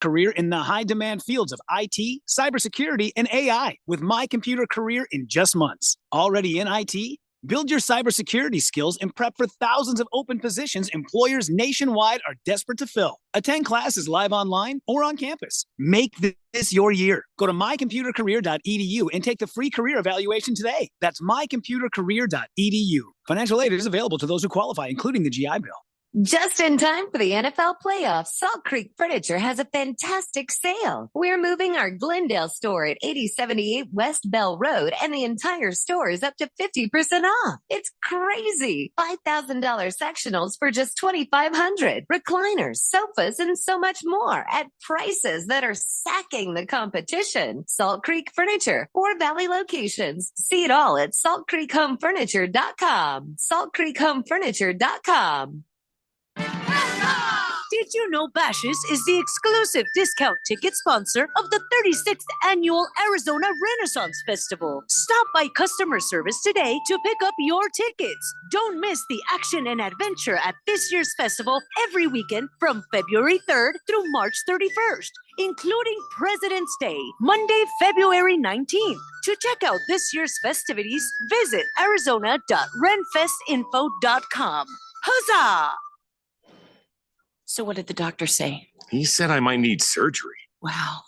career in the high-demand fields of IT, cybersecurity, and AI with My Computer Career in just months. Already in IT? Build your cybersecurity skills and prep for thousands of open positions employers nationwide are desperate to fill. Attend classes live online or on campus. Make this your year. Go to mycomputercareer.edu and take the free career evaluation today. That's mycomputercareer.edu. Financial aid is available to those who qualify, including the GI Bill. Just in time for the NFL playoffs, Salt Creek Furniture has a fantastic sale. We're moving our Glendale store at 8078 West Bell Road, and the entire store is up to 50% off. It's crazy. $5,000 sectionals for just $2,500. Recliners, sofas, and so much more at prices that are sacking the competition. Salt Creek Furniture, 4 Valley locations. See it all at saltcreekhomefurniture.com. saltcreekhomefurniture.com. Did you know Bash's is the exclusive discount ticket sponsor of the 36th Annual Arizona Renaissance Festival? Stop by customer service today to pick up your tickets. Don't miss the action and adventure at this year's festival every weekend from February 3rd through March 31st, including President's Day, Monday, February 19th. To check out this year's festivities, visit arizona.renfestinfo.com. Huzzah! So what did the doctor say? He said I might need surgery. Wow,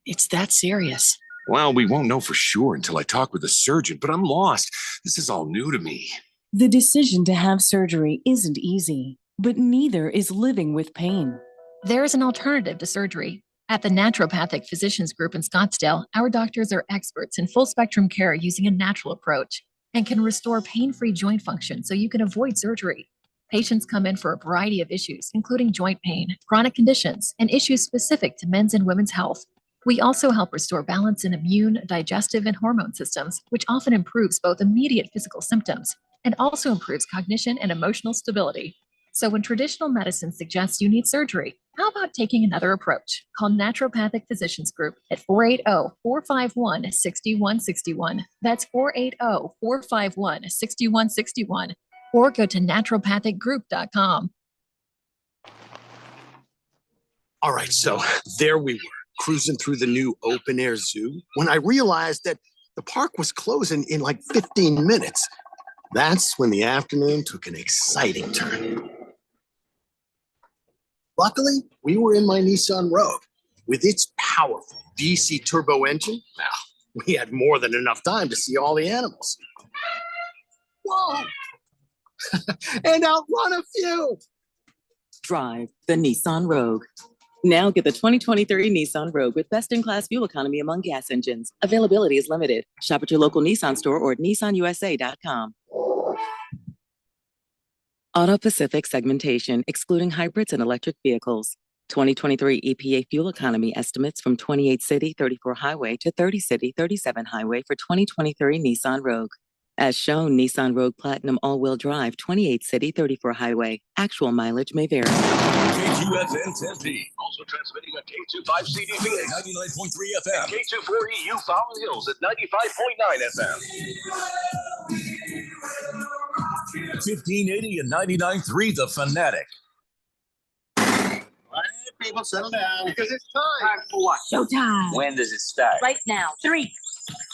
it's that serious. Well, we won't know for sure until I talk with a surgeon, but I'm lost. This is all new to me. The decision to have surgery isn't easy, but neither is living with pain. There is an alternative to surgery. At the Naturopathic Physicians Group in Scottsdale, our doctors are experts in full spectrum care using a natural approach and can restore pain-free joint function so you can avoid surgery. Patients come in for a variety of issues, including joint pain, chronic conditions, and issues specific to men's and women's health. We also help restore balance in immune, digestive, and hormone systems, which often improves both immediate physical symptoms and also improves cognition and emotional stability. So when traditional medicine suggests you need surgery, how about taking another approach? Call Naturopathic Physicians Group at 480-451-6161. That's 480-451-6161. Or go to naturopathicgroup.com. All right, so there we were, cruising through the new open-air zoo, when I realized that the park was closing in like 15 minutes. That's when the afternoon took an exciting turn. Luckily, we were in my Nissan Rogue. With its powerful DC turbo engine, well, we had more than enough time to see all the animals. Whoa! And outrun a few. Drive the Nissan Rogue. Now get the 2023 Nissan Rogue with best-in-class fuel economy among gas engines. Availability is limited. Shop at your local Nissan store or at nissanusa.com. Auto Pacific segmentation, excluding hybrids and electric vehicles. 2023 EPA fuel economy estimates from 28 city, 34 highway to 30 city, 37 highway for 2023 Nissan Rogue. As shown, Nissan Rogue Platinum all-wheel drive, 28 city, 34 highway. Actual mileage may vary. KQFN Tempe. Also transmitting on K25CDV at 99.3 FM. And K24EU Fountain Hills at 95.9 FM. 1580 and 99.3 The Fanatic. All right, people, settle down. Because it's time. Time for what? Showtime. When does it start? Right now. 3,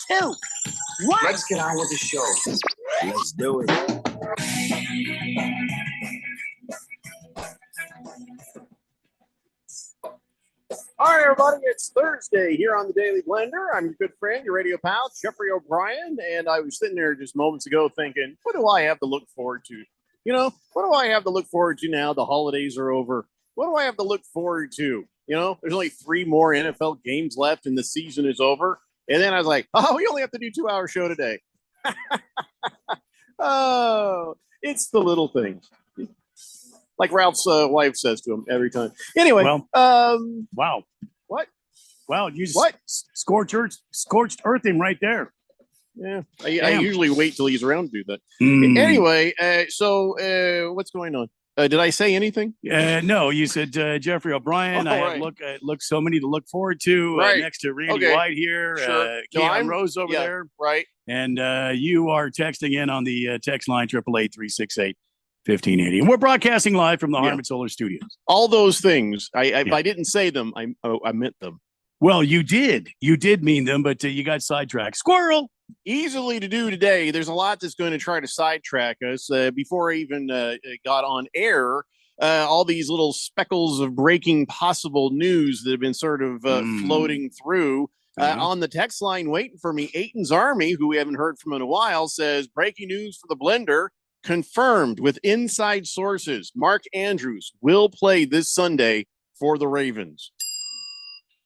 2, 1. Let's get on with the show. Let's do it. All right, everybody, it's Thursday here on the Daily Blender. I'm your good friend, your radio pal, Jeffrey O'Brien, and I was sitting there just moments ago thinking, what do I have to look forward to? You know, what do I have to look forward to now the holidays are over? What do I have to look forward to? You know, there's only 3 more NFL games left and the season is over. And then I was like, oh, we only have to do a 2-hour show today. Oh, it's the little things. Like Ralph's wife says to him every time. Anyway, well, wow. What? Wow, you just what? Scorched earth him right there. Yeah, I usually wait till he's around to do that. Anyway, so what's going on? Did I say anything? No, you said Jeffrey O'Brien. I right. look so many to look forward to right. Next to Randy White here. Sure. Keon Rose over there. Right. And you are texting in on the text line 888-368-5252. 1580. And we're broadcasting live from the Yeah. Harman Solar Studios. All those things. If I didn't say them, I meant them. Well, you did. You did mean them, but you got sidetracked. Squirrel. Easily to do today. There's a lot that's going to try to sidetrack us. Before I even got on air, all these little speckles of breaking possible news that have been sort of floating through. On the text line waiting for me, Aiton's Army, who we haven't heard from in a while, says breaking news for the Blender, confirmed with inside sources. Mark Andrews will play this Sunday for the Ravens.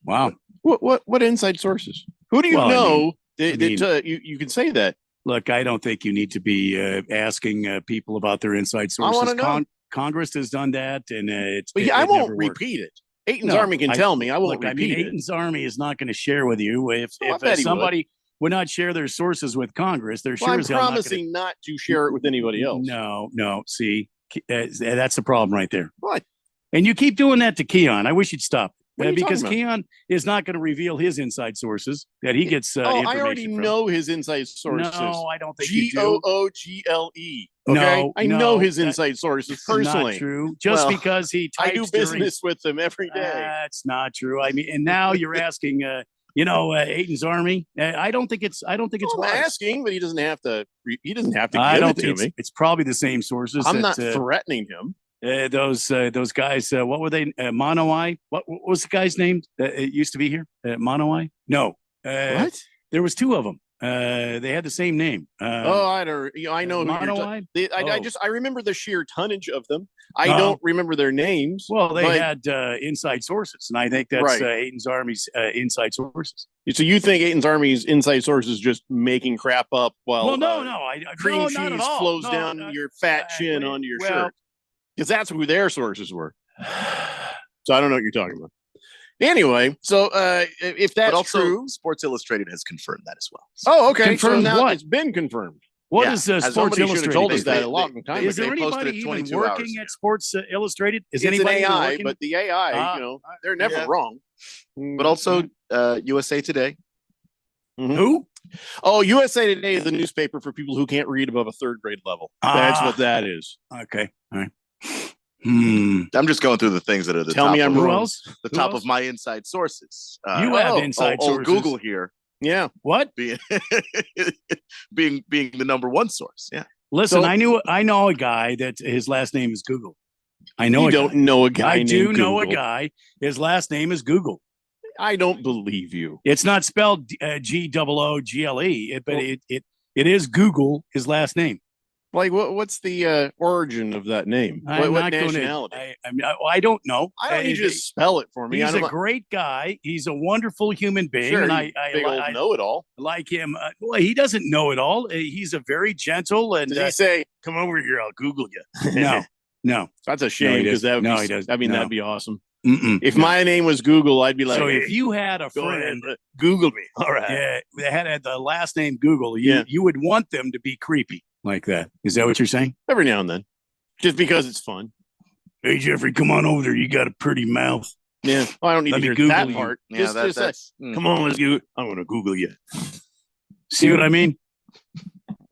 Wow. What inside sources? Who do you know you can say that? Look, I don't think you need to be asking people about their inside sources. I want to know. Congress has done that, and I won't repeat it. Aiton's Army can tell me. I won't repeat it. Aiton's Army is not going to share with you if somebody would not share their sources with Congress. They're I'm promising not to share it with anybody else. No. See, that's the problem right there. What? And you keep doing that to Keon. I wish you'd stop. Because talking Keon is not going to reveal his inside sources that he gets. I already know his inside sources. No, I don't think you do. Google. Okay? No, I know his inside sources personally. Not true. Just because he types I do business with him every day. That's not true. I mean, and now you're asking, Aiton's Army. I don't think it's. I'm wise. asking, but he doesn't have to. He doesn't have to give I don't it think to me. It's probably the same sources. I'm not threatening him. Those guys, what were they? Mono-Eye? What was the guy's name? It used to be here. Mono-Eye? No. What? There was two of them. They had the same name. I don't. I know. Mono-Eye? I remember the sheer tonnage of them. I don't remember their names. Well, they had inside sources, and I think that's Right. Aiton's Army's inside sources. So you think Aiton's Army's inside sources just making crap up while cream cheese flows down your fat chin onto your shirt? Because that's who their sources were. So I don't know what you're talking about. Anyway, so if that's true, Sports Illustrated has confirmed that as well. Oh, okay. Confirmed so now what? it's been confirmed. What is Sports somebody Illustrated? should have told us that a long time Is ago. there anybody even working at Sports Illustrated? Is It's anybody an AI, working? but the AI, they're never wrong. But also USA Today. Who? Oh, USA Today is the newspaper for people who can't read above a third grade level. That's what that is. Okay. All right. I'm just going through the things that are the Tell top me I'm of, wrong. the top of my inside sources. You have inside sources. Google here. Yeah. What? Being the number one source. Yeah. Listen, I know a guy that his last name is Google. I know. You don't know a guy. I do named know a Google. guy. His last name is Google. I don't believe you. It's not spelled Google, but it is Google. His last name. Like what's the origin of that name? I'm What not nationality? I don't know. I don't need you to spell it for me. He's a great guy. He's a wonderful human being, Sure, and I know it all. Like him. Well, he doesn't know it all. He's a very gentle and. Did he say, "Come over here, I'll Google you"? No. That's a shame because that would No, be, he doesn't. I mean, No. that'd be awesome. Mm-mm. If my name was Google, I'd be like, So hey, if you had a go ahead, friend, Google me. All right. that had the last name Google, you would want them to be creepy like that. Is that what you're saying? Every now and then, just because it's fun. Hey Jeffrey, come on over there. You got a pretty mouth. Yeah. Well, I don't need Let to me hear Google that you. part. Yeah, Just come on, let's go. I'm going to Google you. See what I mean?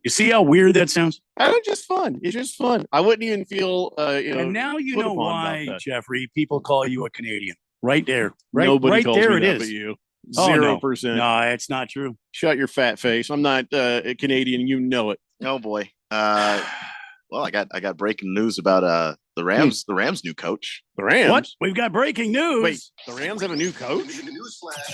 You see how weird that sounds? It's just fun. It's just fun. I wouldn't even feel, And now you put know upon why, about that. Jeffrey, people call you a Canadian. Right there. Right, Nobody right calls there me it that is. but you. Oh, no. 0%. No, it's not true. Shut your fat face. I'm not a Canadian. You know it. Oh boy. Well, I got breaking news about the Rams. The Rams' new coach. The Rams. What? We've got breaking news. Wait, the Rams have a new coach?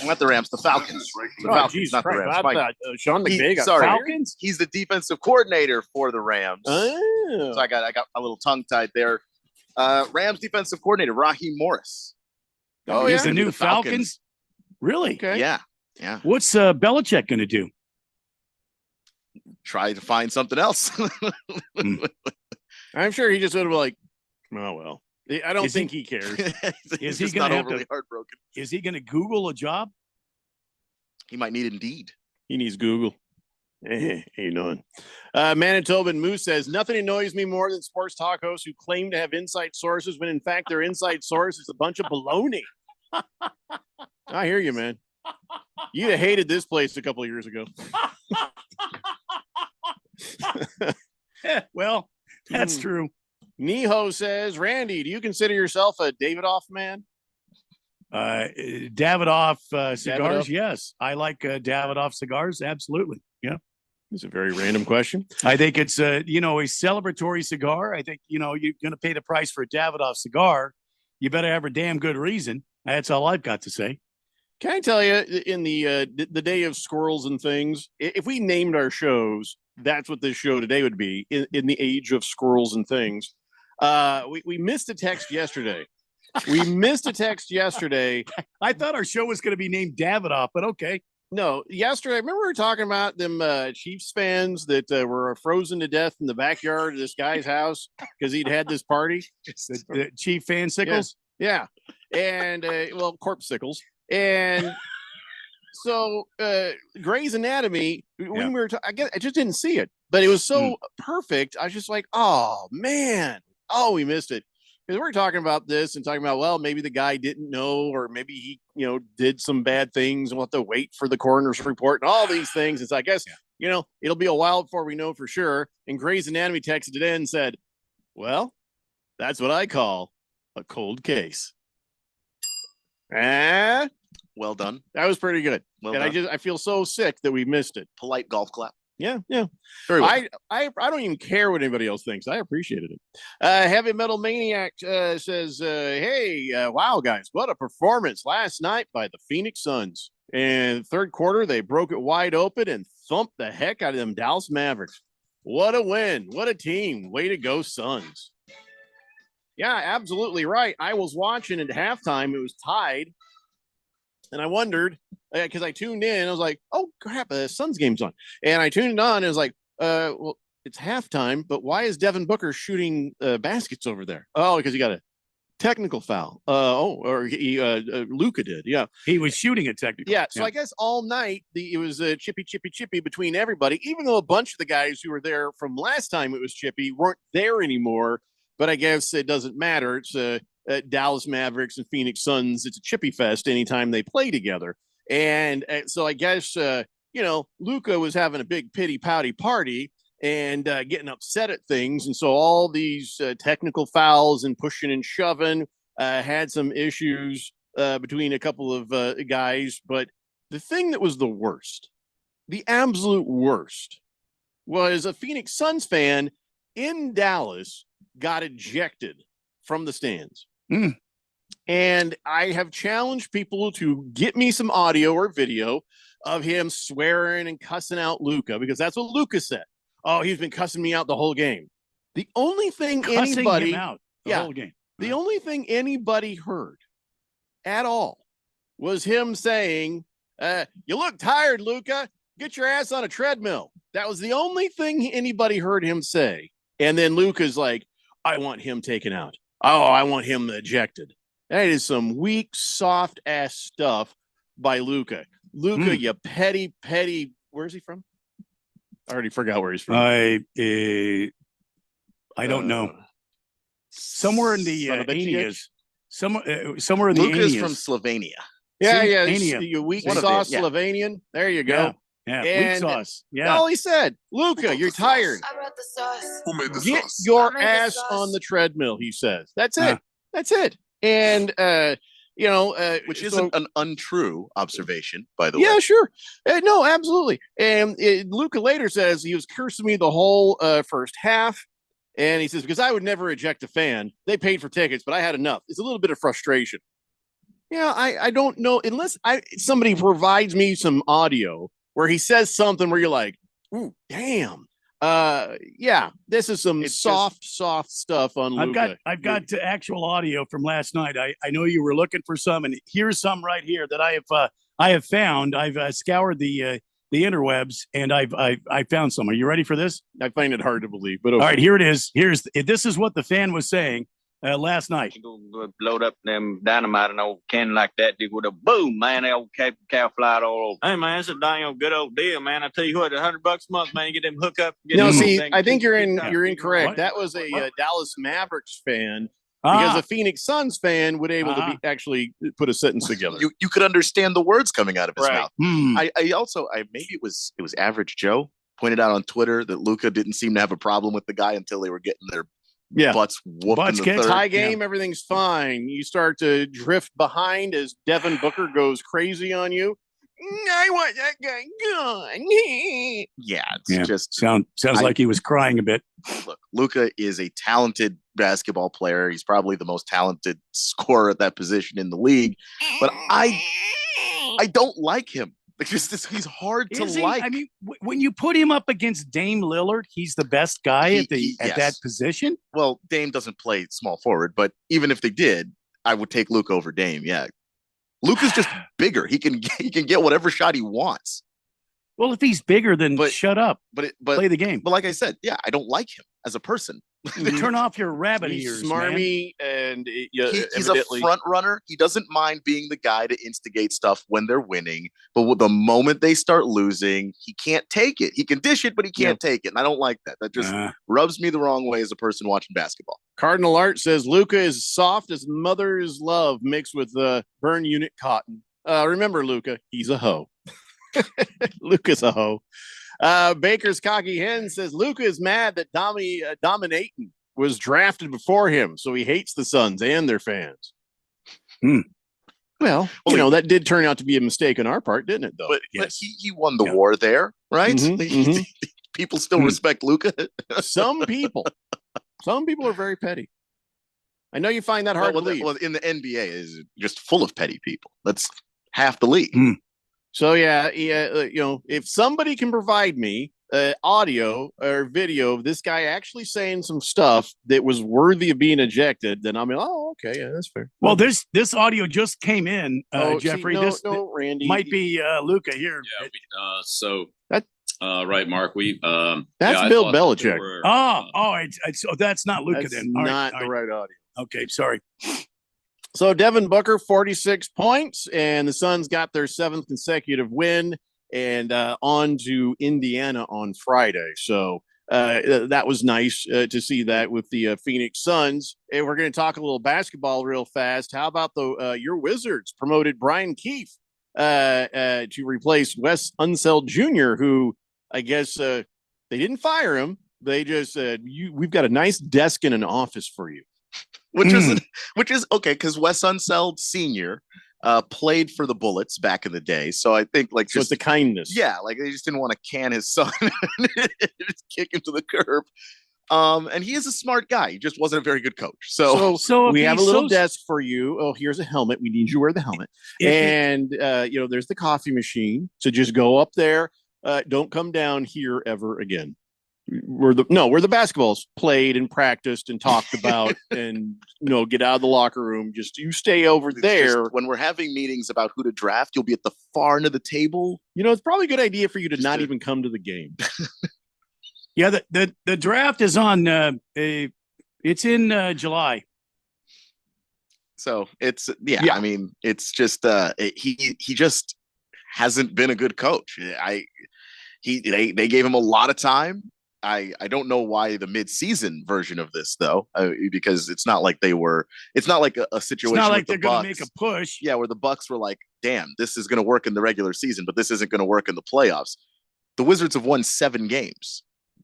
Not the Rams. The Falcons. The Falcons, Jesus not the Christ. Rams. I Mike. thought, Sean McVay got sorry. fired? Falcons? He's the defensive coordinator for the Rams. Oh. So I got a little tongue tied there. Rams defensive coordinator Raheem Morris. Oh, He's yeah. the new Falcons? Really? Okay. Yeah. What's Belichick going to do? Try to find something else. I'm sure he just would have been like, oh, well. I don't think he cares. Is He's he not going to have overly to? heartbroken. Is he going to Google a job? He might need Indeed. He needs Google. Hey, how you doing? Manitoban Moose says, nothing annoys me more than sports talk hosts who claim to have inside sources when in fact their inside source is a bunch of baloney. I hear you, man. You'd have hated this place a couple of years ago. Well, that's true. Neho says, Randy, do you consider yourself a Davidoff man? Davidoff cigars. Davidoff? Yes, I like Davidoff cigars. Absolutely. Yeah. It's a very random question. I think it's a celebratory cigar. I think, you're going to pay the price for a Davidoff cigar. You better have a damn good reason. That's all I've got to say. Can I tell you, in the day of squirrels and things, if we named our shows, that's what this show today would be, in the age of squirrels and things. We missed a text yesterday. I thought our show was going to be named Davidoff, but okay. No, yesterday, remember we were talking about them Chiefs fans that were frozen to death in the backyard of this guy's house because he'd had this party? The Chief fan sickles? Yeah. And, corpse sickles. And so Grey's Anatomy, when we were I just didn't see it, but it was so perfect. I was just like, oh, man. Oh, we missed it. Because we're talking about this and talking about, well, maybe the guy didn't know, or maybe he, did some bad things and we'll have to wait for the coroner's report and all these things. It's, I guess, it'll be a while before we know for sure. And Grey's Anatomy texted it in and said, well, that's what I call a cold case. Well done. That was pretty good. Well and done. I feel so sick that we missed it. Polite golf clap. Yeah. Very well. I don't even care what anybody else thinks. I appreciated it. Heavy Metal Maniac says, hey, wow, guys, what a performance last night by the Phoenix Suns. In the third quarter, they broke it wide open and thumped the heck out of them Dallas Mavericks. What a win. What a team. Way to go, Suns. Yeah, absolutely right. I was watching at halftime. It was tied. And I wondered, because I tuned in, I was like, oh, crap, the Suns game's on. And I tuned on, and I was like, well, it's halftime, but why is Devin Booker shooting baskets over there? Oh, because he got a technical foul. Luka did, yeah. He was shooting a technical. Yeah, so I guess all night, it was chippy between everybody, even though a bunch of the guys who were there from last time it was chippy weren't there anymore. But I guess it doesn't matter. It's Dallas Mavericks and Phoenix Suns. It's a chippy fest anytime they play together. And so I guess, Luka was having a big pity pouty party and getting upset at things. And so all these technical fouls and pushing and shoving had some issues between a couple of guys. But the thing that was the worst, the absolute worst, was a Phoenix Suns fan in Dallas got ejected from the stands. And I have challenged people to get me some audio or video of him swearing and cussing out Luka, because that's what Luka said. Oh, he's been cussing me out the whole game. The only thing anybody heard at all was him saying, you look tired, Luka. Get your ass on a treadmill. That was the only thing anybody heard him say. And then Luka's like, I want him taken out. Oh, I want him ejected. That is some weak, soft ass stuff by Luka. Luka, you petty. Where's he from? I already forgot where he's from. I don't know. Somewhere in the Anias. Somewhere in the Luka's Anias. from Slovenia. Yeah, Ania. You weak One of sauce them, yeah. Slovenian. There you go. Yeah, And weak sauce. That's Yeah. all he said. Luka, you're tired. I brought the sauce. Who made the Get sauce? your I made the ass sauce. on the treadmill, he says. That's it. Huh. That's it. And Which so- isn't an untrue observation, by the way. yeah, sure. No, absolutely. And Luka later says he was cursing me the whole first half. And he says, because I would never eject a fan. They paid for tickets, but I had enough. It's a little bit of frustration. Yeah, I don't know. Unless somebody provides me some audio where he says something where you're like, ooh, damn. Yeah, this is some soft stuff on Luka. I've got actual audio from last night. I know you were looking for some, and here's some right here that I have found. I've scoured the interwebs, and I found some. Are you ready for this? I find it hard to believe, but okay. All right, here it is. This is what the fan was saying last night. Go load up them dynamite and old cannon like that, dude, with a boom, man. The old cow flied all over. Hey, man, it's a dang good old deal, man. I tell you what, $100 a month, man. You get them hook up. No, see, I think you're incorrect. What? That was a Dallas Mavericks fan, because a Phoenix Suns fan would able to actually put a sentence together. You could understand the words coming out of his Right. mouth. I also maybe it was Average Joe pointed out on Twitter that Luka didn't seem to have a problem with the guy until they were getting their Yeah. butts whooped Butts in the kicked. third. Tie game, everything's fine. You start to drift behind as Devin Booker goes crazy on you. I want that guy gone. Yeah, it's Yeah. just Sounds like he was crying a bit. look. Luka is a talented basketball player. He's probably the most talented scorer at that position in the league. But I don't like him. It's just he's hard to Is he? like. I mean, when you put him up against Dame Lillard, he's the best guy at that yes. position. Well, Dame doesn't play small forward, but even if they did, I would take Luka over Dame. Yeah, Luka's just bigger. He can get whatever shot he wants. Well, if he's bigger, then shut up. But play the game. But like I said, yeah, I don't like him as a person. Turn off your rabbit He's ears, smarmy, and He's a front runner. He doesn't mind being the guy to instigate stuff when they're winning. But the moment they start losing, he can't take it. He can dish it, but he can't take it. And I don't like that. That just rubs me the wrong way as a person watching basketball. Cardinal Art says Luka is soft as mother's love mixed with burn unit cotton. Remember, Luka, he's a hoe. Luka's a hoe. Baker's Cocky Hen says Luka is mad that Dominating was drafted before him, so he hates the Suns and their fans. Well, that did turn out to be a mistake on our part, didn't it, though? But he won the war there, right? People still respect Luka. Some people are very petty. I know you find that hard to believe. Well, in the NBA is just full of petty people. That's half the league. So if somebody can provide me audio or video of this guy actually saying some stuff that was worthy of being ejected, then I'm okay, yeah, that's fair. Well, this audio just came in, Jeffrey. Randy might be Luka here. Yeah, right, Mark. That's Bill Belichick. That's not Luka That's then. not the right audio. Okay, sorry. So Devin Booker, 46 points, and the Suns got their 7th consecutive win, and on to Indiana on Friday. So that was nice to see that with the Phoenix Suns. And we're going to talk a little basketball real fast. How about your Wizards promoted Brian Keefe to replace Wes Unseld Jr., who I guess they didn't fire him. They just said, we've got a nice desk in an office for you. Which is okay, because Wes Unseld Sr. Played for the Bullets back in the day. So I think it's the kindness. Yeah, they just didn't want to can his son and just kick him to the curb. And he is a smart guy. He just wasn't a very good coach. So we have a little desk for you. Oh, here's a helmet. We need you to wear the helmet. And there's the coffee machine. So just go up there. Don't come down here ever again. Where the basketballs played and practiced and talked about and get out of the locker room. Just you stay over there. When we're having meetings about who to draft, you'll be at the far end of the table. It's probably a good idea for you to not even come to the game. Yeah, the draft is on. It's in July. So it's I mean, it's just he just hasn't been a good coach. They gave him a lot of time. I don't know why the mid-season version of this though, because it's not like it's not like a situation. It's not like they're going to make a push. Yeah, where the Bucks were like, "Damn, this is going to work in the regular season, but this isn't going to work in the playoffs." The Wizards have won 7 games,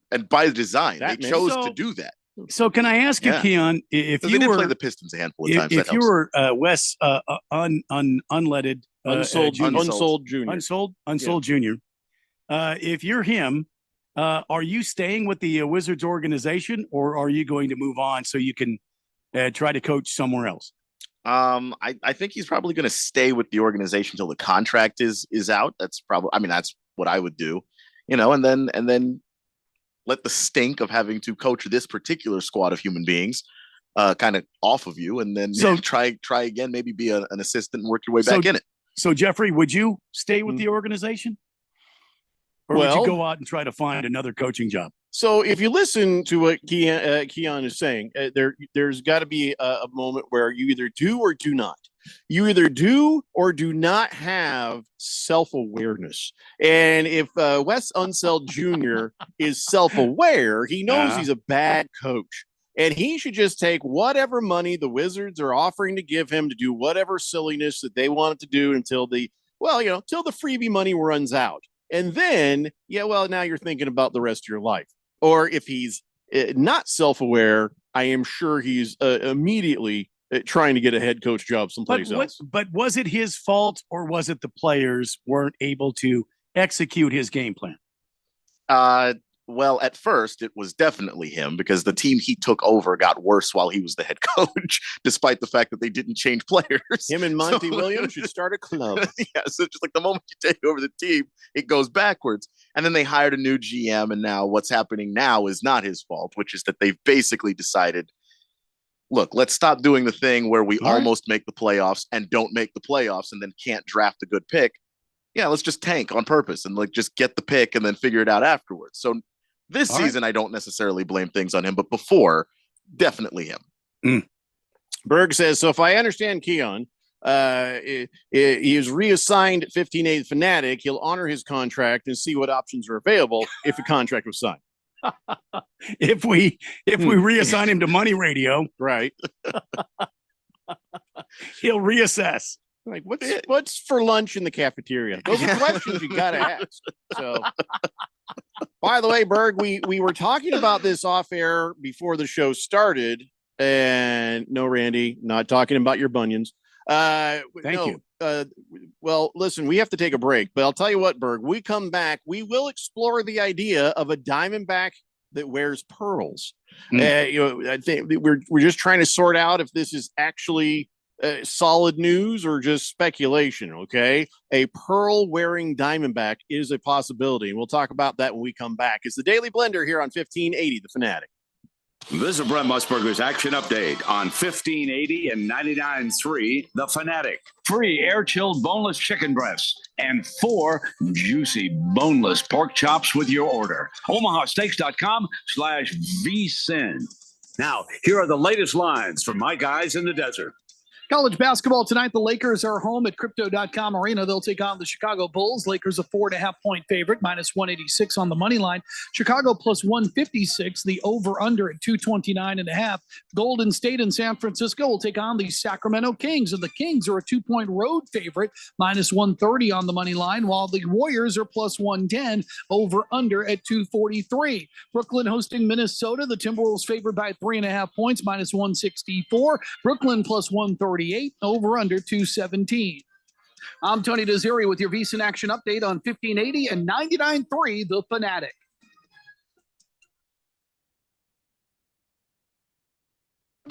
and by design, they chose to do that. So, can I ask you, Keon, if you did were play the Pistons a handful of times, if you were Wes unleaded Unsold Junior, if you're him. Are you staying with the Wizards organization, or are you going to move on so you can try to coach somewhere else? I think he's probably going to stay with the organization until the contract is out. That's that's what I would do, and then let the stink of having to coach this particular squad of human beings kind of off of you, and then try again, maybe be an assistant and work your way back in it. So Jeffrey, would you stay with the organization? Or would you go out and try to find another coaching job? So if you listen to what Keon is saying, there's got to be a moment where you either do or do not. You either do or do not have self-awareness. And if Wes Unseld Jr. is self-aware, he knows he's a bad coach. And he should just take whatever money the Wizards are offering to give him to do whatever silliness that they want to do until the freebie money runs out. And then, now you're thinking about the rest of your life. Or if he's not self-aware I am sure he's immediately trying to get a head coach job someplace else. But was it his fault, or was it the players weren't able to execute his game plan? Well, at first, it was definitely him because the team he took over got worse while he was the head coach, despite the fact that they didn't change players. Him and Monty Williams should start a club. Yeah, so just like the moment you take over the team, it goes backwards. And then they hired a new GM, and now what's happening now is not his fault, which is that they've basically decided, look, let's stop doing the thing where we almost make the playoffs and don't make the playoffs and then can't draft a good pick. Yeah, let's just tank on purpose and like just get the pick and then figure it out afterwards. So this season, I don't necessarily blame things on him, but before, definitely him. Berg says, so if I understand Keon, he is reassigned at 15A Fanatic. He'll honor his contract and see what options are available if a contract was signed. If we reassign him to Money Radio, right? He'll reassess. Like, what's for lunch in the cafeteria? Those are questions you gotta ask. So, by the way, Berg, we were talking about this off air before the show started, and no, Randy, not talking about your bunions. Thank you. Well, listen, we have to take a break, but I'll tell you what, Berg, we come back, we will explore the idea of a Diamondback that wears pearls. I think we're just trying to sort out if this is actually solid news or just speculation. Okay, a pearl wearing Diamondback is a possibility, and we'll talk about that when we come back. It's the Daily Blender here on 1580 The Fanatic. This is Brent Musburger's Action Update on 1580 and 99.3 The Fanatic. Free air-chilled boneless chicken breasts and 4 juicy boneless pork chops with your order. OmahaSteaks.com/VSIN. Now, here are the latest lines from my guys in the desert. College basketball tonight. The Lakers are home at Crypto.com Arena. They'll take on the Chicago Bulls. Lakers a 4.5-point favorite, -186 on the money line. Chicago +156. The over/under at 229.5. Golden State and San Francisco will take on the Sacramento Kings, and the Kings are a 2-point road favorite, -130 on the money line, while the Warriors are +110. Over/under at 243. Brooklyn hosting Minnesota. The Timberwolves favored by 3.5 points, -164. Brooklyn +130. Over/under 217. I'm Tony Desiri with your VSiN Action Update on 1580 and 99.3 The Fanatic.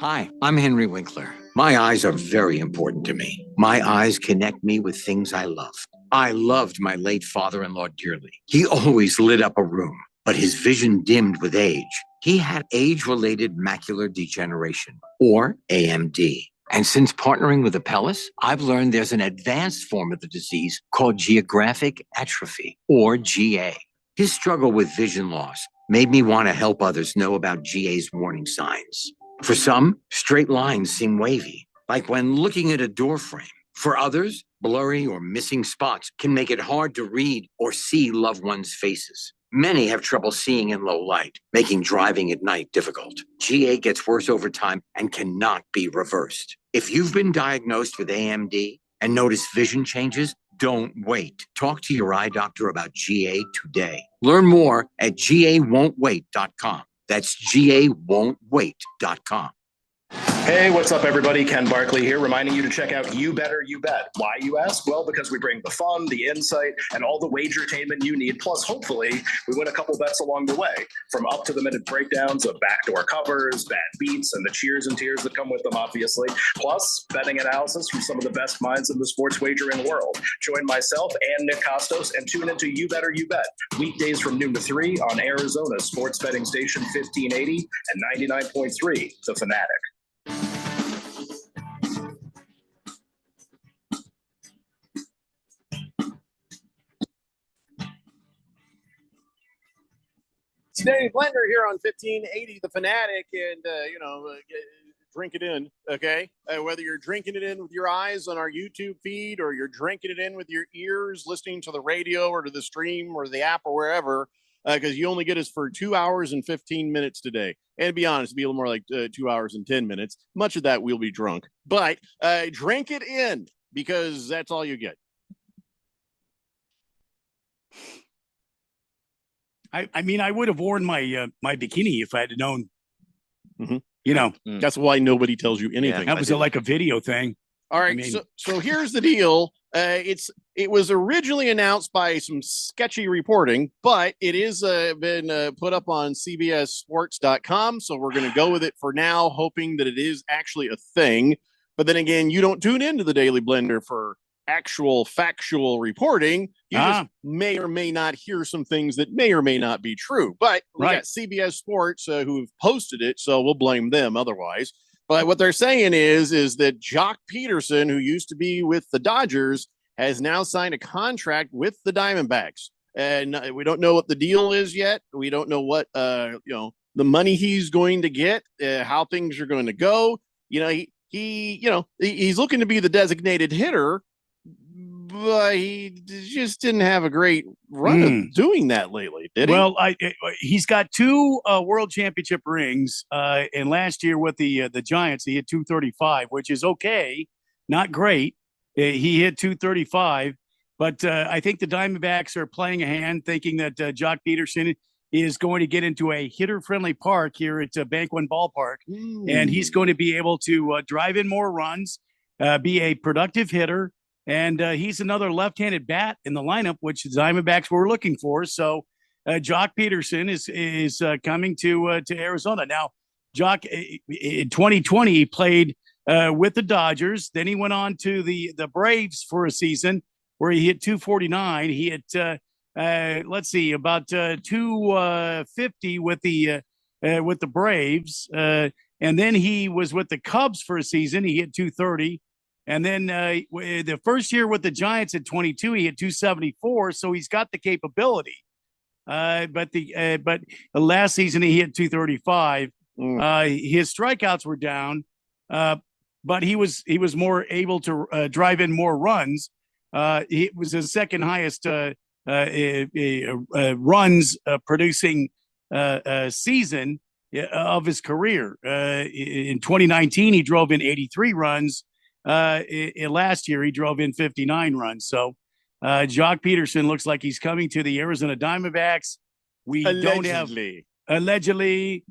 Hi, I'm Henry Winkler. My eyes are very important to me. My eyes connect me with things I love. I loved my late father-in-law dearly. He always lit up a room, but his vision dimmed with age. He had age-related macular degeneration, or AMD. And since partnering with Apellis, I've learned there's an advanced form of the disease called geographic atrophy, or GA. His struggle with vision loss made me want to help others know about GA's warning signs. For some, straight lines seem wavy, like when looking at a door frame. For others, blurry or missing spots can make it hard to read or see loved ones' faces. Many have trouble seeing in low light, making driving at night difficult. GA gets worse over time and cannot be reversed. If you've been diagnosed with AMD and notice vision changes, don't wait. Talk to your eye doctor about GA today. Learn more at GAWon'tWait.com. That's GAWon'tWait.com. Hey, what's up, everybody? Ken Barkley here, reminding you to check out You Better You Bet. Why, you ask? Well, because we bring the fun, the insight, and all the wagertainment you need. Plus, hopefully, we win a couple bets along the way. From up-to-the-minute breakdowns of backdoor covers, bad beats, and the cheers and tears that come with them, obviously. Plus, betting analysis from some of the best minds in the sports wagering world. Join myself and Nick Costos and tune into You Better You Bet. Weekdays from noon to 3 on Arizona's sports betting station 1580 and 99.3 The Fanatic. It's Daily Blender here on 1580 The Fanatic, and drink it in, okay? Whether you're drinking it in with your eyes on our YouTube feed, or you're drinking it in with your ears, listening to the radio or to the stream or the app or wherever, because you only get us for 2 hours and 15 minutes today. And to be honest, it'll be a little more like 2 hours and 10 minutes. Much of that we'll be drunk, but drink it in, because that's all you get. I mean, I would have worn my my bikini if I had known, You know, That's why nobody tells you anything. that was like a video thing. All right, I mean- so here's the deal. It was originally announced by some sketchy reporting, but it is been put up on CBSSports.com. So we're going to go with it for now, hoping that it is actually a thing. But then again, you don't tune into the Daily Blender for actual factual reporting. You just may or may not hear some things that may or may not be true. But we got CBS Sports who've posted it, so we'll blame them otherwise. But what they're saying is that Jock Peterson, who used to be with the Dodgers, has now signed a contract with the Diamondbacks. And we don't know what the deal is yet. We don't know what the money he's going to get, how things are going to go. He's looking to be the designated hitter, but he just didn't have a great run of doing that lately, did he? Well, he's got 2 World Championship rings, and last year with the Giants, he hit 235, which is okay, not great. He hit 235, but I think the Diamondbacks are playing a hand, thinking that Jock Peterson is going to get into a hitter-friendly park here at Bank One Ballpark, and he's going to be able to drive in more runs, be a productive hitter. And he's another left-handed bat in the lineup, which the Diamondbacks were looking for. So Jock Peterson is coming to Arizona. Now, Jock, in 2020, he played with the Dodgers. Then he went on to the Braves for a season where he hit 249. He hit, about 250 with the Braves. And then he was with the Cubs for a season. He hit 230. And then the first year with the Giants at 22, he hit 274. So he's got the capability. But the last season he hit 235. His strikeouts were down, but he was more able to drive in more runs. It was his second highest runs producing season of his career. In 2019, he drove in 83 runs. Last year, he drove in 59 runs. So Jock Peterson looks like he's coming to the Arizona Diamondbacks. We don't have allegedly,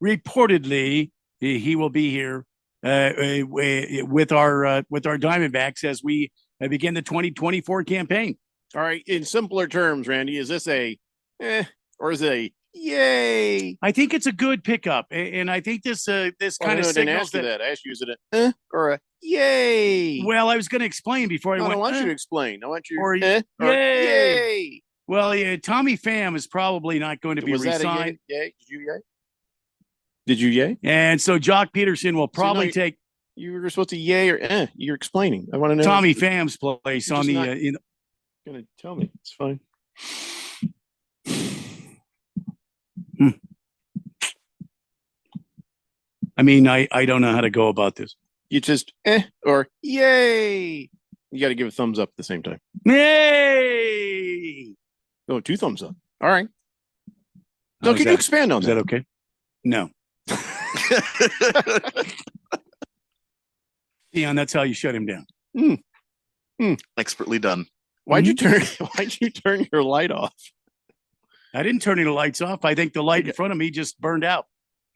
reportedly, he will be here with our Diamondbacks as we begin the 2024 campaign. All right. In simpler terms, Randy, is this a or is it a yay? I think it's a good pickup, and I think this kind of signals that. I asked you, is it a or a yay? Well, I was going to explain before I went. I want you to explain. I want you or yay. Well, Tommy Pham is probably not going to be re-signed. Yay? Did you yay? Did you yay? And so Jock Peterson will probably take. You were supposed to yay or You're explaining. I want to know Tommy Pham's place on the. Gonna tell me. It's fine. I mean, I don't know how to go about this. You just or yay. You got to give a thumbs up at the same time. Yay! Oh, 2 thumbs up. All right. So can you expand on that? Is that okay? No. Dion, that's how you shut him down. Expertly done. Why'd you turn your light off? I didn't turn any lights off. I think the light in front of me just burned out.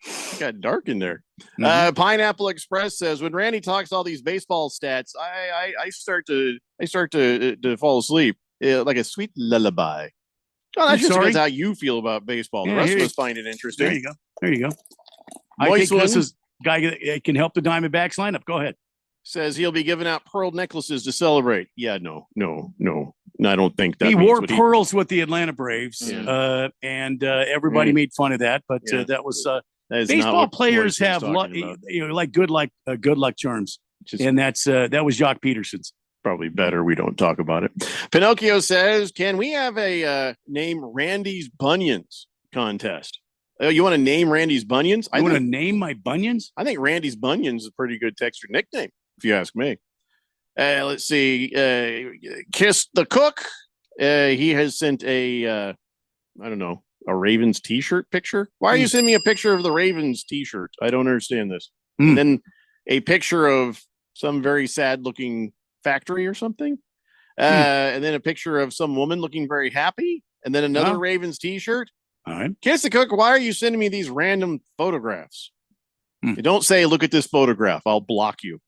It got dark in there. Pineapple Express says, when Randy talks all these baseball stats, I start to fall asleep like a sweet lullaby. Oh, that's just because how you feel about baseball. The rest of us find it interesting. There you go. I think this is guy that can help the Diamondbacks lineup. Go ahead. Says he'll be giving out pearl necklaces to celebrate. Yeah, no. I don't think that he wore pearls with the Atlanta Braves, and everybody made fun of that. But that was baseball players have good luck charms, and that was Jock Peterson's. Probably better we don't talk about it. Pinocchio says, "Can we have a name Randy's Bunions contest?" You want to name Randy's Bunions? I want to name my Bunions. I think Randy's Bunions is a pretty good texture nickname, if you ask me. Let's see. Kiss the Cook. He has sent a Ravens t-shirt picture. Why are you sending me a picture of the Ravens t-shirt? I don't understand this. And then a picture of some very sad looking factory or something. And then a picture of some woman looking very happy. And then another Ravens t-shirt. All right. Kiss the Cook, why are you sending me these random photographs? Don't say, look at this photograph. I'll block you.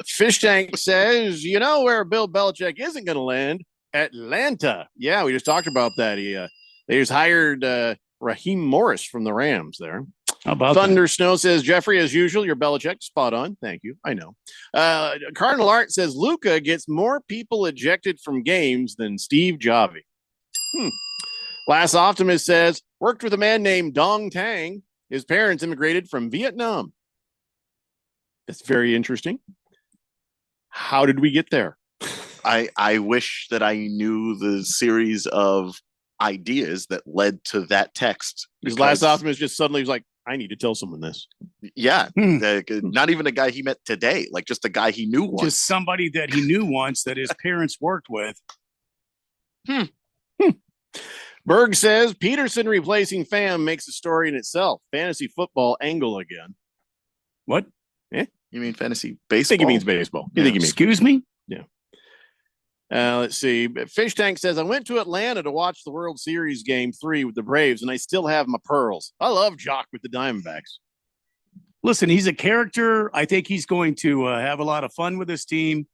Fish Tank says, you know where Bill Belichick isn't going to land? Atlanta. Yeah, we just talked about that. They just hired Raheem Morris from the Rams there. How about Thunder Snow says, Jeffrey, as usual, your Belichick spot on. Thank you. I know. Cardinal Art says, Luca gets more people ejected from games than Steve Javi. Last Optimist says, worked with a man named Dong Tang. His parents immigrated from Vietnam. That's very interesting. How did we get there? I wish that I knew the series of ideas that led to that text. His last Optimist just suddenly was like, I need to tell someone this. Yeah. Not even a guy he met today, like just a guy he knew once. Just somebody that he knew once that his parents worked with. Berg says Peterson replacing Pham makes a story in itself. Fantasy football angle again. What? Yeah. You mean fantasy baseball? I think he means baseball. Yeah. Excuse me? Yeah. Let's see. Fish Tank says, I went to Atlanta to watch the World Series Game 3 with the Braves, and I still have my pearls. I love Jock with the Diamondbacks. Listen, he's a character. I think he's going to have a lot of fun with this team.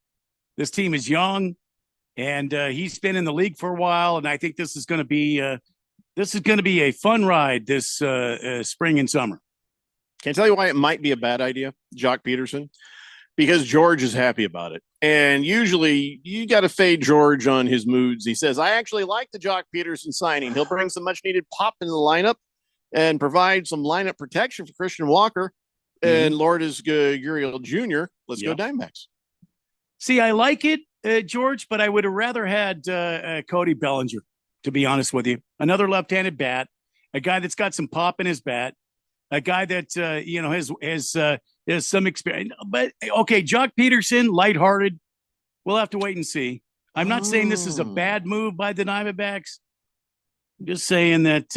This team is young. And he's been in the league for a while, and I think this is going to be a fun ride this spring and summer. Can I tell you why it might be a bad idea, Jock Peterson? Because George is happy about it, and usually you got to fade George on his moods. He says, "I actually like the Jock Peterson signing. He'll bring some much-needed pop in the lineup and provide some lineup protection for Christian Walker and Lourdes Gurriel Jr. Let's go Diamondbacks." See, I like it. George, but I would have rather had Cody Bellinger, to be honest with you. Another left-handed bat, a guy that's got some pop in his bat, a guy that has some experience. But okay, Jock Peterson, lighthearted. We'll have to wait and see. I'm not saying this is a bad move by the Diamondbacks. I'm just saying that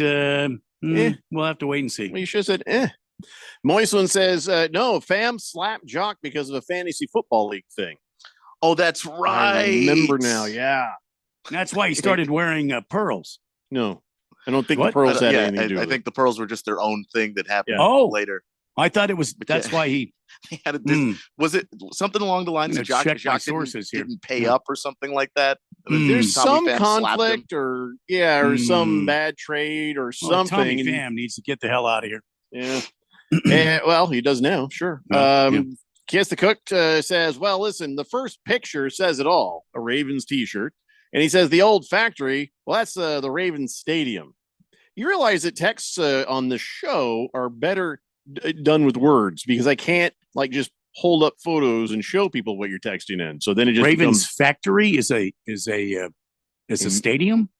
we'll have to wait and see. Well, you should have said, Moislin says, no, Pham slapped Jock because of a fantasy football league thing. Oh, that's right. I remember now. Yeah. And that's why he started wearing pearls. No, I don't think the pearls had anything to do with it. I think the pearls were just their own thing that happened later. I thought it was. That's why he had a. Was it something along the lines of Jock didn't pay up or something like that? There's some conflict or some bad trade or something. Tommy Pham needs to get the hell out of here. Yeah. Well, he does now. Sure. Kiss the Cook says, well, listen, the first picture says it all, a Ravens t-shirt. And he says the old factory, well, that's the Ravens stadium. You realize that texts on the show are better done with words because I can't just hold up photos and show people what you're texting in. So then it just Ravens factory is a stadium.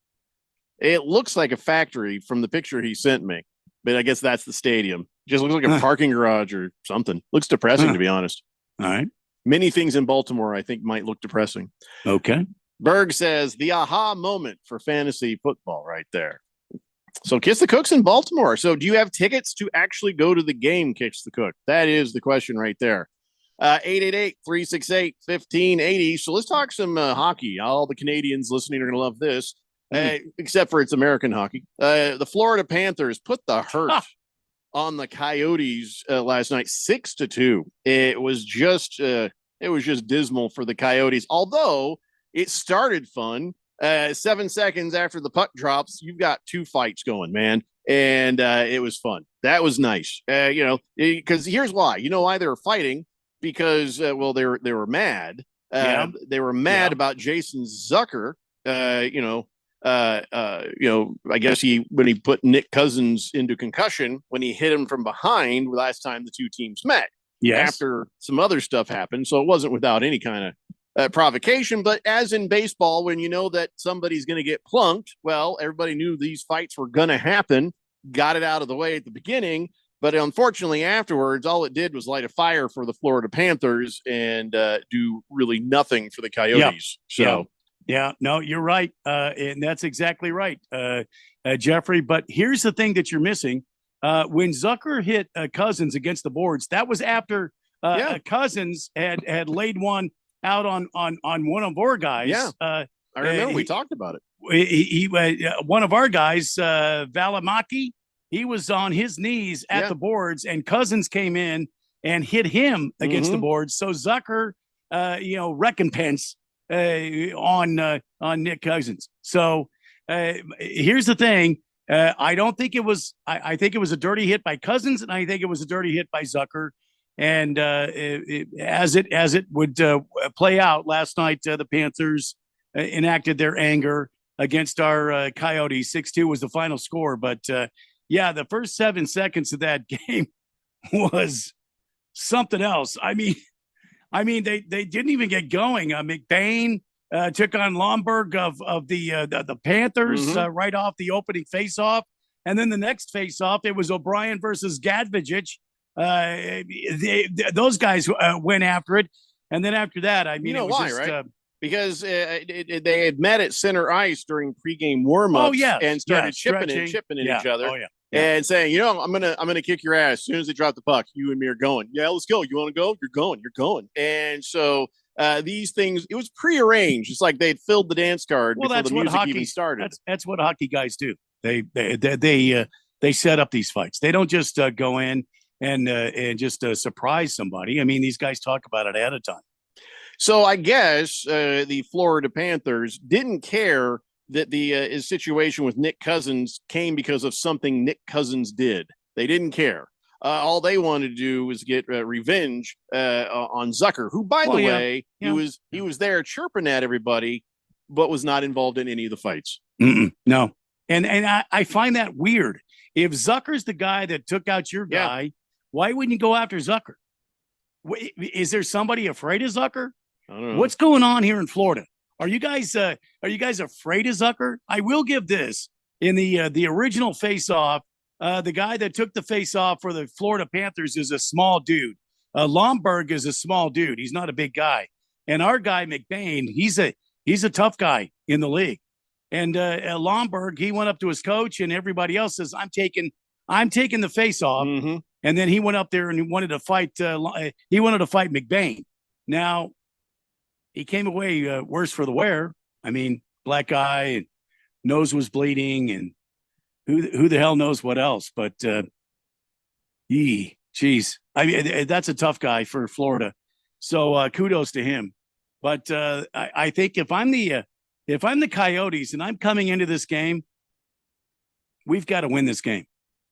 It looks like a factory from the picture he sent me, but I guess that's the stadium. Just looks like a parking garage or something. Looks depressing, to be honest. All right. Many things in Baltimore, I think, might look depressing. Okay. Berg says the aha moment for fantasy football right there. So Kiss the Cook's in Baltimore. So do you have tickets to actually go to the game, Kiss the Cook? That is the question right there. 888-368-1580. So let's talk some hockey. All the Canadians listening are going to love this, except for it's American hockey. The Florida Panthers put the hurt on the Coyotes last night, 6-2. It was just dismal for the Coyotes. Although it started fun. 7 seconds after the puck drops, you've got two fights going, man, and it was fun. That was nice. Because here's why. You know why they were fighting? Because they were mad. They were mad about Jason Zucker. I guess when he put Nick Cousins into concussion when he hit him from behind last time the two teams met. Yes. After some other stuff happened, so it wasn't without any kind of provocation. But as in baseball, when you know that somebody's going to get plunked, well, everybody knew these fights were going to happen. Got it out of the way at the beginning, but unfortunately, afterwards, all it did was light a fire for the Florida Panthers and do really nothing for the Coyotes. Yeah, no, you're right. And that's exactly right, Jeffrey. But here's the thing that you're missing. When Zucker hit Cousins against the boards, that was after Cousins had laid one out on one of our guys. Yeah, I remember we talked about it. He one of our guys, Valimaki, He was on his knees at Yeah. the boards, and Cousins came in and hit him against the boards. So Zucker, recompense on Nick Cousins. So here's the thing. I don't think it was. I think it was a dirty hit by Cousins, and I think it was a dirty hit by Zucker. And as it would play out last night, the Panthers enacted their anger against our Coyotes. 6-2 was the final score. But the first 7 seconds of that game was something else. I mean, they didn't even get going. McBain took on Lomberg of the Panthers right off the opening faceoff, and then the next faceoff it was O'Brien versus Gadvijic. Those guys went after it, and then after that, I mean, You know it was why, just, right? Because they had met at center ice during pregame warmups and started chipping at each other. Oh, yeah. And saying, I'm gonna kick your ass as soon as they drop the puck. You and me are going. Yeah, let's go. You want to go? You're going. You're going. And so these things, it was prearranged. It's like they'd filled the dance card Well, before that's the what music hockey even started. That's what hockey guys do. They set up these fights. They don't just go in and just surprise somebody. I mean, these guys talk about it ahead of time. So I guess the Florida Panthers didn't care that the situation with Nick Cousins came because of something Nick Cousins did. They didn't care. All they wanted to do was get revenge on Zucker, who, by the way, he was there chirping at everybody, but was not involved in any of the fights. No, and I find that weird. If Zucker's the guy that took out your guy, why wouldn't you go after Zucker? Is there somebody afraid of Zucker? I don't know. What's going on here in Florida? Are you guys afraid of Zucker? I will give this in the original face-off. The guy that took the face-off for the Florida Panthers is a small dude. Lomberg is a small dude. He's not a big guy. And our guy McBain, he's a tough guy in the league. And Lomberg, he went up to his coach, and everybody else says, "I'm taking the face-off." And then he went up there and he wanted to fight. He wanted to fight McBain. Now, he came away worse for the wear. I mean, black eye, and nose was bleeding, and who the hell knows what else? But geez, I mean, that's a tough guy for Florida. So kudos to him. But I think if I'm the Coyotes and I'm coming into this game, we've got to win this game,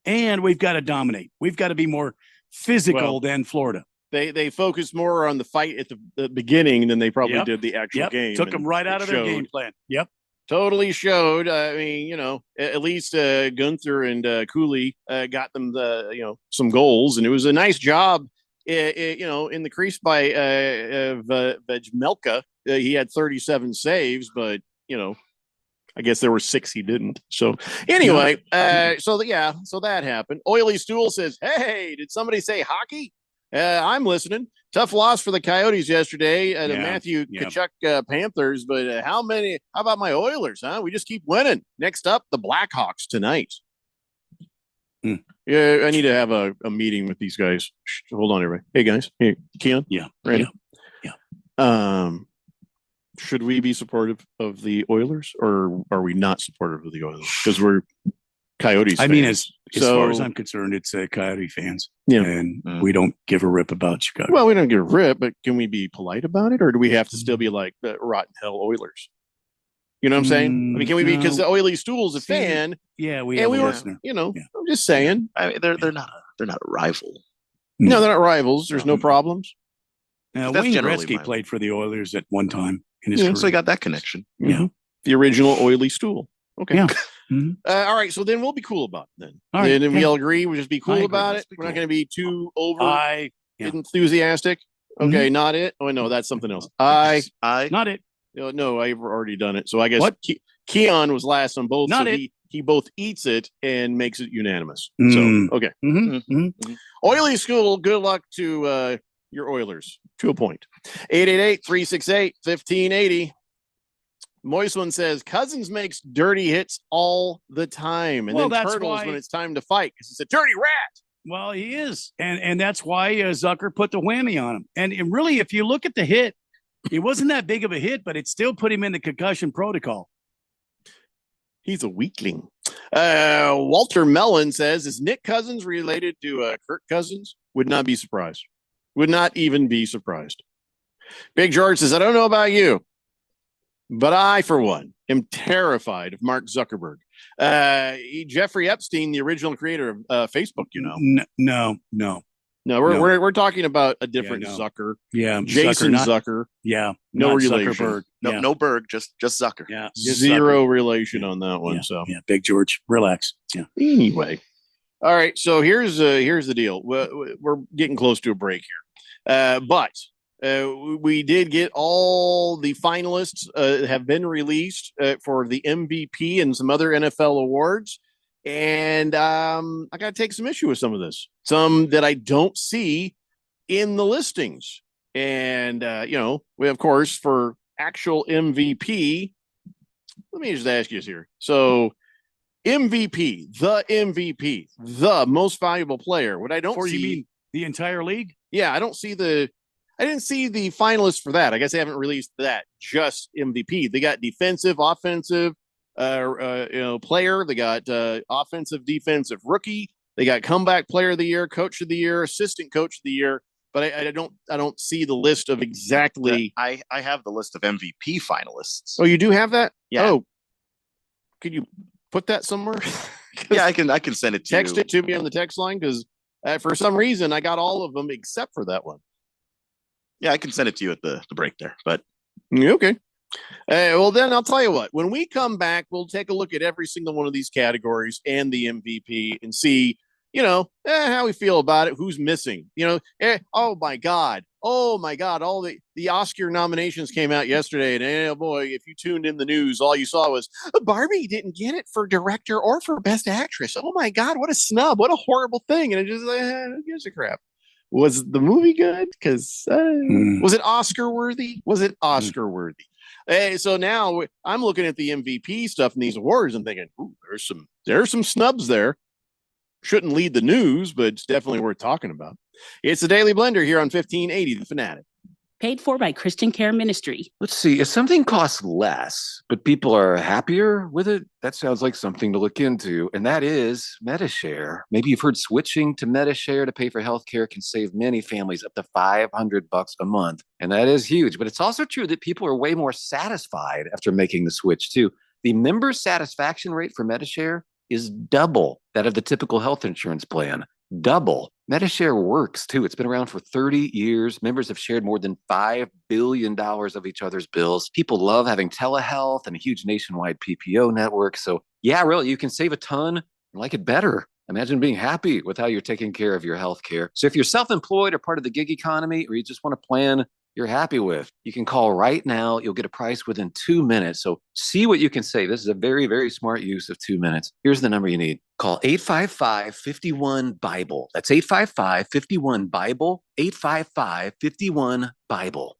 and we've got to dominate. We've got to be more physical than Florida. They focused more on the fight at the beginning than they probably did the actual game. Took them right out of their game plan. Yep. Totally showed. I mean, at least Gunther and Cooley got them some goals, and it was a nice job. In the crease by Vejmelka. He had 37 saves, but I guess there were 6 he didn't. So anyway, so that happened. Oily Stool says, "Hey, did somebody say hockey?" I'm listening. Tough loss for the Coyotes yesterday. The Matthew Tkachuk Panthers, but how about my Oilers, huh? We just keep winning. Next up, the Blackhawks tonight. Yeah, I need to have a meeting with these guys. Hold on, everybody. Hey, guys. Hey, Keon? Yeah. Ready? Yeah. Should we be supportive of the Oilers, or are we not supportive of the Oilers? Because we're Coyotes I fans. mean, as far as I'm concerned, it's Coyote fans. Yeah. And we don't give a rip about Chicago. Well, we don't give a rip, but can we be polite about it, or do we have to still be like rotten hell Oilers? You know what I'm saying? I mean, can we be, because the Oily Stool's a fan? Yeah, we have a listener. I'm just saying. I mean, they're not a rival. No, they're not rivals. There's no problems. Now, That's Wayne generally Gretzky my- played for the Oilers at one time in his career. So he got that connection. Yeah. The original Oily Stool. Okay. Yeah. All right. So then we'll be cool about it then. All right, Then we yeah. all agree. We'll just be I cool agree. about Let's it. be We're not cool. going to be too over enthusiastic. Mhm. Okay. Not it. Oh, no, that's something else. Not it. No, I've already done it. So I guess What? Keon was last on both. Not so it. He both eats it and makes it unanimous. Mm. So, okay. Mhm. Oily School, good luck to your Oilers to a point. 888-368-1580. Moist One says Cousins makes dirty hits all the time, and Well, then that's turtles why- when it's time to fight because he's a dirty rat. Well, he is. And that's why Zucker put the whammy on him. And really, if you look at the hit, it wasn't that big of a hit, but it still put him in the concussion protocol. He's a weakling. Walter Mellon says, is Nick Cousins related to Kirk Cousins? Would not be surprised. Would not even be surprised. Big George says, I don't know about you, but I, for one, am terrified of Mark Zuckerberg. Jeffrey Epstein, the original creator of Facebook, you know. No, we're talking about a different Zucker. Yeah, Jason Zucker. Yeah, no relation. Zuckerberg. No Berg, just Zucker. Yeah, zero relation on that one. So Big George, relax. Yeah. Anyway, all right. So here's the deal. We're getting close to a break here, but we did get all the finalists have been released for the MVP and some other NFL awards. And I got to take some issue with some of this, some that I don't see in the listings. And, we, of course, for actual MVP, let me just ask you this here. So MVP, the most valuable player. What I don't see. You mean the entire league? Yeah, I didn't see the finalists for that. I guess they haven't released that. Just MVP. They got defensive, offensive, player. They got offensive, defensive rookie. They got comeback player of the year, coach of the year, assistant coach of the year. But I don't see the list of exactly. I have the list of MVP finalists. Oh, you do have that? Yeah. Oh, could you put that somewhere? Yeah, I can send it to you. Text it to me on the text line because for some reason I got all of them except for that one. Yeah, I can send it to you at the break there. But okay. Well, then I'll tell you what. When we come back, we'll take a look at every single one of these categories and the MVP and see, how we feel about it. Who's missing? Oh my God, all the Oscar nominations came out yesterday, and oh boy, if you tuned in the news, all you saw was Barbie didn't get it for director or for best actress. Oh my God, what a snub! What a horrible thing! And it just who gives a crap. Was the movie good? Because was it Oscar worthy? So now I'm looking at the MVP stuff in these awards and thinking, ooh, there's some snubs there. Shouldn't lead the news, but it's definitely worth talking about. It's the Daily Blender here on 1580 The Fanatic. Paid for by Christian Care Ministry. Let's see. If something costs less, but people are happier with it, that sounds like something to look into. And that is Medi-Share. Maybe you've heard switching to Medi-Share to pay for healthcare can save many families up to $500 a month. And that is huge. But it's also true that people are way more satisfied after making the switch, too. The member satisfaction rate for Medi-Share is double that of the typical health insurance plan. Double. Medi-Share works, too. It's been around for 30 years. Members have shared more than $5 billion of each other's bills. People love having telehealth and a huge nationwide PPO network. So, yeah, really, you can save a ton and like it better. Imagine being happy with how you're taking care of your health care. So if you're self-employed or part of the gig economy, or you just want a plan you're happy with, you can call right now. You'll get a price within 2 minutes. So see what you can save. This is a very, very smart use of 2 minutes. Here's the number you need. Call 855-51-BIBLE. That's 855-51-BIBLE, 855-51-BIBLE.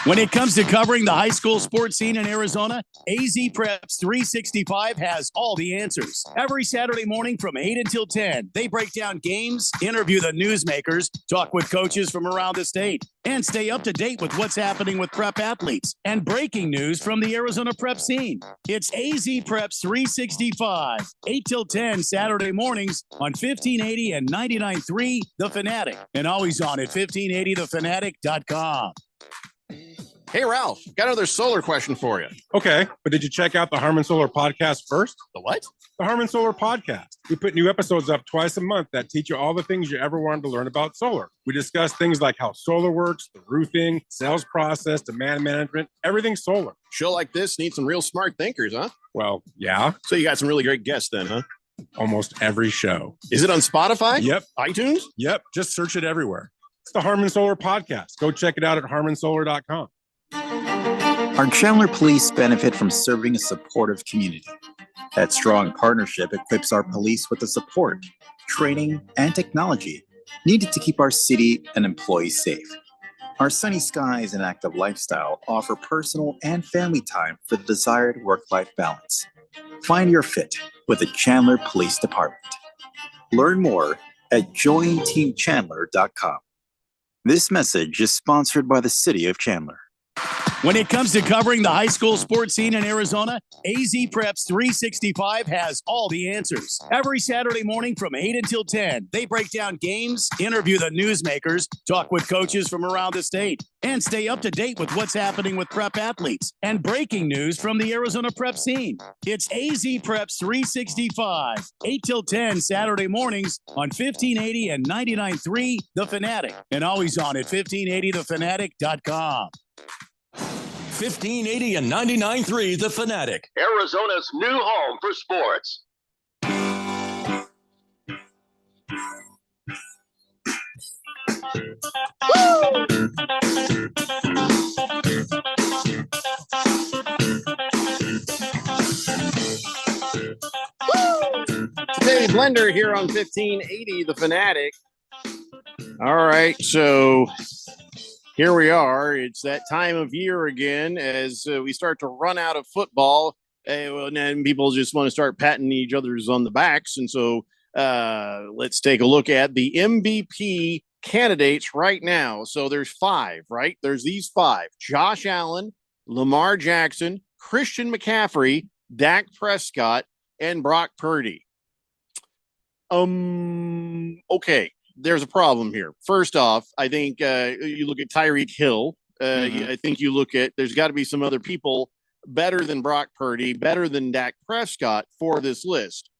When it comes to covering the high school sports scene in Arizona, AZ Preps 365 has all the answers. Every Saturday morning from 8 until 10, they break down games, interview the newsmakers, talk with coaches from around the state, and stay up to date with what's happening with prep athletes and breaking news from the Arizona prep scene. It's AZ Preps 365, 8 till 10 Saturday mornings on 1580 and 99.3 The Fanatic, and always on at 1580thefanatic.com. Hey, Ralph, got another solar question for you. Okay, but did you check out the Harmon Solar Podcast first? The what? The Harmon Solar Podcast. We put new episodes up twice a month that teach you all the things you ever wanted to learn about solar. We discuss things like how solar works, the roofing, sales process, demand management, everything solar. Show like this needs some real smart thinkers, huh? Well, yeah. So you got some really great guests then, huh? Almost every show. Is it on Spotify? Yep. iTunes? Yep. Just search it everywhere. It's the Harmon Solar Podcast. Go check it out at harmonsolar.com. Our Chandler Police benefit from serving a supportive community. That strong partnership equips our police with the support, training, and technology needed to keep our city and employees safe. Our sunny skies and active lifestyle offer personal and family time for the desired work-life balance. Find your fit with the Chandler Police Department. Learn more at jointeamchandler.com. This message is sponsored by the City of Chandler. When it comes to covering the high school sports scene in Arizona, AZ Preps 365 has all the answers. Every Saturday morning from 8 until 10, they break down games, interview the newsmakers, talk with coaches from around the state, and stay up to date with what's happening with prep athletes and breaking news from the Arizona prep scene. It's AZ Preps 365, 8 till 10 Saturday mornings on 1580 and 99.3 The Fanatic, and always on at 1580thefanatic.com. 1580 and 99.3 The Fanatic. Arizona's new home for sports. Daily Blender here on 1580 The Fanatic. All right, so here we are. It's that time of year again as we start to run out of football, and then people just want to start patting each other's on the backs. And so let's take a look at the MVP candidates right now. So there's 5, right? There's these 5: Josh Allen, Lamar Jackson, Christian McCaffrey, Dak Prescott, and Brock Purdy. Okay. There's a problem here. First off, I think you look at Tyreek Hill. I think you look at, there's got to be some other people better than Brock Purdy, better than Dak Prescott for this list.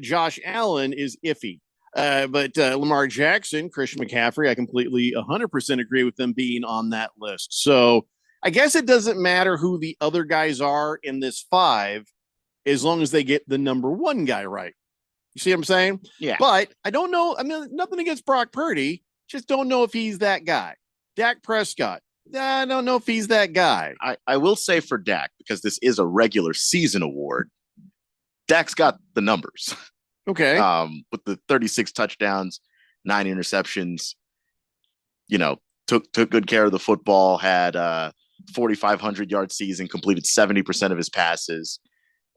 Josh Allen is iffy. But Lamar Jackson, Christian McCaffrey, I completely 100% agree with them being on that list. So I guess it doesn't matter who the other guys are in this 5 as long as they get the number 1 guy right. You see what I'm saying? Yeah. But I don't know. I mean, nothing against Brock Purdy. Just don't know if he's that guy. Dak Prescott. I don't know if he's that guy. I will say for Dak, because this is a regular season award, Dak's got the numbers. Okay. With the 36 touchdowns, 9 interceptions, took good care of the football, had 4,500 yard season, completed 70% of his passes.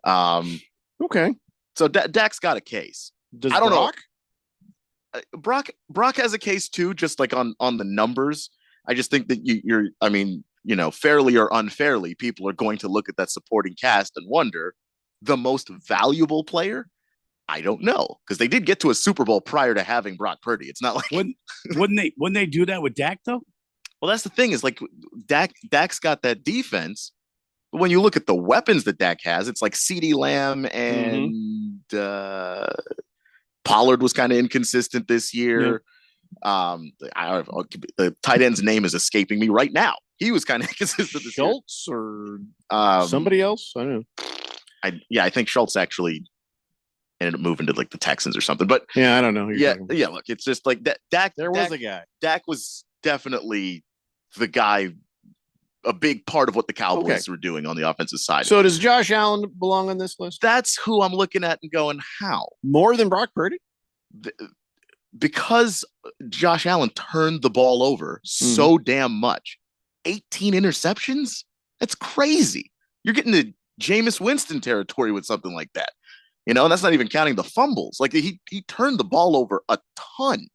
Okay. So Dak's got a case. Does I don't Brock? know. Brock has a case too, just like on the numbers. I just think that you're fairly or unfairly, people are going to look at that supporting cast and wonder, the most valuable player? I don't know, because they did get to a Super Bowl prior to having Brock Purdy. It's not like wouldn't they do that with Dak though? Well, that's the thing, is like Dak's got that defense. But when you look at the weapons that Dak has, it's like CeeDee Lamb and Pollard was kind of inconsistent this year. Yeah. The tight end's name is escaping me right now. He was kind of inconsistent this Schultz year. Or somebody else? I don't know. I think Schultz actually ended up moving to like the Texans or something. But yeah, I don't know. Look, it's just like that. Dak was a guy. Dak was definitely the guy. A big part of what the Cowboys were doing on the offensive side. So does Josh Allen belong on this list? That's who I'm looking at and going, how? More than Brock Purdy? Because Josh Allen turned the ball over so damn much. 18 interceptions? That's crazy. You're getting to Jameis Winston territory with something like that. And that's not even counting the fumbles. Like he turned the ball over a ton.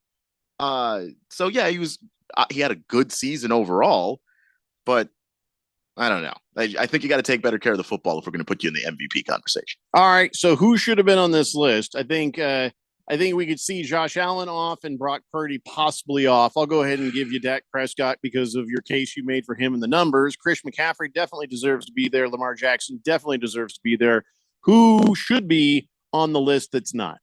So yeah, he had a good season overall, but I don't know. I think you got to take better care of the football if we're going to put you in the MVP conversation. All right. So who should have been on this list? I think we could see Josh Allen off and Brock Purdy possibly off. I'll go ahead and give you Dak Prescott because of your case you made for him in the numbers. Christian McCaffrey definitely deserves to be there. Lamar Jackson definitely deserves to be there. Who should be on the list that's not?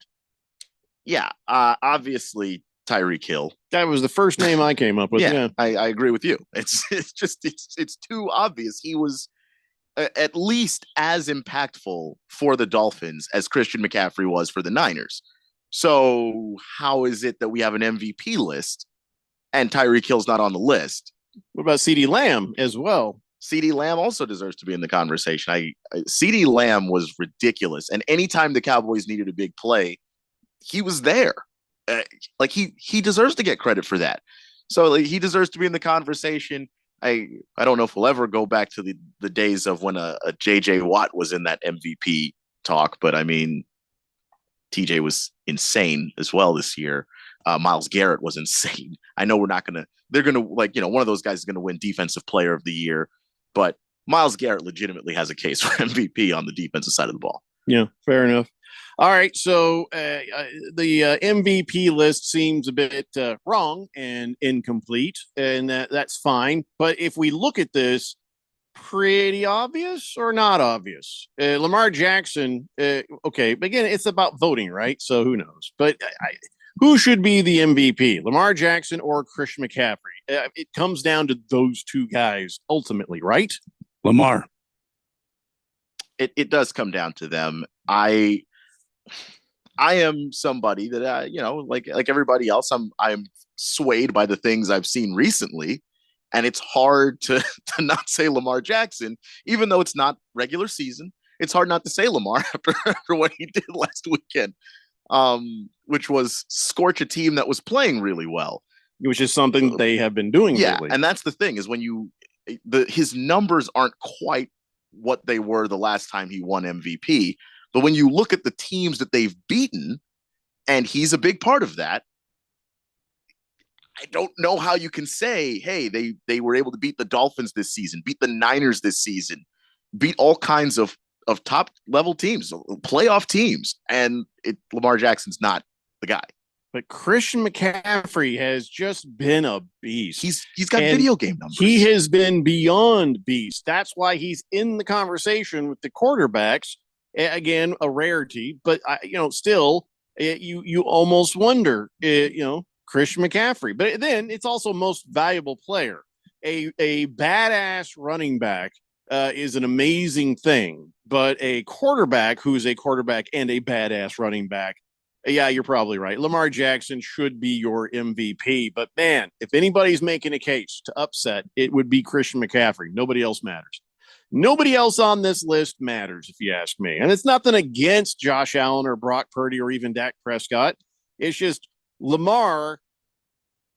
Yeah. Obviously Tyreek Hill. That was the first name I came up with. Yeah. I agree with you. It's too obvious. He was at least as impactful for the Dolphins as Christian McCaffrey was for the Niners. So how is it that we have an MVP list and Tyreek Hill's not on the list? What about CeeDee Lamb as well? CeeDee Lamb also deserves to be in the conversation. CeeDee Lamb was ridiculous. And anytime the Cowboys needed a big play, he was there. He deserves to get credit for that. So he deserves to be in the conversation. I don't know if we'll ever go back to the days of when a JJ Watt was in that MVP talk, but I mean, TJ was insane as well this year. Myles Garrett was insane. I know they're going to one of those guys is going to win defensive player of the year. but Myles Garrett legitimately has a case for MVP on the defensive side of the ball. Yeah, fair enough. All right, so the MVP list seems a bit wrong and incomplete, and that's fine. But if we look at this, pretty obvious or not obvious? Lamar Jackson, okay, but again, it's about voting, right? So who knows? But who should be the MVP, Lamar Jackson or Christian McCaffrey? It comes down to those two guys ultimately, right? Lamar. It does come down to them. I am somebody that like everybody else, I'm swayed by the things I've seen recently, and it's hard to not say Lamar Jackson, even though it's not regular season. It's hard not to say Lamar after what he did last weekend, which was scorch a team that was playing really well, which is something they have been doing lately. And that's the thing is when his numbers aren't quite what they were the last time he won MVP. But when you look at the teams that they've beaten, and he's a big part of that, I don't know how you can say, hey, they were able to beat the Dolphins this season, beat the Niners this season, beat all kinds of top level teams, playoff teams, and Lamar Jackson's not the guy. But Christian McCaffrey has just been a beast. He's got video game numbers. He has been beyond beast. That's why he's in the conversation with the quarterbacks. Again, a rarity, but still, you almost wonder, Christian McCaffrey. But then it's also most valuable player. A badass running back is an amazing thing, but a quarterback who's a quarterback and a badass running back, yeah, you're probably right. Lamar Jackson should be your MVP, but man, if anybody's making a case to upset, it would be Christian McCaffrey. Nobody else matters. Nobody else on this list matters, if you ask me. And it's nothing against Josh Allen or Brock Purdy or even Dak Prescott. It's just Lamar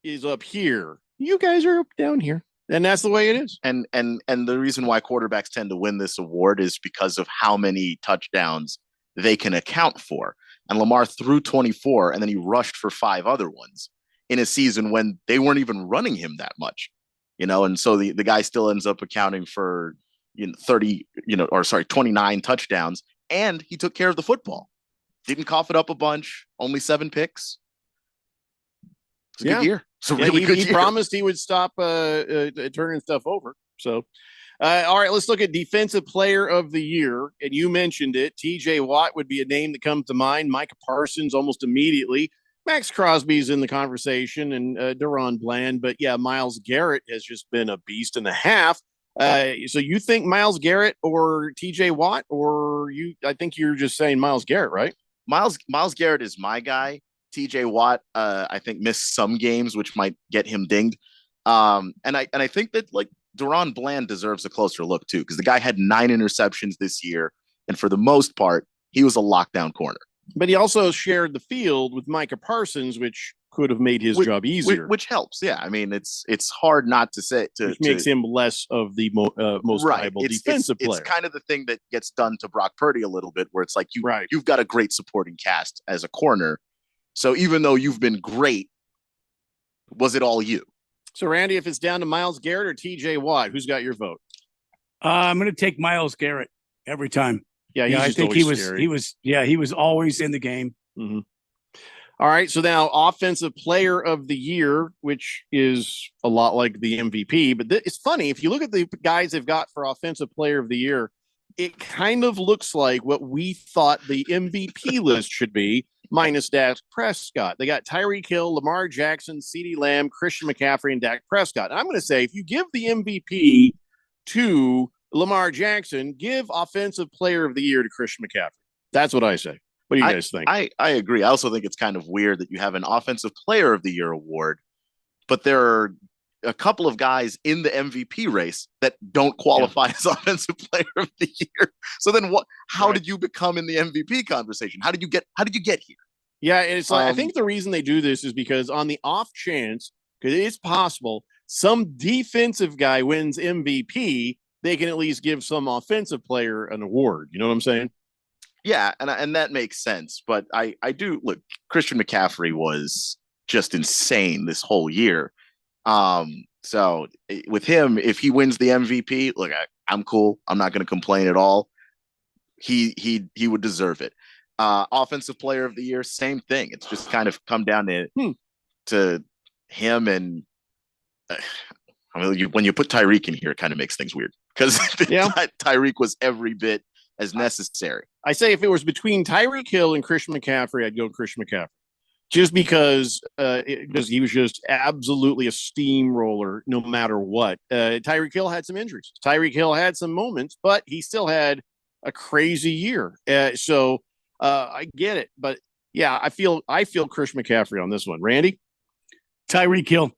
is up here. You guys are up down here. And that's the way it is. And the reason why quarterbacks tend to win this award is because of how many touchdowns they can account for. And Lamar threw 24, and then he rushed for 5 other ones in a season when they weren't even running him that much, and so the guy still ends up accounting for 29 touchdowns, and he took care of the football. Didn't cough it up a bunch, only 7 picks. It's a good year. It's a really good year. He promised he would stop turning stuff over. So, all right, let's look at Defensive Player of the Year. And you mentioned it. TJ Watt would be a name that comes to mind. Micah Parsons almost immediately. Max Crosby's in the conversation, and Deron Bland. But yeah, Myles Garrett has just been a beast and a half. So you think Myles Garrett or TJ Watt, or I think you're just saying Myles Garrett, right? Myles Garrett is my guy. TJ Watt, I think, missed some games, which might get him dinged. And I think that Deron Bland deserves a closer look too, because the guy had 9 interceptions this year, and for the most part, he was a lockdown corner. But he also shared the field with Micah Parsons, which could have made his job easier. Which helps, yeah. I mean, it's hard not to say which makes him less of the most valuable defensive player. It's kind of the thing that gets done to Brock Purdy a little bit, where it's like you've got a great supporting cast as a corner. So even though you've been great, was it all you? So, Randy, if it's down to Myles Garrett or TJ Watt, who's got your vote? I'm going to take Myles Garrett every time. Yeah, I think he was always in the game. Mm-hmm. All right, so now Offensive Player of the Year, which is a lot like the MVP, but it's funny if you look at the guys they've got for Offensive Player of the Year, it kind of looks like what we thought the MVP list should be, minus Dak Prescott. They got Tyreek Hill, Lamar Jackson, CeeDee Lamb, Christian McCaffrey, and Dak Prescott. And I'm going to say, if you give the MVP to Lamar Jackson, give Offensive Player of the Year to Christian McCaffrey. That's what I say. What do you guys think? I agree. I also think it's kind of weird that you have an Offensive Player of the Year award, but there are a couple of guys in the MVP race that don't qualify as Offensive Player of the Year. So then how did you become in the MVP conversation? How did you get here? Yeah, and it's like I think the reason they do this is because on the off chance, because it's possible some defensive guy wins MVP, they can at least give some offensive player an award. You know what I'm saying? Yeah, and that makes sense. But I do look, Christian McCaffrey was just insane this whole year. So with him, if he wins the MVP, look, I'm cool. I'm not going to complain at all. He would deserve it. Offensive player of the year, same thing. It's just kind of come down to him and I mean, when you put Tyreek in here, it kind of makes things weird because Tyreek was every bit as necessary. I say if it was between Tyreek Hill and Christian McCaffrey, I'd go Christian McCaffrey. Just because he was just absolutely a steamroller no matter what. Tyreek Hill had some injuries. Tyreek Hill had some moments, but he still had a crazy year. So I get it. But, yeah, I feel Christian McCaffrey on this one. Randy? Tyreek Hill.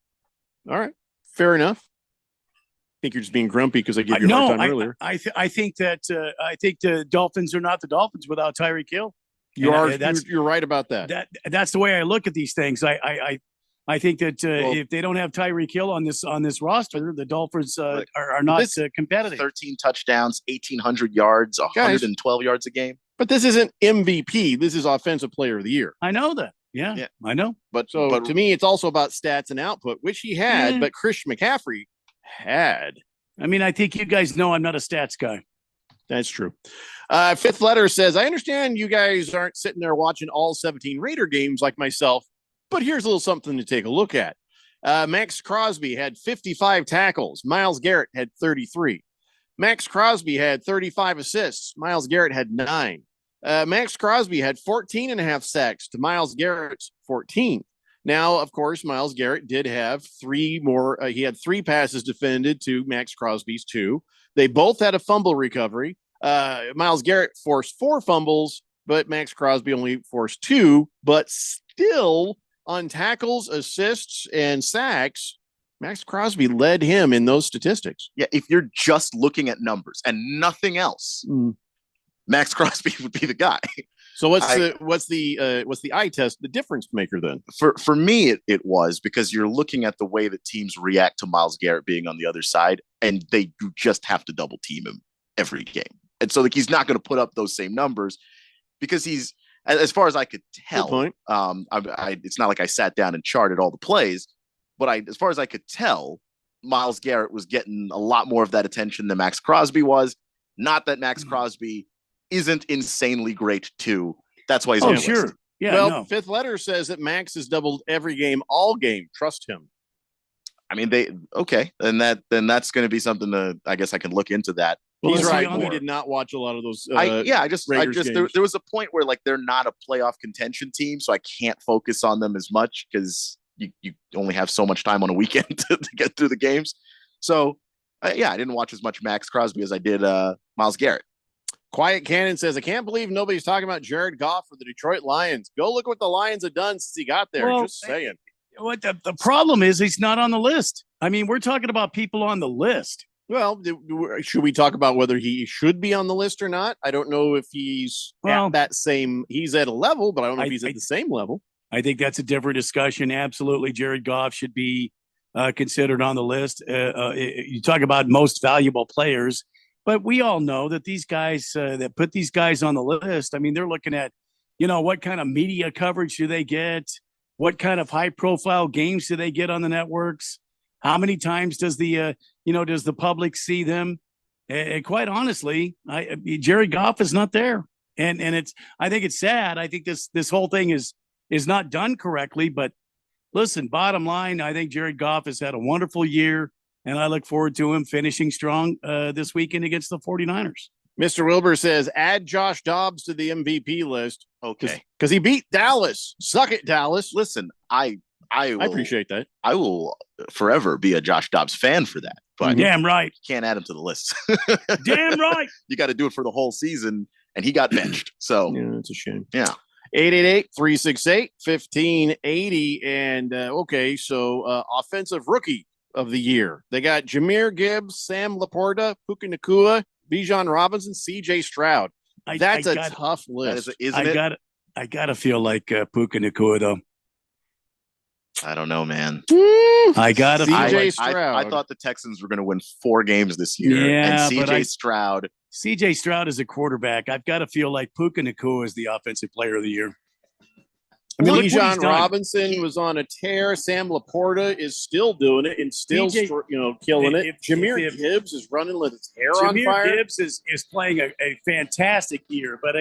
All right. Fair enough. I think you're just being grumpy because I gave you a hard time earlier. I think the Dolphins are not the Dolphins without Tyreek Hill. You're right about that. That's the way I look at these things. I think that if they don't have Tyreek Hill on this roster, the Dolphins are not competitive. 13 touchdowns, 1,800 yards, 112 yards a game. But this isn't MVP. This is Offensive Player of the Year. I know that. Yeah, I know. But to me, it's also about stats and output, which he had, but Christian McCaffrey had. I mean, I think you guys know I'm not a stats guy. That's true. Fifth letter says, I understand you guys aren't sitting there watching all 17 Raider games like myself, but here's a little something to take a look at. Max Crosby had 55 tackles. Myles Garrett had 33. Max Crosby had 35 assists. Myles Garrett had 9. Max Crosby had 14 and a half sacks to Myles Garrett's 14. Now, of course, Myles Garrett did have 3 more. He had 3 passes defended to Max Crosby's 2. They both had a fumble recovery. Myles Garrett forced 4 fumbles, but Max Crosby only forced 2. But still, on tackles, assists, and sacks, Max Crosby led him in those statistics. Yeah, if you're just looking at numbers and nothing else, Max Crosby would be the guy. So what's the eye test, the difference maker then? For me, it was because you're looking at the way that teams react to Myles Garrett being on the other side, and they just have to double team him every game. And so he's not going to put up those same numbers because he's, as far as I could tell, it's not like I sat down and charted all the plays, but as far as I could tell, Myles Garrett was getting a lot more of that attention than Max Crosby was. Not that Max Crosby isn't insanely great too. That's why he's on the list. Yeah. Well, Fifth letter says that Max has doubled every game, all game. Trust him. I mean, then that's going to be something that I guess I can look into that. Well, he's right. We did not watch a lot of those. There was a point where like they're not a playoff contention team, so I can't focus on them as much because you only have so much time on a weekend to get through the games. So I didn't watch as much Max Crosby as I did Myles Garrett. Quiet Cannon says, I can't believe nobody's talking about Jared Goff for the Detroit Lions. Go look what the Lions have done since he got there. Well, just saying. What the problem is, he's not on the list. I mean, we're talking about people on the list. Well, should we talk about whether he should be on the list or not? I don't know if he's at that same. He's at a level, but I don't know if he's at the same level. I think that's a different discussion. Absolutely, Jared Goff should be considered on the list. You talk about most valuable players. But we all know that these guys that put these guys on the list, I mean, they're looking at, what kind of media coverage do they get? What kind of high profile games do they get on the networks? How many times does the public see them? And quite honestly, Jared Goff is not there. And I think it's sad. I think this whole thing is not done correctly. But listen, bottom line, I think Jared Goff has had a wonderful year. And I look forward to him finishing strong this weekend against the 49ers. Mr. Wilbur says, add Josh Dobbs to the MVP list. Okay. Because he beat Dallas. Suck it, Dallas. Listen, I appreciate that. I will forever be a Josh Dobbs fan for that. But damn right. You can't add him to the list. Damn right. You got to do it for the whole season. And he got benched. So yeah, it's a shame. Yeah. 888-368-1580. And so offensive rookie of the year. They got Jahmyr Gibbs, Sam Laporta, Puka Nacua, Bijan Robinson, CJ Stroud. That's a tough list. I gotta feel like Puka Nacua though. I don't know, man. I gotta feel CJ Stroud. I thought the Texans were going to win 4 games this year. Yeah, and CJ Stroud is a quarterback. I've got to feel like Puka Nacua is the offensive player of the year. I mean, look what he's Bijan done. Robinson was on a tear. Sam Laporta is still doing it and still, TJ killing it. if- Jameer if- Gibbs is running with his hair on Jameer fire. Gibbs is playing a fantastic year, but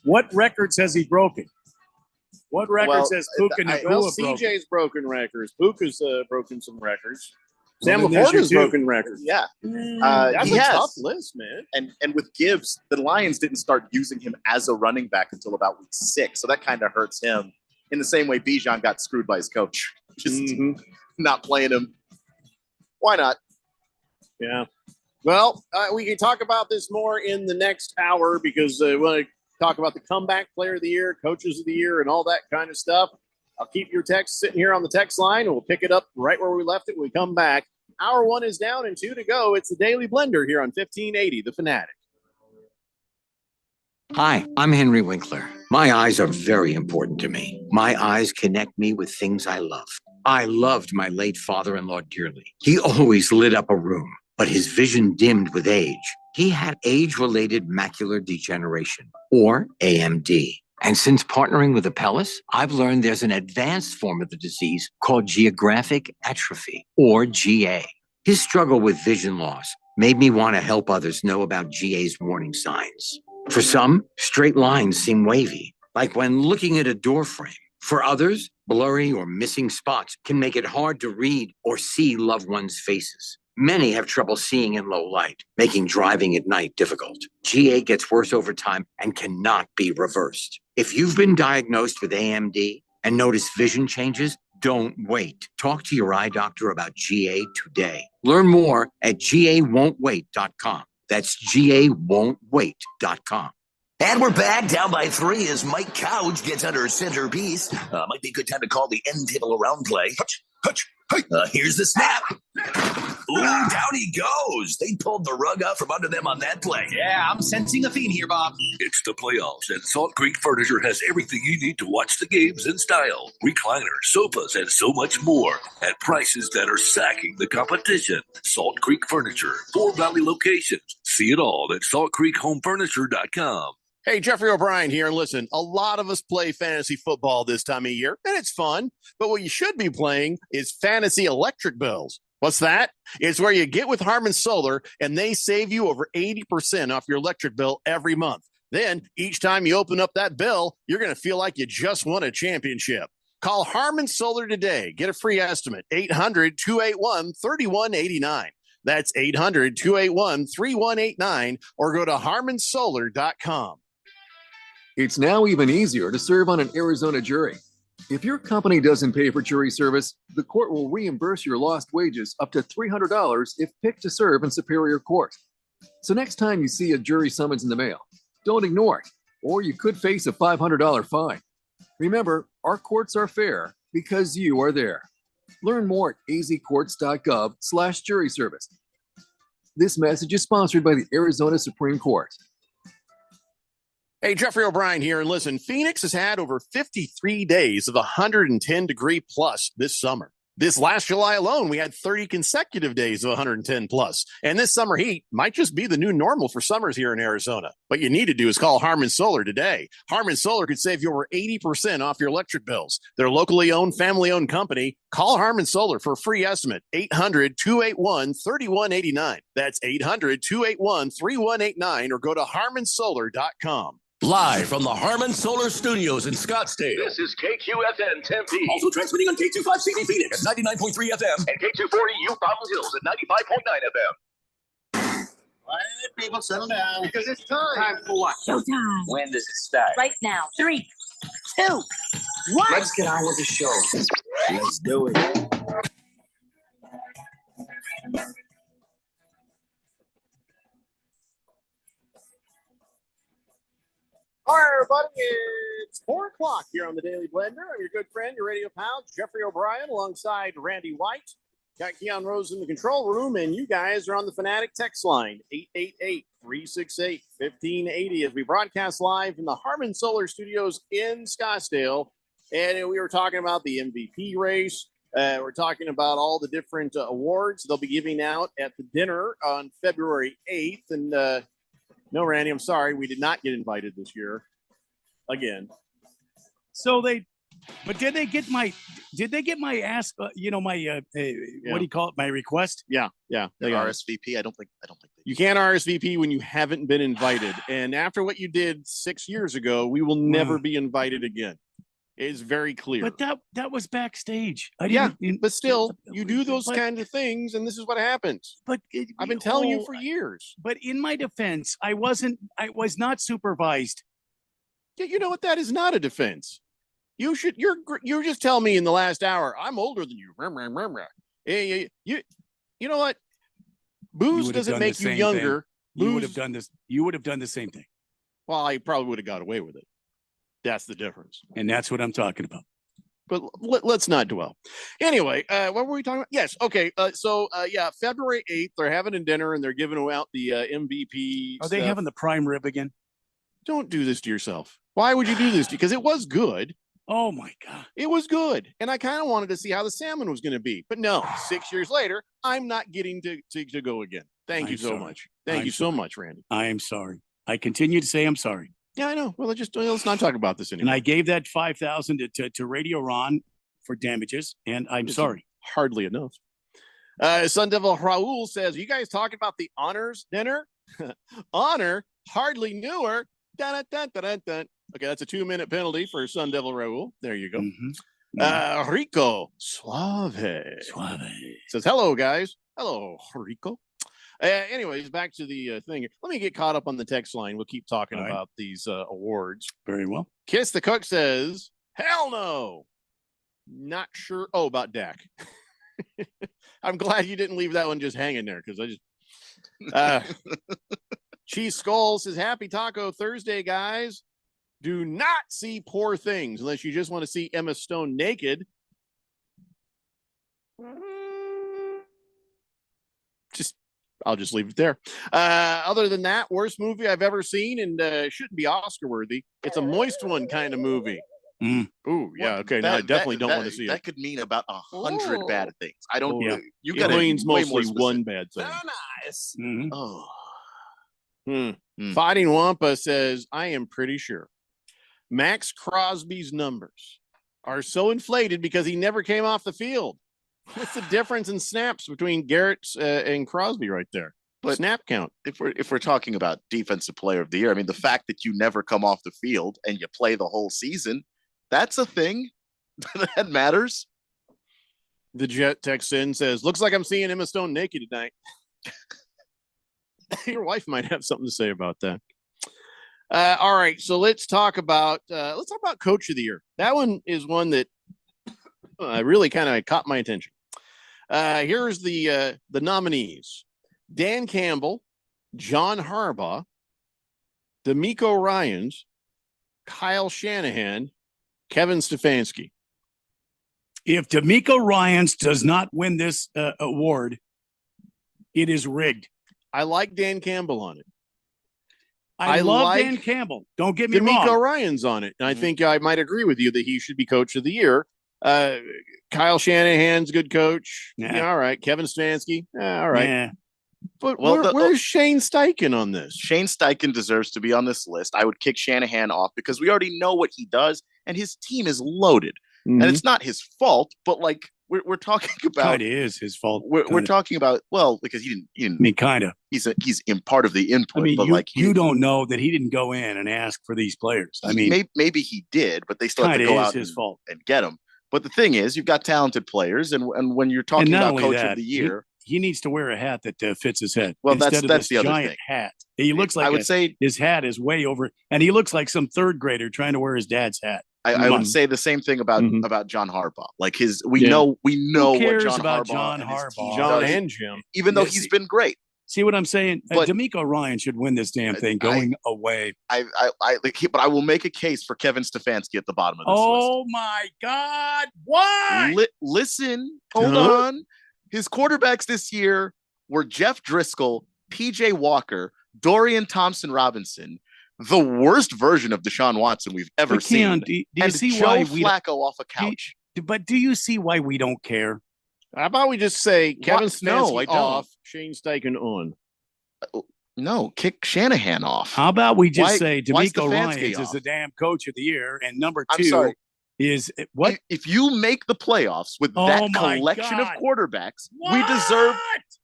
what records has he broken? What records has Puka Nacua broken? CJ's broken records. Puka's broken some records. Sam Well, then there's Laporta's your two. broken records. Yeah. That's he a has. tough list, man. And with Gibbs, the Lions didn't start using him as a running back until about week 6. So that kind of hurts him in the same way Bijan got screwed by his coach. Just not playing him. Why not? Yeah. Well, we can talk about this more in the next hour because we want to talk about the comeback player of the year, coaches of the year, and all that kind of stuff. I'll keep your text sitting here on the text line, and we'll pick it up right where we left it when we come back. Hour 1 is down and 2 to go. It's the Daily Blender here on 1580, The Fanatic. Hi, I'm Henry Winkler. My eyes are very important to me. My eyes connect me with things I love. I loved my late father-in-law dearly. He always lit up a room, but his vision dimmed with age. He had age-related macular degeneration, or AMD. And since partnering with Apellis, I've learned there's an advanced form of the disease called geographic atrophy, or GA. His struggle with vision loss made me want to help others know about GA's warning signs. For some, straight lines seem wavy, like when looking at a door frame. For others, blurry or missing spots can make it hard to read or see loved ones' faces. Many have trouble seeing in low light, making driving at night difficult. GA gets worse over time and cannot be reversed. If you've been diagnosed with AMD and notice vision changes, don't wait. Talk to your eye doctor about GA today. Learn more at GAWon'tWait.com. That's GAWon'tWait.com. And we're back down by 3 as Mike Couch gets under centerpiece. Might be a good time to call the end table around play. Here's the snap. Ooh, down he goes. They pulled the rug out from under them on that play. Yeah, I'm sensing a theme here, Bob. It's the playoffs, and Salt Creek Furniture has everything you need to watch the games in style. Recliners, sofas, and so much more at prices that are sacking the competition. Salt Creek Furniture, 4 Valley locations. See it all at saltcreekhomefurniture.com. Hey, Jeffrey O'Brien here. And listen, a lot of us play fantasy football this time of year, and it's fun. But what you should be playing is fantasy electric bills. What's that? It's where you get with Harman Solar, and they save you over 80% off your electric bill every month. Then, each time you open up that bill, you're going to feel like you just won a championship. Call Harman Solar today. Get a free estimate. 800-281-3189. That's 800-281-3189, or go to harmansolar.com. It's now even easier to serve on an Arizona jury. If your company doesn't pay for jury service, the court will reimburse your lost wages up to $300 if picked to serve in Superior Court. So next time you see a jury summons in the mail, don't ignore it, or you could face a $500 fine. Remember, our courts are fair because you are there. Learn more at azcourts.gov/jury service. This message is sponsored by the Arizona Supreme Court. Hey, Jeffrey O'Brien here. And listen, Phoenix has had over 53 days of 110 degree plus this summer. This last July alone, we had 30 consecutive days of 110 plus. And this summer heat might just be the new normal for summers here in Arizona. What you need to do is call Harman Solar today. Harman Solar could save you over 80% off your electric bills. They're a locally owned, family-owned company. Call Harman Solar for a free estimate. 800-281-3189. That's 800-281-3189, or go to harmansolar.com. Live from the Harman Solar Studios in Scottsdale. This is KQFN Tempe. Also transmitting on K25CD Phoenix at 99.3 FM. And K240U Fountain Hills at 95.9 FM. All right, people, settle down. Because it's time. Time for what? Showtime. When does it start? Right now. 3, 2, 1. Let's get on with the show. Let's do it. All right, everybody, it's 4 o'clock here on the Daily Blender. I'm your good friend, your radio pal, Jeffrey O'Brien, alongside Randy White. Got Keon Rose in the control room, and you guys are on the Fanatic text line, 888-368-1580, as we broadcast live from the Harman Solar Studios in Scottsdale. And we were talking about the MVP race. We're talking about all the different awards they'll be giving out at the dinner on February 8th. And no, Randy, I'm sorry. We did not get invited this year. Again. So they But did they get my ask? What do you call it? My request? Yeah. They got it. RSVP. I don't think You can't RSVP when you haven't been invited. And after what you did 6 years ago, we will never be invited again. It's very clear. But that was backstage. But still, you do those kind of things, and this is what happens. But I've been telling you for years. But in my defense, I was not supervised. Yeah, you know what? That is not a defense. You're just telling me in the last hour, I'm older than you. Hey, you know what? Booze doesn't make you younger. You would have done this. You would have done the same thing. Well, I probably would have got away with it. That's the difference. And that's what I'm talking about. But let's not dwell. Anyway, what were we talking about? Yes. Okay. So February 8th, they're having a dinner and they're giving out the MVP. Are they having the prime rib again? Don't do this to yourself. Why would you do this? Because it was good. Oh my God. It was good. And I kind of wanted to see how the salmon was going to be. But no, 6 years later, I'm not getting to go again. Thank you so much. Thank you so much, Randy. I am sorry. I continue to say I'm sorry. Yeah, I know. Well, let's not talk about this anymore. And I gave that $5,000 to Radio Ron for damages, and I'm sorry. Hardly enough. Sun Devil Raul says, "You guys talking about the honors dinner? Honor hardly knew her." Dun, dun, dun, dun, dun. Okay, that's a 2-minute penalty for Sun Devil Raul. There you go. Rico Suave says, "Hello, guys. Hello, Rico." Anyways, back to the thing. Let me get caught up on the text line. We'll keep talking about these awards. Very well. Kiss the Cook says, "Hell no. Not sure." Oh, about Dak. I'm glad you didn't leave that one just hanging there because I just. Cheese Skull says, "Happy Taco Thursday, guys. Do not see Poor Things unless you just want to see Emma Stone naked. I'll just leave it there. Other than that, worst movie I've ever seen, and shouldn't be Oscar worthy. It's a moist one kind of movie." Ooh, yeah, okay. No, I definitely don't want to see it. That could mean about 100 bad things. I don't. Yeah. You It got means mostly one bad thing. Nice. Oh. Fighting Wampa says, "I am pretty sure Max Crosby's numbers are so inflated because he never came off the field. What's the difference in snaps between Garrett and Crosby right there? But snap count. If we're talking about defensive player of the year, I mean, the fact that you never come off the field and you play the whole season, that's a thing that matters." The Jet texts in, says, "Looks like I'm seeing Emma Stone naked tonight." Your wife might have something to say about that. All right, so let's talk about Coach of the Year. That one is one that really kind of caught my attention. Here's the nominees: Dan Campbell, John Harbaugh, DeMeco Ryans, Kyle Shanahan, Kevin Stefanski. If DeMeco Ryans does not win this award, it is rigged. I like Dan Campbell on it. I love Dan Campbell. Don't get me wrong. DeMeco Ryans on it. And I think I might agree with you that he should be Coach of the Year. Kyle Shanahan's good coach. Nah. Yeah, all right. Kevin Stefanski. All right. Nah. But where's Shane Steichen on this? Shane Steichen deserves to be on this list. I would kick Shanahan off because we already know what he does, and his team is loaded. And it's not his fault, but like we're talking about. It is his fault. We're talking about because he didn't. I mean, kind of. He's in part of the input. I mean, but you don't know that he didn't go in and ask for these players. I mean, maybe he did, but they still have to go out and get them. But the thing is, you've got talented players, and when you're talking about Coach of the Year, he needs to wear a hat that fits his head. Well, that's the other giant thing. Hat. He looks like I would say his hat is way over, and he looks like some third grader trying to wear his dad's hat. I would say the same thing about John Harbaugh. Like we know Who cares what about John Harbaugh, John and Jim, even though he's been great. See what I'm saying? DeMeco Ryan should win this damn thing going away. But I will make a case for Kevin Stefanski at the bottom of this list. Oh my God! Why? Listen, hold on. His quarterbacks this year were Jeff Driscoll, PJ Walker, Dorian Thompson-Robinson, the worst version of Deshaun Watson we've ever seen. Do you see Joe why Flacco off a couch. But do you see why we don't care? How about we just say Kevin Stefanski I don't. off, Shane Steichen on? No, kick Shanahan off. How about we just Why say DeMeco Stefanski Ryans is off? the damn Coach of the Year, and number I'm two sorry. is what if you make the playoffs with that collection of quarterbacks,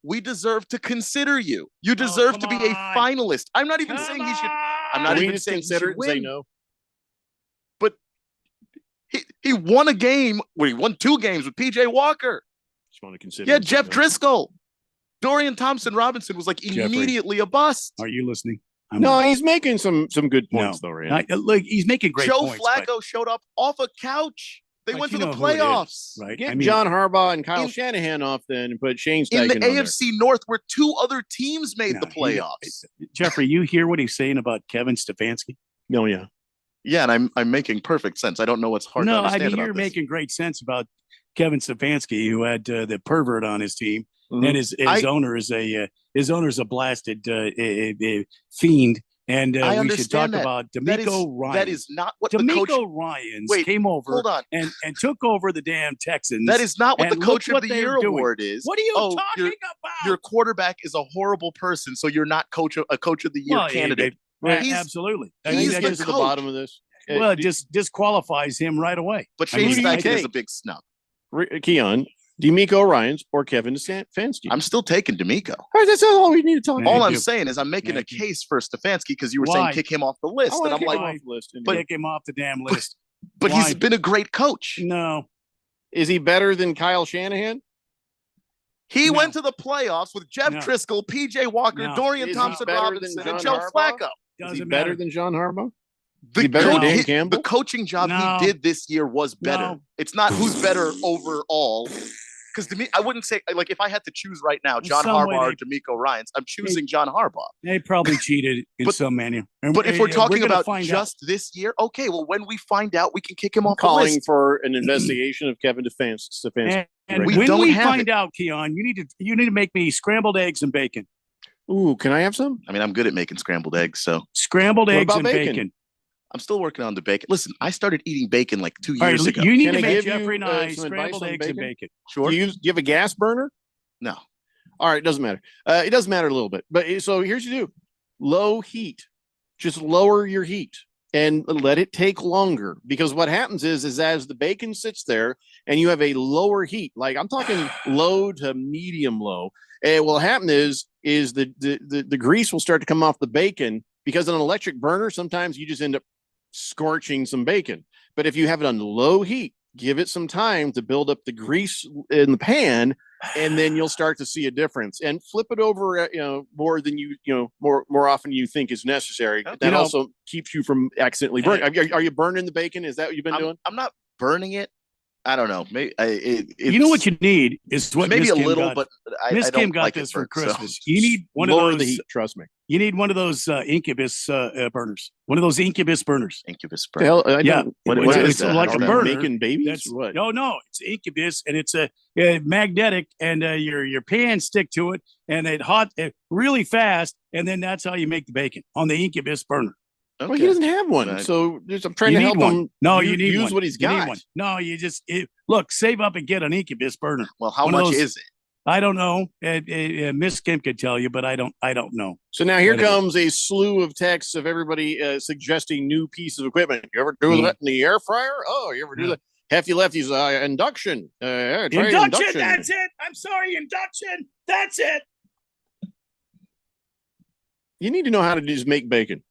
we deserve to consider you. You deserve to be a finalist. I'm not even saying he should. I'm not even saying consider it and say win. no. But he won a game. Well, he won 2 games with PJ Walker. Just want to consider. Yeah, Jeff Driscoll, Dorian Thompson-Robinson was like immediately a bust. Are you listening? No, he's making some good points though, Randy. Look, he's making great Joe points. Flacco showed up off a couch. They went to the know who it is, playoffs. right? Get John Harbaugh and Kyle Shanahan off then and put Shane Steichen in the on there. AFC North, where 2 other teams made the playoffs. Jeffrey, you hear what he's saying about Kevin Stefanski? No, yeah. Yeah, and I'm making perfect sense. I don't know what's hard to understand I mean, about you're this. making great sense about Kevin Stefanski, who had the pervert on his team, and his owner is a blasted fiend. And we should talk about D'Amico Ryan. That is not what the D'Amico coach. Ryans Wait, came over hold on. and took over the damn Texans. That is not what the and Coach look of what the they're Year doing. award is. What are you talking your, about? Your quarterback is a horrible person, so you're not a Coach of the Year Well, candidate. Absolutely. I think that gets to the bottom of this. Well, it just disqualifies him right away. But Shane Steichen is a big snub. Keon, D'Amico Ryans or Kevin Stefanski? I'm still taking D'Amico. All right, that's all we need to talk about. All I'm saying is I'm making a case for Stefanski because you were saying kick him off the list, and I'm like, kick him off the damn list. But he's been a great coach. No, is he better than Kyle Shanahan? He went to the playoffs with Jeff Driscoll, PJ Walker, Dorian Thompson-Robinson, and Joe Flacco. Is he better than John Harbaugh? The coaching job he did this year was better. No. It's not who's better overall. Because to me, I wouldn't say, like, if I had to choose right now, John Harbaugh or D'Amico Ryans, I'm choosing John Harbaugh. They probably cheated in some manner. But if we're talking about just just this year, okay, well, when we find out, we can kick him off the Calling list. for an investigation of Kevin Stefanski. And We when don't we have find it. out, Keon, you need to make me scrambled eggs and bacon. Ooh, can I have some? I mean, I'm good at making scrambled eggs, so. Scrambled What eggs about and bacon? bacon. I'm still working on the bacon. Listen, I started eating bacon like 2 All right, years ago. you need Can to I make give you, Jeffrey and I some advice scrambled on eggs and bacon? bacon. Sure. Do you have a gas burner? No. All right, it doesn't matter. It does matter a little bit. But so here's what you do. Low heat. Just lower your heat and let it take longer. Because what happens is as the bacon sits there and you have a lower heat, like I'm talking low to medium low, and what will happen is the grease will start to come off the bacon because on an electric burner, sometimes you just end up scorching some bacon. But if you have it on low heat, give it some time to build up the grease in the pan, and then you'll start to see a difference. And flip it over, more than more often you think is necessary. That also keeps you from accidentally burning. Are you burning the bacon? Is that what you've been doing? I'm not burning it. I don't know. Maybe You know what you need is what maybe Miss a Kim little, got. but I Miss don't Kim got like this it for burnt, so. Christmas. You need one Lower of those. the heat. Trust me. You need one of those Incubus burners. One of those Incubus burners. Incubus The hell, burner. Yeah, What it's, is it's that? like I a don't burner. Making babies? That's, What? No, it's Incubus, and it's a magnetic, and your pans stick to it, and it hot really fast, and then that's how you make the bacon on the Incubus burner. Well, he doesn't have one, Right. so I'm trying You to need help one. him. No, you need use one. what he's You need got. one. No, you just look, save up and get an Incubus burner. Well, how One of much those- is it? I don't know. Miss Kim could tell you, but I don't know. So now here What is it? comes a slew of texts of everybody suggesting new pieces of equipment. You ever do that in the air fryer? Oh, you ever do that? Hefty Lefty's induction. Try Induction, that's it. I'm sorry, induction. That's it. You need to know how to just make bacon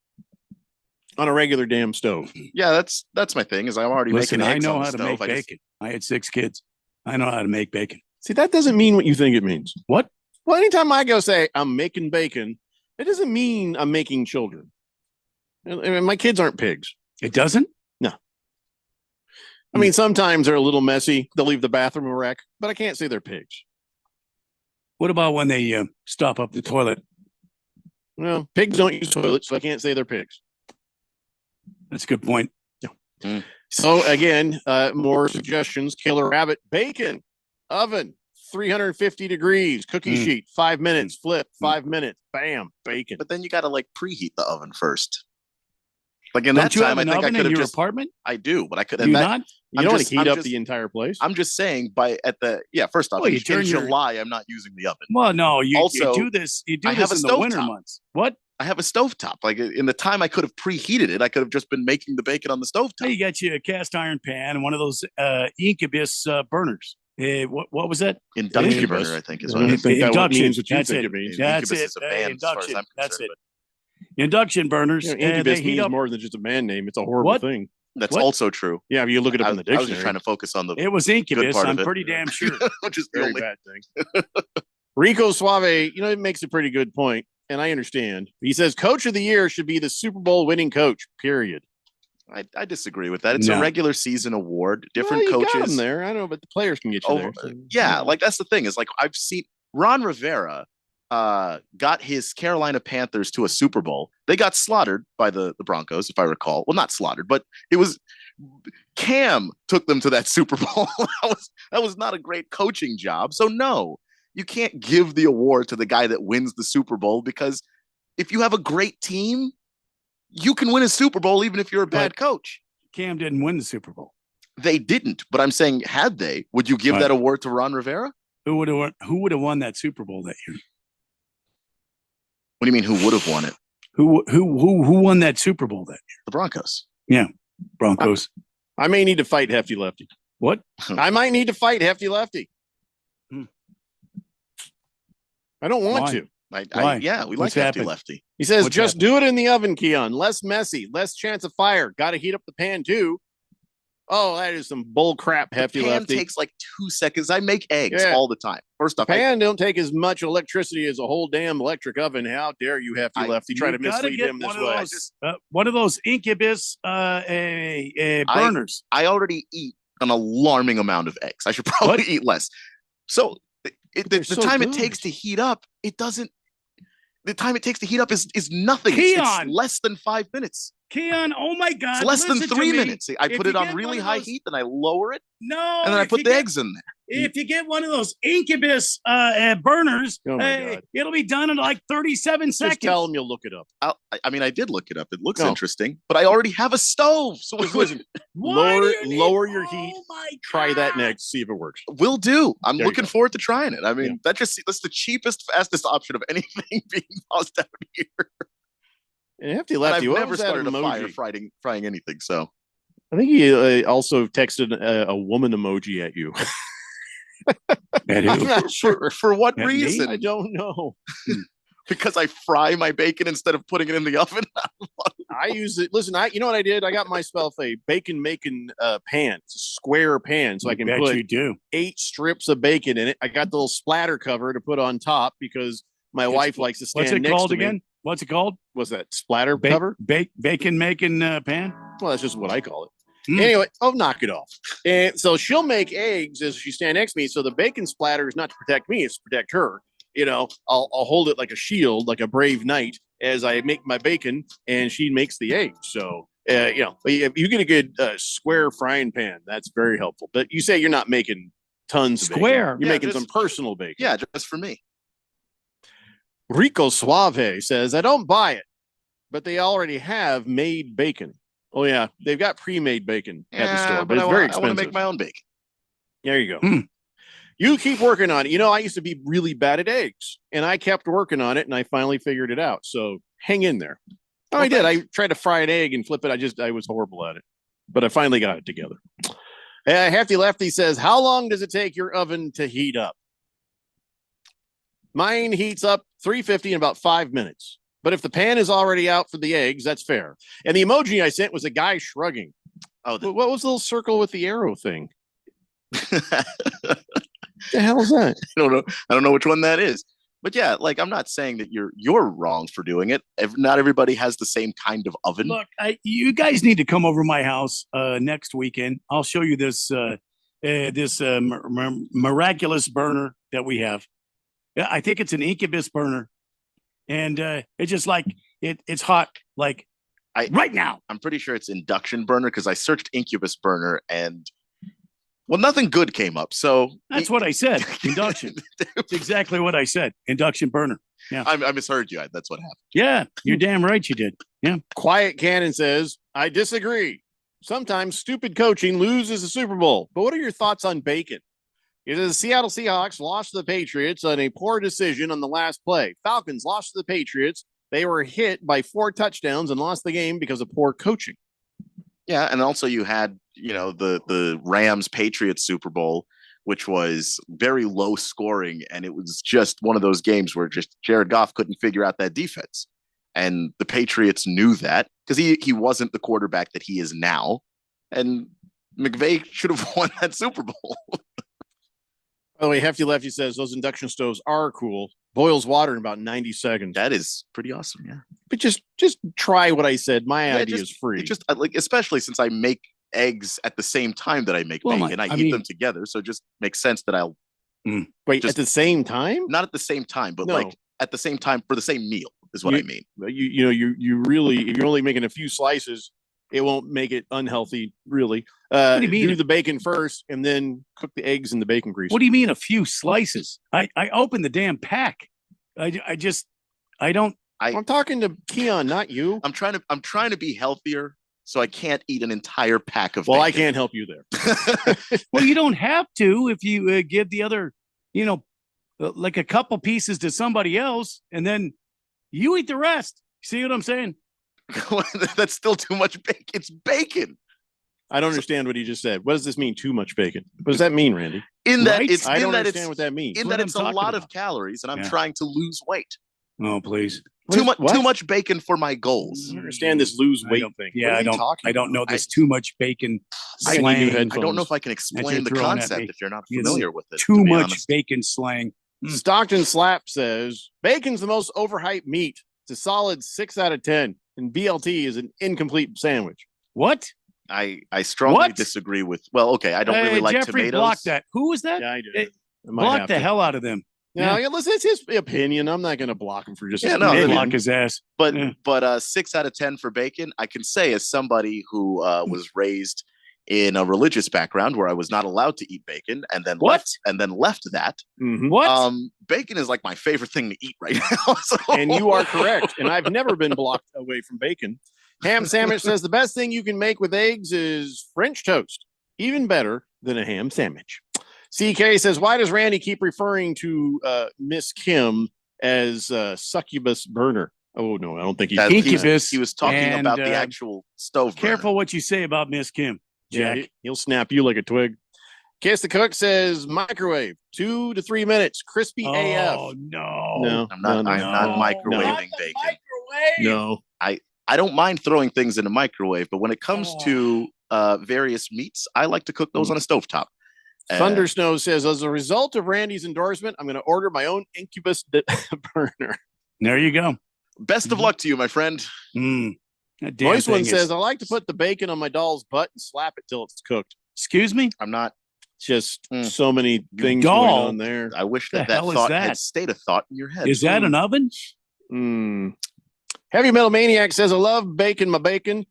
on a regular damn stove. Yeah, that's my thing. Is I'm already Listen, making I eggs know on the how to stove. make I just- bacon. I had 6 kids. I know how to make bacon. See, that doesn't mean what you think it means. What? Well, anytime I go say I'm making bacon, it doesn't mean I'm making children. And my kids aren't pigs. It doesn't? No. I mean, sometimes they're a little messy. They'll leave the bathroom a wreck, but I can't say they're pigs. What about when they stop up the toilet? Well, pigs don't use toilets, so I can't say they're pigs. That's a good point. So again, more suggestions. Killer Rabbit bacon oven, 350 degrees, cookie sheet, 5 minutes, flip, 5 minutes, bam, bacon. But then you got to like preheat the oven first. Like in Don't that you time, have I an think I oven could in have your just. apartment? I do, but I could. Do you not? You don't want to heat up the entire place. I'm just saying, first off, Well, you in turn your- July, I'm not using the oven. Well, no, you Also, do this. You do I this have a in the winter stovetop. months. What? I have a stovetop. Like in the time I could have preheated it, I could have just been making the bacon on the stovetop. You got you a cast iron pan and one of those Incubus burners. What was that? Induction burner, I think is what I it think that Induction. means what you That's think it. it means. That's Incubus it. is a band as far as Induction. I'm That's concerned, it. Induction burners. You know, and incubus they heat means up. more than just a band name. It's a horrible What? thing. That's What? also true. Yeah, if you look it up in the I dictionary. was just trying to focus on the It was good Incubus. part I'm of it. pretty damn sure. which is the very only bad thing. Rico Suave, you know, it makes a pretty good point, and I understand. He says Coach of the Year should be the Super Bowl winning coach, period. I disagree with that. It's No. a regular season award. Different Well, you got coaches. him there. I know, but the players can get you there. so- Yeah, like that's the thing is like I've seen Ron Rivera got his Carolina Panthers to a Super Bowl. They got slaughtered by the Broncos, if I recall. Well, not slaughtered, but it was Cam took them to that Super Bowl. that was not a great coaching job. So no, you can't give the award to the guy that wins the Super Bowl because if you have a great team, you can win a Super Bowl even if you're a bad coach. Cam didn't win the Super Bowl. They didn't, but I'm saying had they, would you give Right. that award to Ron Rivera? Who would have won that Super Bowl that year? What do you mean who would have won it? Who won that Super Bowl that year? The Broncos. Yeah, Broncos. I may need to fight Hefty Lefty. What? I might need to fight Hefty Lefty. I don't want Why? to. Why? Yeah, we What's like Hefty happened? Lefty. He says, What's just happened? do it in the oven, Keon. Less messy, less chance of fire. Got to heat up the pan too. Oh, that is some bull crap, Hefty Pan Lefty. takes like 2 seconds. I make eggs Yeah. all the time. First off, Pan don't take as much electricity as a whole damn electric oven. How dare you, Hefty Lefty, try to You gotta mislead get him this one of way? those, one of those Incubus burners. I already eat an alarming amount of eggs. I should probably eat less. So the so time it good. takes to heat up, it doesn't. The time it takes to heat up is nothing. Keon! It's less than 5 minutes. Keon, oh my God. It's less than listen to 3 me. minutes. I If put you it on get really one of high those- heat, then I lower it, No. and then I if put you the get- eggs in there. If you get one of those Incubus burners, Oh my God. it'll be done in like 37 Just seconds. tell him you'll look it up. I mean, I did look it up. It looks No. interesting, but I already have a stove. So Just listen, Why do lower you need- lower your heat. Oh my Try that God. next. See if it works. will do. I'm There you looking go. forward to trying it. I mean, Yeah. that's the cheapest, fastest option of anything being tossed out here. And Hefty And I've Lefty, what never was that started a fire emoji? frying anything. So I think he also texted a woman emoji at you. And I'm who? not sure. for what At me? reason? I don't know. Because I fry my bacon instead of putting it in the oven. I use it. Listen, you know what I did? I got myself a bacon making pan. It's a square pan, so I can Bet put you do. 8 strips of bacon in it. I got the little splatter cover to put on top because my wife likes to stand What's it next called to me. again? What's it called? What's that splatter cover? Bacon making pan? Well, that's just what I call it. Hmm. Anyway, knock it off. And so she'll make eggs as she stand next to me. So the bacon splatter is not to protect me; it's to protect her. You know, I'll hold it like a shield, like a brave knight, as I make my bacon, and she makes the eggs. So you know, if you get a good square frying pan, that's very helpful. But you say you're not making tons of bacon. Square. You're Yeah, making just- some personal bacon. Yeah, just for me. Rico Suave says, I don't buy it, but they already have made bacon. Oh, yeah. They've got pre-made bacon at the store, but it's very I expensive. want to make my own bacon. There you go. Hmm. You keep working on it. You know, I used to be really bad at eggs, and I kept working on it, and I finally figured it out. So hang in there. Oh, I did. I tried to fry an egg and flip it. I was horrible at it, but I finally got it together. Hefty Lefty says, how long does it take your oven to heat up? Mine heats up 350 in about 5 minutes. But if the pan is already out for the eggs, that's fair. And the emoji I sent was a guy shrugging. Oh, what was the little circle with the arrow thing? The hell is that? I don't know which one that is. But yeah, like I'm not saying that you're wrong for doing it. Not everybody has the same kind of oven. Look, you guys need to come over to my house next weekend. I'll show you this miraculous burner that we have. I think it's an Incubus burner, and it's just like it's hot like right now. I'm pretty sure it's induction burner because I searched Incubus burner and well, nothing good came up. So That's what I said. Induction. That's exactly what I said. Induction burner. Yeah. I misheard you. That's what happened. Yeah, you're damn right you did. Yeah. Quiet Cannon says, I disagree. Sometimes stupid coaching loses a Super Bowl. But what are your thoughts on bacon? It is the Seattle Seahawks lost to the Patriots on a poor decision on the last play. Falcons lost to the Patriots they were hit by 4 touchdowns and lost the game because of poor coaching. Yeah, and also you had, the Rams Patriots Super Bowl, which was very low scoring, and it was just one of those games where just Jared Goff couldn't figure out that defense. And the Patriots knew that because he wasn't the quarterback that he is now. And McVay should have won that Super Bowl. By the way, Hefty Lefty says those induction stoves are cool. Boils water in about 90 seconds. That is pretty awesome, yeah. But just try what I said. My idea is free. Especially since I make eggs at the same time that I make bacon. I eat them together, so it just makes sense that I'll wait at the same time. Not at the same time, but like at the same time for the same meal is what I mean. You really, if you're only making a few slices, it won't make it unhealthy. Really, What do you mean? do the bacon first and then cook the eggs in the bacon grease. What do you mean a few slices? I opened the damn pack. I don't. I'm talking to Keon, not you. I'm trying to be healthier, so I can't eat an entire pack of. Well, bacon. I can't help you there. Well, you don't have to if you give the other, like a couple pieces to somebody else, and then you eat the rest. See what I'm saying? That's still too much bacon. It's bacon. I don't understand what he just said. What does this mean? Too much bacon? What does that mean, Randy? In that Right? it's I in don't that understand it's what that means. in What that I'm it's a talking lot about. of calories, and I'm Yeah. trying to lose weight. Oh, please. Too much bacon for my goals. I don't understand this lose I weight don't- thing. Yeah, What are I you don't. talking I don't know about? this too much bacon I need new slang. headphones. I don't know if I can you're explain the throwing at concept me. if you're not It's familiar with it. Too to be much honest. bacon slang. Stockton Slap says bacon's the most overhyped meat. It's a solid 6 out of 10, and BLT is an incomplete sandwich. What? I strongly What? disagree with. Well, okay, I don't really like Jeffrey tomatoes. blocked that. Who was that? Yeah, I do. Eh, I might block have the to. hell out of them. No, yeah, listen, it's his opinion. I'm not going to block him for just Yeah, his no, opinion. Block his ass. But Yeah. 6 out of 10 for bacon, I can say as somebody who was raised in a religious background where I was not allowed to eat bacon and then What? left that. Mhm. What? Bacon is like my favorite thing to eat right now. So- And you are correct. And I've never been blocked away from bacon. Ham Sandwich says the best thing you can make with eggs is French toast. Even better than a ham sandwich. CK says, why does Randy keep referring to Miss Kim as succubus burner? Oh, no, I don't think he's Incubus. He was talking and, about the actual stove. burner. Careful what you say about Miss Kim. Yeah, Jack. he'll snap you like a twig. Kiss the Cook says microwave 2 to 3 minutes, crispy Oh AF. no. No, I'm not microwaving bacon. No. I don't mind throwing things in a microwave, but when it comes to various meats, I like to cook those on a stovetop. Thunder Snow says, as a result of Randy's endorsement, I'm going to order my own Incubus burner. There you go. Best of luck to you, my friend. Mm. That damn Moist One thing is- says, I like to put the bacon on my doll's butt and slap it till it's cooked. Excuse me? I'm not. Just so many things doll? going on there. I wish The that hell is thought that? had stayed a thought in your head. Is that an oven? Heavy Metal Maniac says, I love bacon my bacon.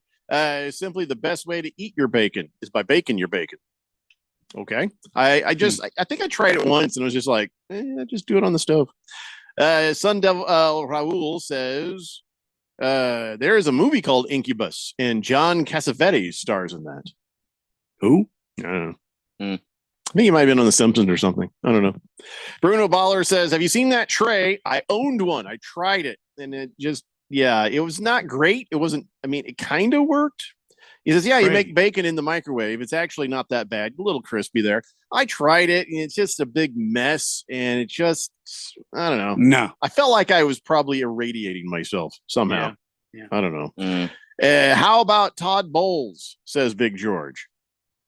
Simply the best way to eat your bacon is by baking your bacon. Okay. I think I tried it once and it was just like, just do it on the stove. Sun Devil Raul says, there is a movie called Incubus and John Cassavetes stars in that. Who? I don't know. I think he might have been on The Simpsons or something. I don't know. Bruno Baller says, have you seen that tray? I owned one. I tried it and it just, it was not great. It wasn't, it kind of worked. He says, you make bacon in the microwave. It's actually not that bad. A little crispy there. I tried it and it's just a big mess. And it just, I don't know. No. I felt like I was probably irradiating myself somehow. Yeah. I don't know. How about Todd Bowles, says Big George.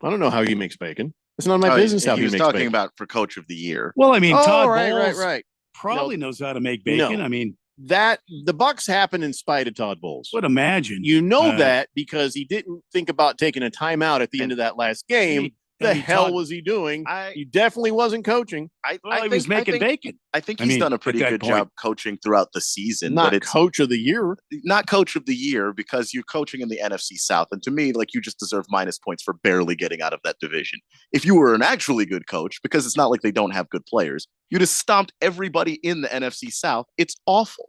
I don't know how he makes bacon. It's none of my business how he he was makes talking bacon. about for Coach of the Year. Well, Todd right, Bowles right. probably knows how to make bacon. No. That the Bucks happened in spite of Todd Bowles. Would imagine. You know that because he didn't think about taking a timeout at the end of that last game. The hell was he doing? He definitely wasn't coaching. He was making bacon. I think he's done a pretty good job coaching throughout the season. Not but it's coach of the year. Not coach of the year because you're coaching in the NFC South. And to me, you just deserve minus points for barely getting out of that division. If you were an actually good coach, because it's not like they don't have good players, you'd have stomped everybody in the NFC South. It's awful.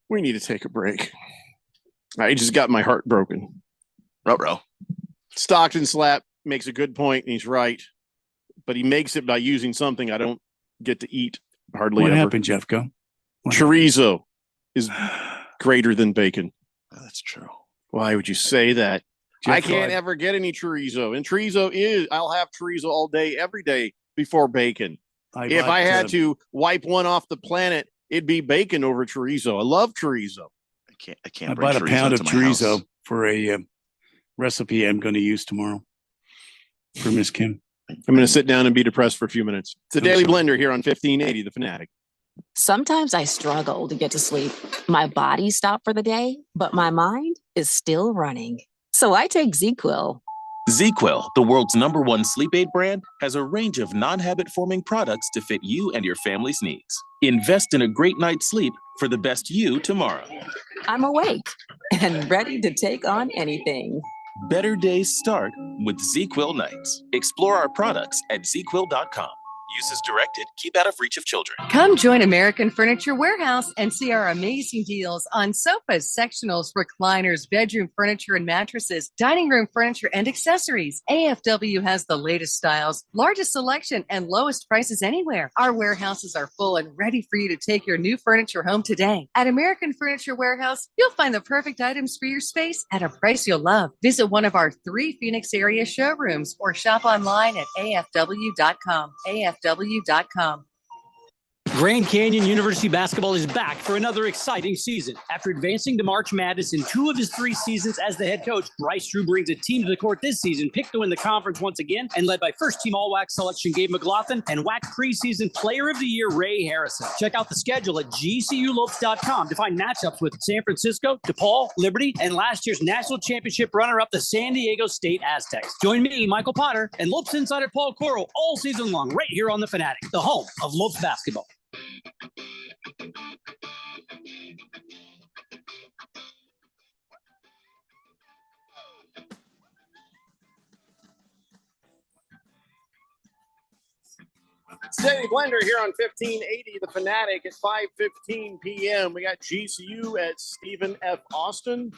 We need to take a break. I just got my heart broken. Ruh-roh. Stockton Slap makes a good point, and he's right. But he makes it by using something I don't get to eat hardly What ever. happened, Jeffco? Chorizo. is greater than bacon. That's true. Why would you say that? Jeff I can't Floyd. ever get any chorizo, and I'll have chorizo all day, every day before bacon. If I had to wipe one off the planet, it'd be bacon over chorizo. I love chorizo. I can't. I bring bought a pound of to my house. chorizo for a recipe I'm going to use tomorrow for Miss Kim. I'm going to sit down and be depressed for a few minutes. It's a I'm Daily sorry. Blender here on 1580, The Fanatic. Sometimes I struggle to get to sleep. My body stopped for the day, but my mind is still running. So I take ZQuil. ZQuil, the world's #1 sleep aid brand, has a range of non-habit forming products to fit you and your family's needs. Invest in a great night's sleep for the best you tomorrow. I'm awake and ready to take on anything. Better days start with ZQuil nights. Explore our products at ZQuil.com. Use as directed. Keep out of reach of children. Come join American Furniture Warehouse and see our amazing deals on sofas, sectionals, recliners, bedroom furniture and mattresses, dining room furniture and accessories. AFW has the latest styles, largest selection, and lowest prices anywhere. Our warehouses are full and ready for you to take your new furniture home today. At American Furniture Warehouse, you'll find the perfect items for your space at a price you'll love. Visit one of our 3 Phoenix area showrooms or shop online at afw.com. AFW.com. Grand Canyon University basketball is back for another exciting season. After advancing to March Madness in 2 of his 3 seasons as the head coach, Bryce Drew brings a team to the court this season, picked to win the conference once again, and led by first-team All-WAC selection Gabe McLaughlin and WAC preseason Player of the Year Ray Harrison. Check out the schedule at gculopes.com to find matchups with San Francisco, DePaul, Liberty, and last year's national championship runner-up, the San Diego State Aztecs. Join me, Michael Potter, and Lopes insider Paul Coral all season long right here on The Fanatic, the home of Lopes basketball. Daily Blender here on 1580, The Fanatic at 5:15 p.m. We got GCU at Stephen F. Austin,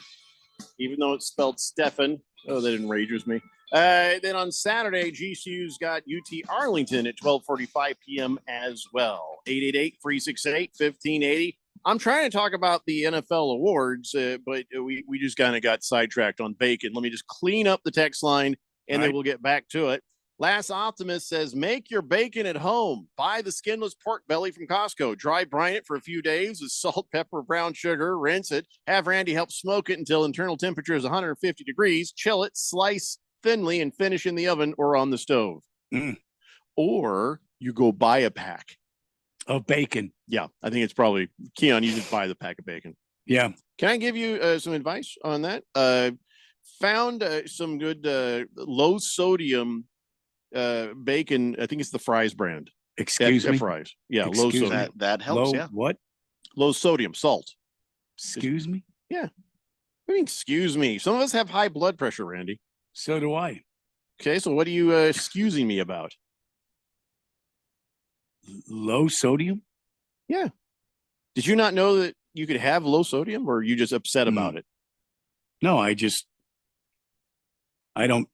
even though it's spelled Stephen. Oh, that enrages me. Then on Saturday, GCU's got UT Arlington at 12:45 p.m. as well. 888-368-1580. I'm trying to talk about the NFL awards, but we just kind of got sidetracked on bacon. Let me just clean up the text line, and then we'll get back to it. Last Optimist says, make your bacon at home. Buy the skinless pork belly from Costco. Dry brine it for a few days with salt, pepper, brown sugar. Rinse it. Have Randy help smoke it until internal temperature is 150 degrees. Chill it, slice thinly, and finish in the oven or on the stove. Or you go buy a pack of bacon. Yeah, I think it's probably, Keon, you just buy the pack of bacon. Yeah. Can I give you some advice on that? Found some good low sodium bacon. I think it's the Fry's brand. Excuse me? Fry's. Yeah, Excuse low sodium. That helps. Low, Yeah. what? Low sodium salt. Excuse me? Yeah. I mean, excuse me. Some of us have high blood pressure, Randy. So do I. Okay, so what are you excusing me about? Low sodium? Yeah. Did you not know that you could have low sodium, or are you just upset about it? No, I don't.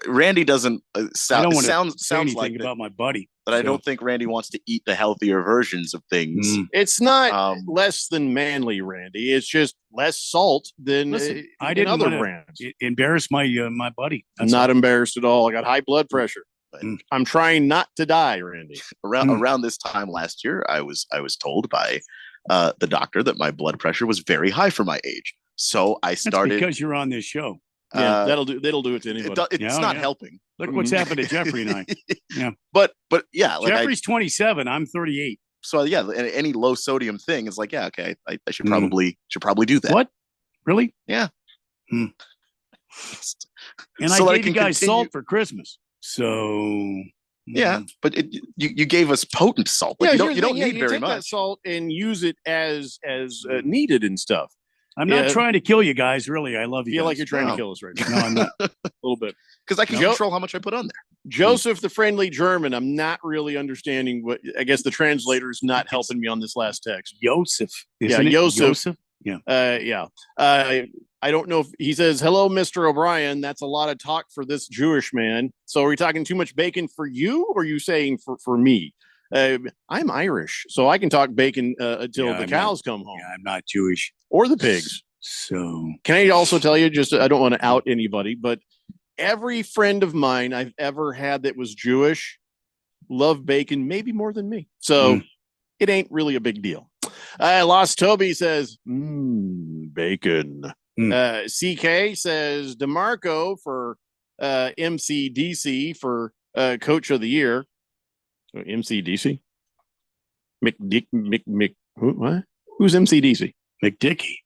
Randy doesn't I don't sound want to sounds say sounds anything like about my buddy. but I so- don't think Randy wants to eat the healthier versions of things. It's not less than manly, Randy. It's just less salt than Listen, I in didn't other wanna brands. embarrass my my buddy. I'm That's not all. embarrassed at all. I got high blood pressure. I'm trying not to die, Randy. Around this time last year, I was told by the doctor that my blood pressure was very high for my age. So I That's started because you're on this show. Yeah, that'll do it to anybody. It's not helping. Look what's happened to Jeffrey and I. Yeah. But yeah, like Jeffrey's 27. I'm 38. So yeah, any low sodium thing is like, yeah, okay, I should probably do that. What? Really? Yeah. And So that I I gave you can guys continue- salt for Christmas. So Yeah, but you gave us potent salt. Like, Yeah, you don't you need very take that much. salt and use it as needed and stuff. I'm not Yeah. trying to kill you guys, really. I love you. Feel guys. like you're trying to kill us right now. No, I'm not. A little bit. Because I can Joe- control how much I put on there. Joseph, the friendly German. I'm not really understanding what. I guess the translator is not helping me on this last text. Joseph. Yeah, Isn't it? Joseph. Yeah. Yeah. I don't know if he says, hello, Mr. O'Brien. That's a lot of talk for this Jewish man. So are we talking too much bacon for you, or are you saying for me? I'm Irish, so I can talk bacon until Yeah, the I'm cows come home. I'm not Jewish. Or the pigs. So can I also tell you, just I don't want to out anybody, but every friend of mine I've ever had that was Jewish loved bacon maybe more than me. So it ain't really a big deal. Lost Toby says, bacon. CK says DeMarco for MCDC for Coach of the Year. MCDC? What? Who's MCDC? McDickey.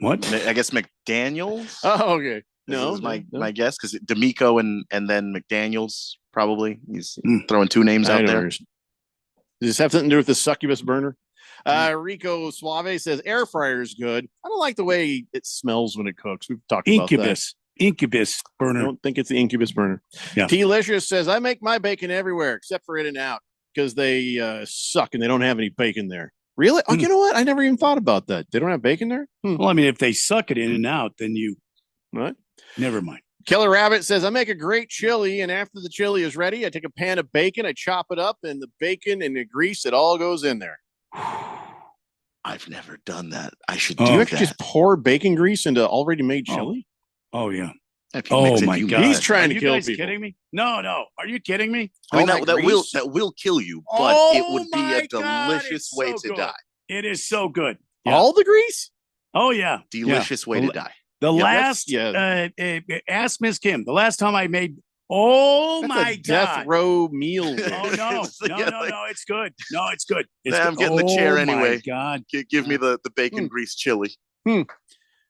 What? I guess McDaniels. Oh, okay. No, is my guess, because D'Amico and then McDaniels probably. He's throwing two names out there. Does this have something to do with the succubus burner? Rico Suave says air fryer is good. I don't like the way it smells when it cooks. We've talked about that. Incubus burner. I don't think it's the incubus burner. Yeah. T-Licious says I make my bacon everywhere except for In-N-Out because they suck and they don't have any bacon there. Really? Oh, you know what? I never even thought about that. They don't have bacon there? Well, I mean, if they suck it In-N-Out, then you what? Never mind. Killer Rabbit says I make a great chili, and after the chili is ready, I take a pan of bacon, I chop it up, and the bacon and the grease, it all goes in there. I've never done that. I should Do do you that. actually just pour bacon grease into already made chili? Oh yeah. Oh my God! He's trying to Are you kill guys people. kidding me? No. Are you kidding me? I mean, All that will kill you, but it would be a delicious way to die. It is so good. All the grease? Oh yeah. Delicious way to die. The Yeah, last, ask Miss Kim. The last time I made, oh That's my a death God. row meal. Oh no, no, it's good. No, it's good. It's I'm good. getting the chair Oh, anyway. My God. Give me the bacon grease chili.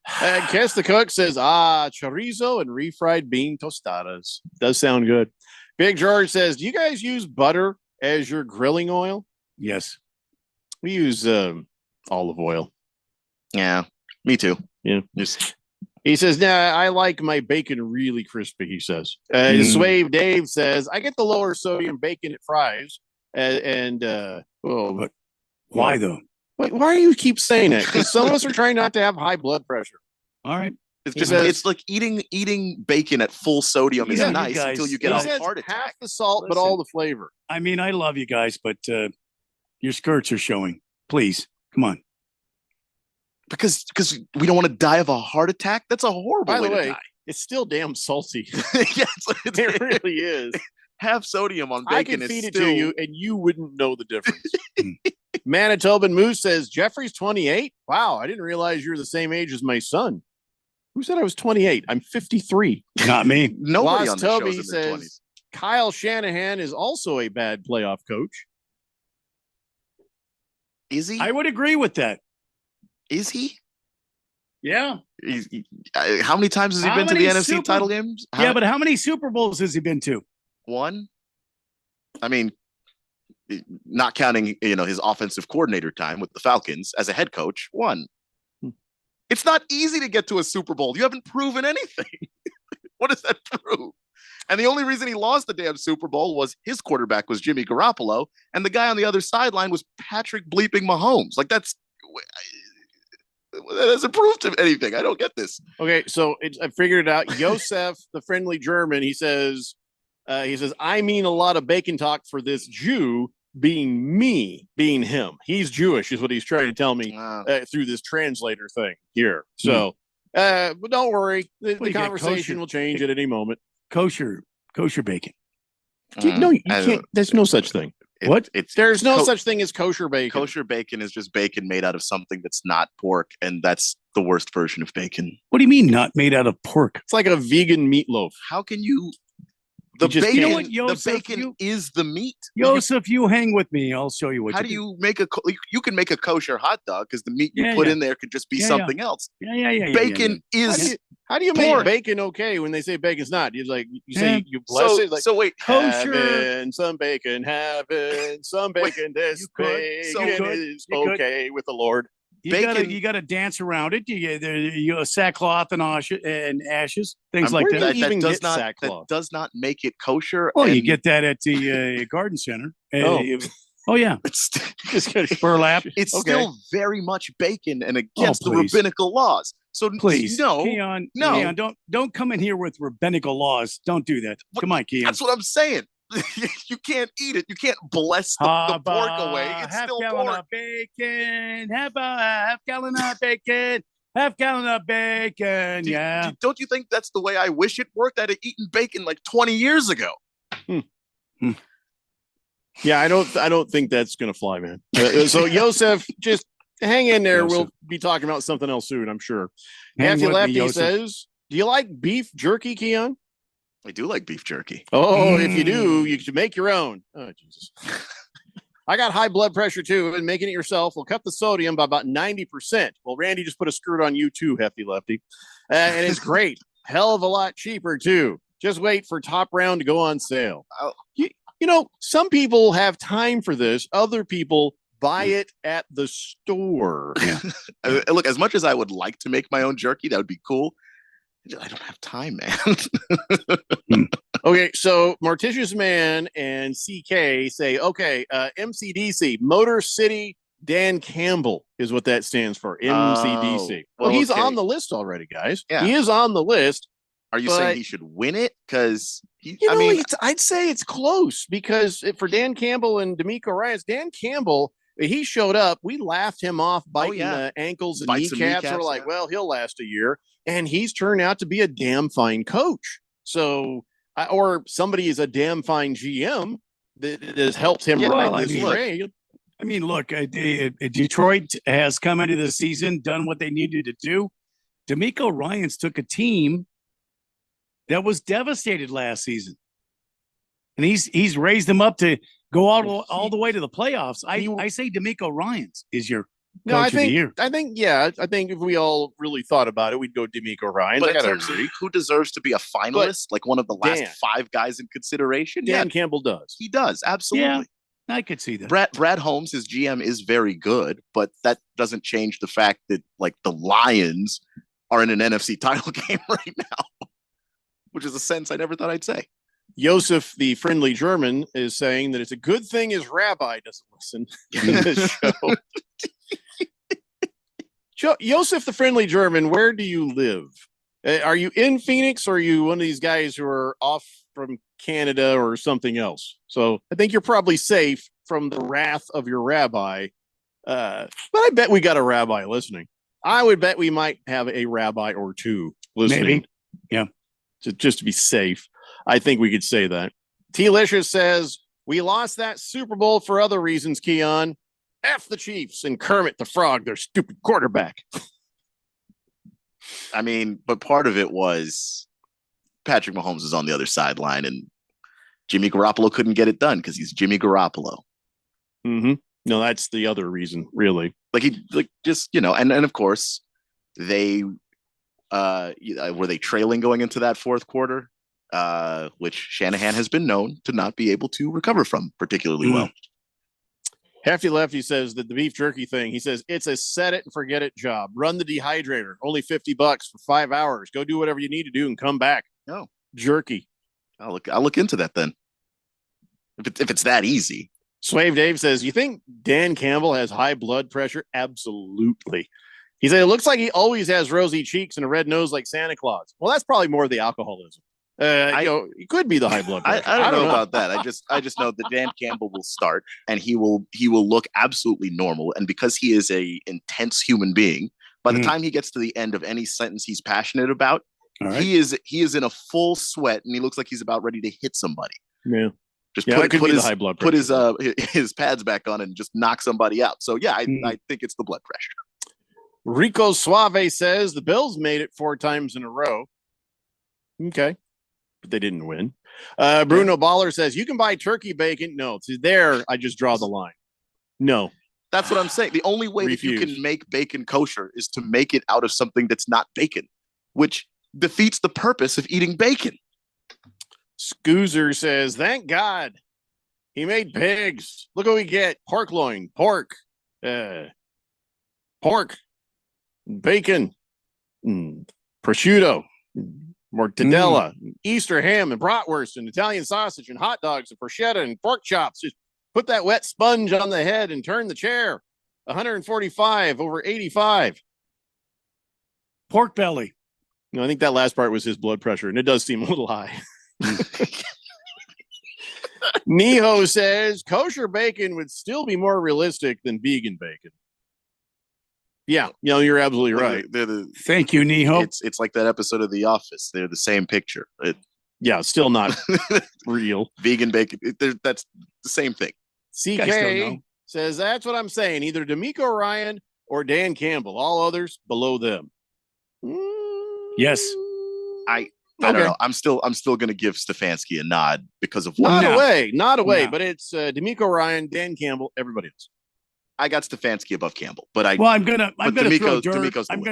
Kess the Cook says, chorizo and refried bean tostadas. Does sound good. Big George says, do you guys use butter as your grilling oil? Yes. We use olive oil. Yeah, me too. Yeah. He says, nah, I like my bacon really crispy, he says. Swave Dave says, I get the lower sodium bacon at Fry's. Why though? Wait, why do you keep saying that? Because some of us are trying not to have high blood pressure. All right. It's just it's like eating bacon at full sodium is nice until you get a heart attack. Half the salt, but all the flavor. I mean, I love you guys, but your skirts are showing. Please, come on. Because we don't want to die of a heart attack. That's a horrible By the way way, to die. it's still damn salty. Yes, it really is. Half sodium on I bacon can feed is it still... to you, and you wouldn't know the difference. Manitoban Moose says Jeffrey's 28. Wow, I didn't realize you're the same age as my son. Who said I was 28? I'm 53. Not me. Nobody on Lost the show Toby is in their says 20s. Kyle Shanahan is also a bad playoff coach. Is he? I would agree with that. Is he? Yeah. How many times has he been to the NFC title games? Yeah, but how many Super Bowls has he been to? One. I mean, not counting his offensive coordinator time with the Falcons as a head coach. One. It's not easy to get to a Super Bowl. You haven't proven anything. What does that prove? And the only reason he lost the damn Super Bowl was his quarterback was Jimmy Garoppolo, and the guy on the other sideline was Patrick bleeping Mahomes. Like that doesn't prove to anything. I don't get this. Okay, so I figured it out. Yosef, the friendly German, he says, I mean a lot of bacon talk for this Jew being me, being him. He's Jewish is what he's trying to tell me through this translator thing here. So, but don't worry. The conversation will change at any moment. Kosher bacon. No, you can't. There's no such thing. There's no such thing as kosher bacon. Kosher bacon is just bacon made out of something that's not pork, and that's the worst version of bacon. What do you mean not made out of pork? It's like a vegan meatloaf. How can you? The bacon is the meat. Yosef, you hang with me. I'll show you what. How do you make you can make a kosher hot dog because the meat you put in there could just be something else. Yeah. Bacon is. How do you make bacon okay when they say bacon's not? You say you bless it. Like, so wait, kosher. Having some bacon, having some bacon. This bacon is okay with the Lord. You gotta dance around it. You sackcloth and ashes, things like that. That does not make it kosher. Oh, you get that at the garden center. Oh yeah, it's burlap. It's still very much bacon and against the rabbinical laws. So please, no, Keon, don't come in here with rabbinical laws. Don't do that. Come on, Keon. That's what I'm saying. you can't eat it. You can't bless the pork away. It's half still gallon pork. of bacon, half gallon of bacon, half gallon of bacon. Yeah. Don't you think that's the way I wish it worked? I'd have eaten bacon like 20 years ago. Yeah, I don't think that's gonna fly, man. So Yosef, just hang in there. We'll be talking about something else soon, I'm sure. Hang Matthew with me, Lefty Yosef. says, "Do you like beef jerky, Keon?" I do like beef jerky. Oh, if you do, you should make your own. Oh, Jesus. I got high blood pressure too, and making it yourself will cut the sodium by about 90%. Well, Randy just put a skirt on you too, Hefty Lefty. And it's great. Hell of a lot cheaper too. Just wait for Top Round to go on sale. You know, some people have time for this. Other people buy it at the store. Look, as much as I would like to make my own jerky, that would be cool. I don't have time, man. Okay, so Morticious Man and CK say, okay, MCDC, Motor City Dan Campbell is what that stands for, MCDC. Well, he's on the list already, guys. Yeah. He is on the list. Are you saying he should win it? Because I'd say it's close because for Dan Campbell and D'Amico Ryans, Dan Campbell, he showed up. We laughed him off biting ankles and kneecaps. We're like, well, he'll last a year. And he's turned out to be a damn fine coach. So, or somebody is a damn fine GM that has helped him ride this train. I mean, look, Detroit has come into the season, done what they needed to do. D'Amico Ryans took a team that was devastated last season, and he's raised them up to go all the way to the playoffs. I say D'Amico Ryans is your coach of the year. I think if we all really thought about it, we'd go D'Amico Ryans. But I in gotta terms of agree. who deserves to be a finalist, like one of the last 5 guys in consideration, Dan Campbell does. He does, absolutely. Yeah, I could see that. Brad Holmes, his GM, is very good, but that doesn't change the fact that like the Lions are in an NFC title game right now, which is a sentence I never thought I'd say. Yosef, the friendly German, is saying that it's a good thing his rabbi doesn't listen to this show. Yosef, the friendly German, where do you live? Are you in Phoenix, or are you one of these guys who are off from Canada or something else? So I think you're probably safe from the wrath of your rabbi. But I bet we got a rabbi listening. I would bet we might have a rabbi or two listening. Maybe. Yeah. Just to be safe. I think we could say that. T-Licious says, we lost that Super Bowl for other reasons, Keon. F the Chiefs and Kermit the Frog, their stupid quarterback. I mean, but part of it was Patrick Mahomes is on the other sideline and Jimmy Garoppolo couldn't get it done because he's Jimmy Garoppolo. Mm-hmm. No, that's the other reason, really. And of course, they were they trailing going into that fourth quarter, which Shanahan has been known to not be able to recover from particularly well. Hefty Lefty says that the beef jerky thing, he says, it's a set it and forget it job. Run the dehydrator. Only $50 for 5 hours. Go do whatever you need to do and come back. No. Jerky. I'll look into that then. If it's that easy. Swave Dave says, you think Dan Campbell has high blood pressure? Absolutely. He said, it looks like he always has rosy cheeks and a red nose like Santa Claus. Well, that's probably more of the alcoholism. It could be the high blood pressure. I don't know about that. I just know that Dan Campbell will start and he will look absolutely normal. And because he is a intense human being, by the time he gets to the end of any sentence he's passionate about, he is in a full sweat and he looks like he's about ready to hit somebody. Yeah. Just put his pads back on and just knock somebody out. So yeah, I think it's the blood pressure. Rico Suave says the Bills made it 4 times in a row. Okay. But they didn't win. Bruno Baller says you can buy turkey bacon. No, it's there. I just draw the line. No. That's what I'm saying. The only way that you can make bacon kosher is to make it out of something that's not bacon, which defeats the purpose of eating bacon. Scoozer says, thank God he made pigs. Look what we get. Pork loin, pork, bacon, prosciutto, mortadella, Easter ham and bratwurst and Italian sausage and hot dogs and bruschetta and pork chops. Just put that wet sponge on the head and turn the chair. 145 over 85. Pork belly. No, I think that last part was his blood pressure, and it does seem a little high. Neho says kosher bacon would still be more realistic than vegan bacon. Yeah, you're absolutely right. Thank you, Neho. It's like that episode of The Office. They're the same picture. Still not real. Vegan bacon. That's the same thing. CK says that's what I'm saying. Either D'Amico Ryan or Dan Campbell. All others below them. Yes. I don't know. I'm still going to give Stefanski a nod because of not away. But it's D'Amico Ryan, Dan Campbell, everybody else. I got Stefanski above Campbell, but I'm gonna throw dirt. I'm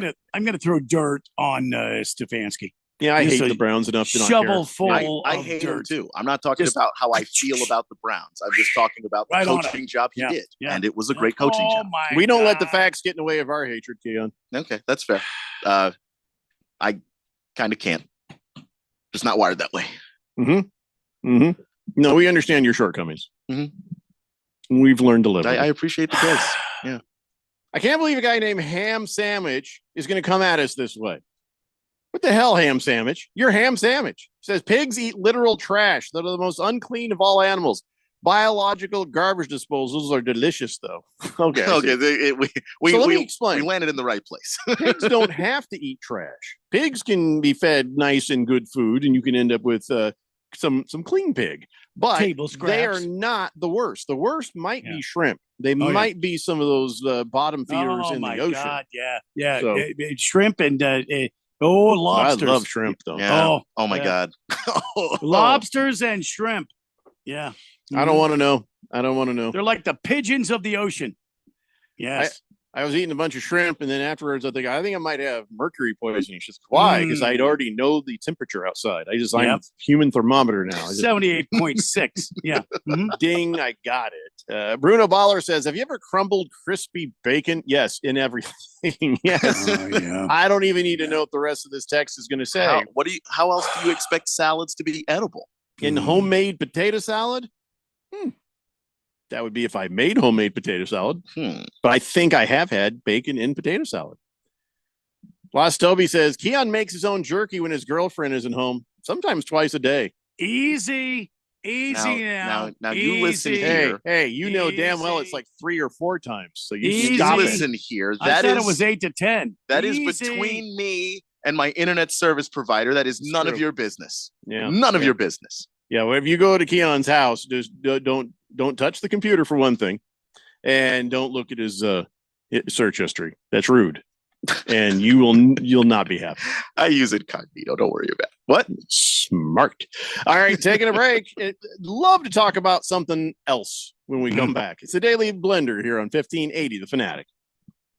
gonna throw dirt on Stefanski. Yeah, I hate the Browns enough to not shovel care. full. I of hate dirt. him too. I'm not talking about how I feel about the Browns. I'm just talking about the coaching job he did, and it was a great coaching job. We don't let the facts get in the way of our hatred, Keon. Okay, that's fair. I kind of can't. Just not wired that way. No, we understand your shortcomings. We've learned to live. I appreciate the quiz. Yeah. I can't believe a guy named Ham Sandwich is going to come at us this way. What the hell, Ham Sandwich? You're Ham Sandwich. Says pigs eat literal trash. They're the most unclean of all animals. Biological garbage disposals are delicious, though. Okay. Okay. Let me explain. We landed in the right place. Pigs don't have to eat trash. Pigs can be fed nice and good food, and you can end up with some clean pig. But they are not the worst. The worst might be shrimp. They might be some of those bottom feeders in the ocean. God, yeah. So, shrimp and lobsters. I love shrimp though. Yeah. Oh my God. Lobsters and shrimp. Yeah. I don't want to know. They're like the pigeons of the ocean. Yes. I was eating a bunch of shrimp, and then afterwards I think I might have mercury poisoning. She says, why? Because I'd already know the temperature outside. I'm a human thermometer now. 78.6. Yeah. Ding, I got it. Bruno Baller says, have you ever crumbled crispy bacon? Yes, in everything. Yes. I don't even need to know what the rest of this text is going to say. How else do you expect salads to be edible? In homemade potato salad? That would be if I made homemade potato salad. But I think I have had bacon in potato salad. Lost Toby says, Keon makes his own jerky when his girlfriend isn't home, sometimes twice a day. Easy now. Now you listen here. Hey, you know damn well it's like 3 or 4 times. So you listen here. I said it was 8 to 10. That is between me and my internet service provider. That is none of your business. Yeah. None of your business. Yeah, well, if you go to Keon's house, just don't touch the computer for one thing, and don't look at his search history. That's rude, and you'll not be happy. I use incognito. Don't worry about it. What? Smart. All right, taking a break. Love to talk about something else when we come back. It's the Daily Blender here on 1580 The Fanatic.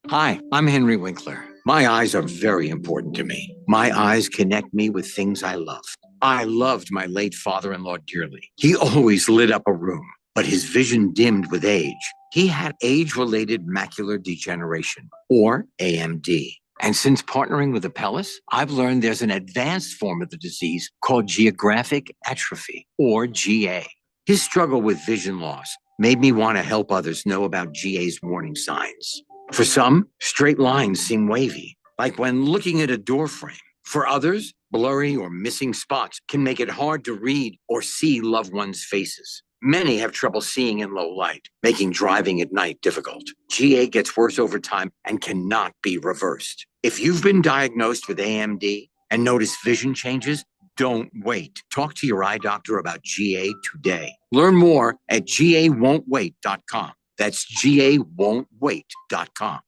Hi, I'm Henry Winkler. My eyes are very important to me. My eyes connect me with things I love. I loved my late father-in-law dearly. He always lit up a room, but his vision dimmed with age. He had age-related macular degeneration, or AMD. And since partnering with Apellis, I've learned there's an advanced form of the disease called geographic atrophy, or GA. His struggle with vision loss made me want to help others know about GA's warning signs. For some, straight lines seem wavy, like when looking at a door frame. For others, blurry or missing spots can make it hard to read or see loved ones' faces. Many have trouble seeing in low light, making driving at night difficult. GA gets worse over time and cannot be reversed. If you've been diagnosed with AMD and notice vision changes, don't wait. Talk to your eye doctor about GA today. Learn more at GAWon'tWait.com. That's GAWon'tWait.com.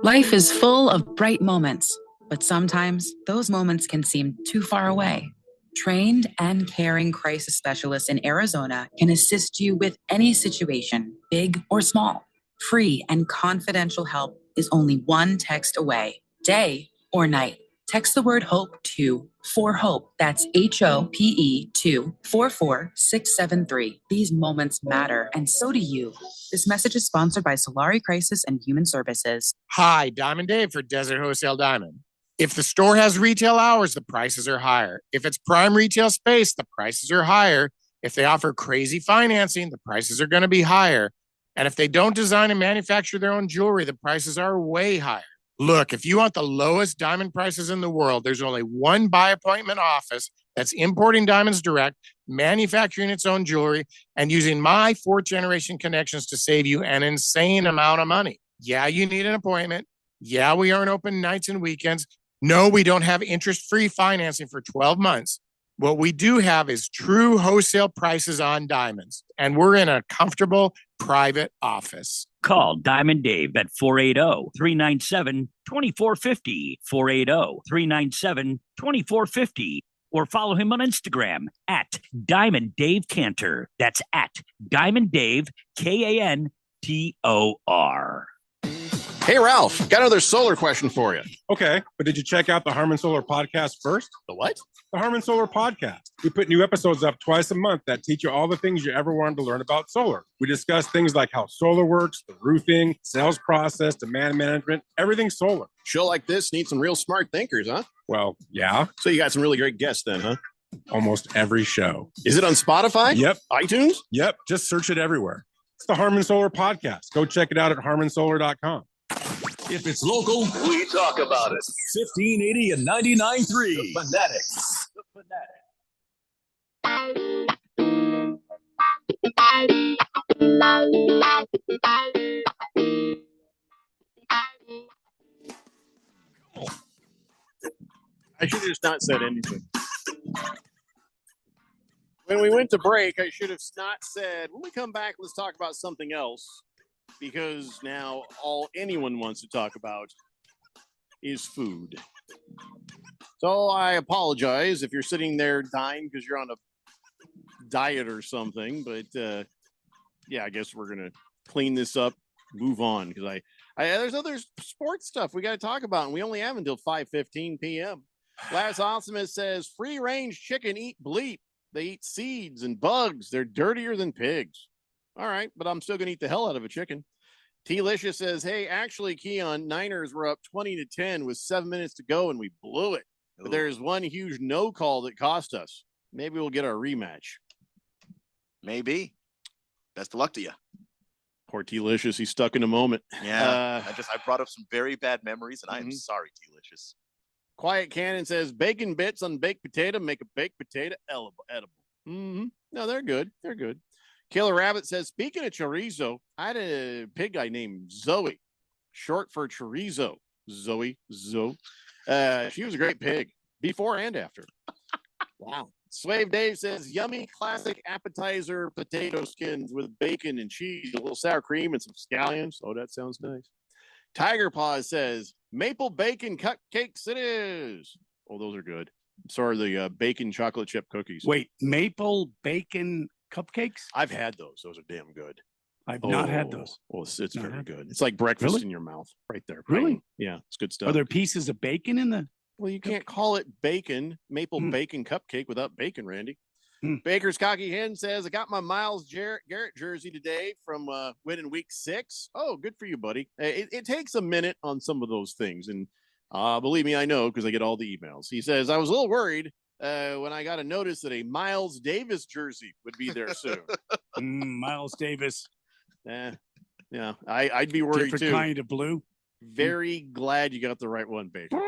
Life is full of bright moments, but sometimes those moments can seem too far away. Trained and caring crisis specialists in Arizona can assist you with any situation, big or small. Free and confidential help is only one text away, day or night. Text the word HOPE to 4HOPE. That's HOPE to 44673. These moments matter, and so do you. This message is sponsored by Solari Crisis and Human Services. Hi, Diamond Dave for Desert Wholesale Diamond. If the store has retail hours, the prices are higher. If it's prime retail space, the prices are higher. If they offer crazy financing, the prices are going to be higher. And if they don't design and manufacture their own jewelry, the prices are way higher. Look, if you want the lowest diamond prices in the world, there's only one by appointment office that's importing diamonds direct, manufacturing its own jewelry, and using my 4th generation connections to save you an insane amount of money. Yeah, you need an appointment. Yeah, we aren't open nights and weekends. No, we don't have interest-free financing for 12 months. What we do have is true wholesale prices on diamonds, and we're in a comfortable private office. Call Diamond Dave at 480-397-2450, 480-397-2450, or follow him on Instagram at Diamond Dave Cantor. That's at Diamond Dave, Kantor. Hey, Ralph, got another solar question for you. Okay, but did you check out the Harmon Solar podcast first? The what? The Harmon Solar podcast. We put new episodes up twice a month that teach you all the things you ever wanted to learn about solar. We discuss things like how solar works, the roofing, sales process, demand management, everything solar. Show like this needs some real smart thinkers, huh? Well, yeah. So you got some really great guests then, huh? Almost every show. Is it on Spotify? Yep. iTunes? Yep. Just search it everywhere. It's the Harmon Solar podcast. Go check it out at harmonsolar.com. If it's local, we talk about it. 1580 and 99.3. The Fanatics. The I should have just not said anything. When we went to break, I should have not said, when we come back, let's talk about something else. Because now all anyone wants to talk about is food. So I apologize if you're sitting there dying because you're on a diet or something. But yeah, I guess we're going to clean this up, move on. Because I there's other sports stuff we got to talk about. And we only have until 5:15 p.m. Last Optimist says, free range chicken eat bleep. They eat seeds and bugs. They're dirtier than pigs. All right, but I'm still going to eat the hell out of a chicken. T-Licious says, hey, actually, Keon, Niners were up 20-10 with 7 minutes to go, and we blew it. But there's one huge no call that cost us. Maybe we'll get our rematch. Maybe. Best of luck to you. Poor T-Licious. He's stuck in a moment. Yeah, I brought up some very bad memories, and I am sorry, T-Licious. Quiet Cannon says, bacon bits on baked potato make a baked potato edible. No, they're good. They're good. Killer Rabbit says, speaking of chorizo, I had a pig guy named Zoe, short for chorizo. Zoe. She was a great pig, before and after. Wow. Slave Dave says, yummy classic appetizer potato skins with bacon and cheese, a little sour cream and some scallions. Oh, that sounds nice. Tiger Paw says, maple bacon cupcakes it is. Oh, those are good. Sorry, the bacon chocolate chip cookies. Wait, maple bacon cupcakes? I've had those. Those are damn good. I've not had those. Oh, it's very good. It's like breakfast Really? in your mouth right there. Really? Yeah, it's good stuff. Are there pieces of bacon in the? Well, you can't call it maple bacon cupcake without bacon, Randy. Baker's Cocky Hen says, I got my Miles Garrett jersey today from winning week 6. Oh, good for you, buddy. It takes a minute on some of those things. And believe me, I know because I get all the emails. He says, I was a little worried when I got a notice that a Miles Davis jersey would be there soon. Miles Davis. Yeah, I'd be worried Different too. kind of blue. Very glad you got the right one, Baker.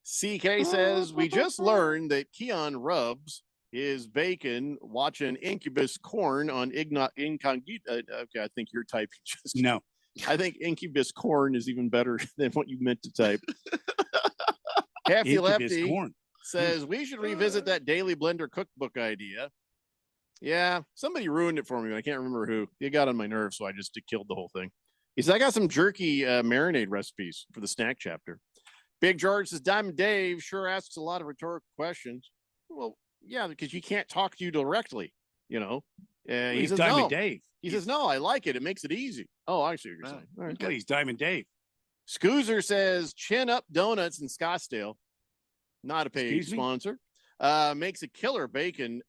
CK says, we just learned that Keon rubs his bacon watching Incubus Corn on Incognito. Okay, I think you're typing just. No. I think Incubus Corn is even better than what you meant to type. Happy Incubus Lefty Corn. says, we should revisit that Daily Blender cookbook idea. Yeah, somebody ruined it for me. I can't remember who. It got on my nerves, so I just killed the whole thing. He said, I got some jerky marinade recipes for the snack chapter. Big George says, Diamond Dave sure asks a lot of rhetorical questions. Well, yeah, because you can't talk to you directly, you know. He He's says, Diamond no. Dave. He says, no, I like it. It makes it easy. Oh, I see what you're saying. All right. He's Diamond Dave. Scoozer says, Chin Up Donuts in Scottsdale. Not a paid Excuse me? sponsor. Makes a killer bacon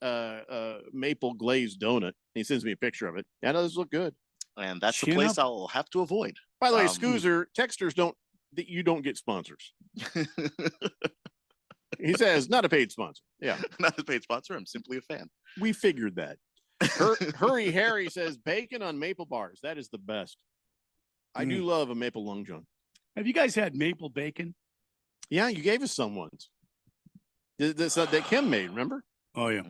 maple glazed donut. He sends me a picture of it. Yeah, those look good. And that's the Chin place Up. I'll have to avoid. By the way, Scoozer, texters you don't get sponsors. He says, not a paid sponsor. Yeah. Not a paid sponsor. I'm simply a fan. We figured that. Hurry Harry says, bacon on maple bars. That is the best. I do love a maple long john. Have you guys had maple bacon? Yeah, you gave us some once. That Kim made, remember? Oh yeah.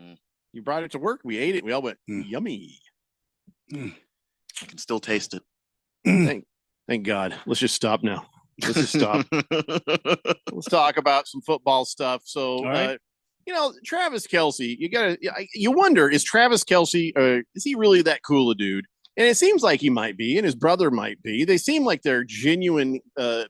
You brought it to work. We ate it. We all went yummy. I can still taste it. Thank God. Let's just stop now. Let's just stop. Let's talk about some football stuff. So, right. Travis Kelce, you wonder, is Travis Kelce, is he really that cool a dude? And it seems like he might be, and his brother might be. They seem like they're genuine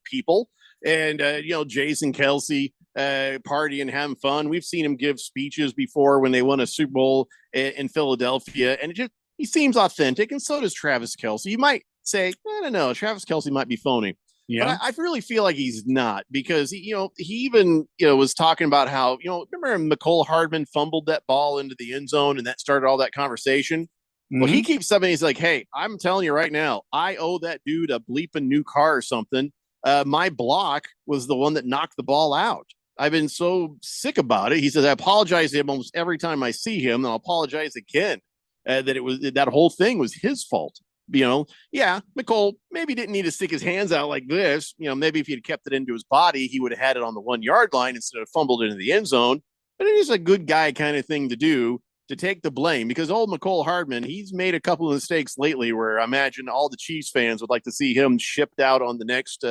people. And, Jason Kelce partying, having fun. We've seen him give speeches before when they won a Super Bowl in Philadelphia. And he seems authentic, and so does Travis Kelce. You might say, I don't know, Travis Kelce might be phony. Yeah. But I really feel like he's not, because he even was talking about how, remember Mecole Hardman fumbled that ball into the end zone and that started all that conversation. Mm-hmm. Well, he keeps something. He's like, hey, I'm telling you right now, I owe that dude a bleeping new car or something. My block was the one that knocked the ball out. I've been so sick about it. He says, I apologize to him almost every time I see him, and I'll apologize again that whole thing was his fault. Mecole maybe didn't need to stick his hands out like this. Maybe if he'd kept it into his body, he would have had it on the 1 yard line instead of fumbled into the end zone. But it is a good guy kind of thing to do, to take the blame, because old Mecole Hardman, he's made a couple of mistakes lately where I imagine all the Chiefs fans would like to see him shipped out on the next,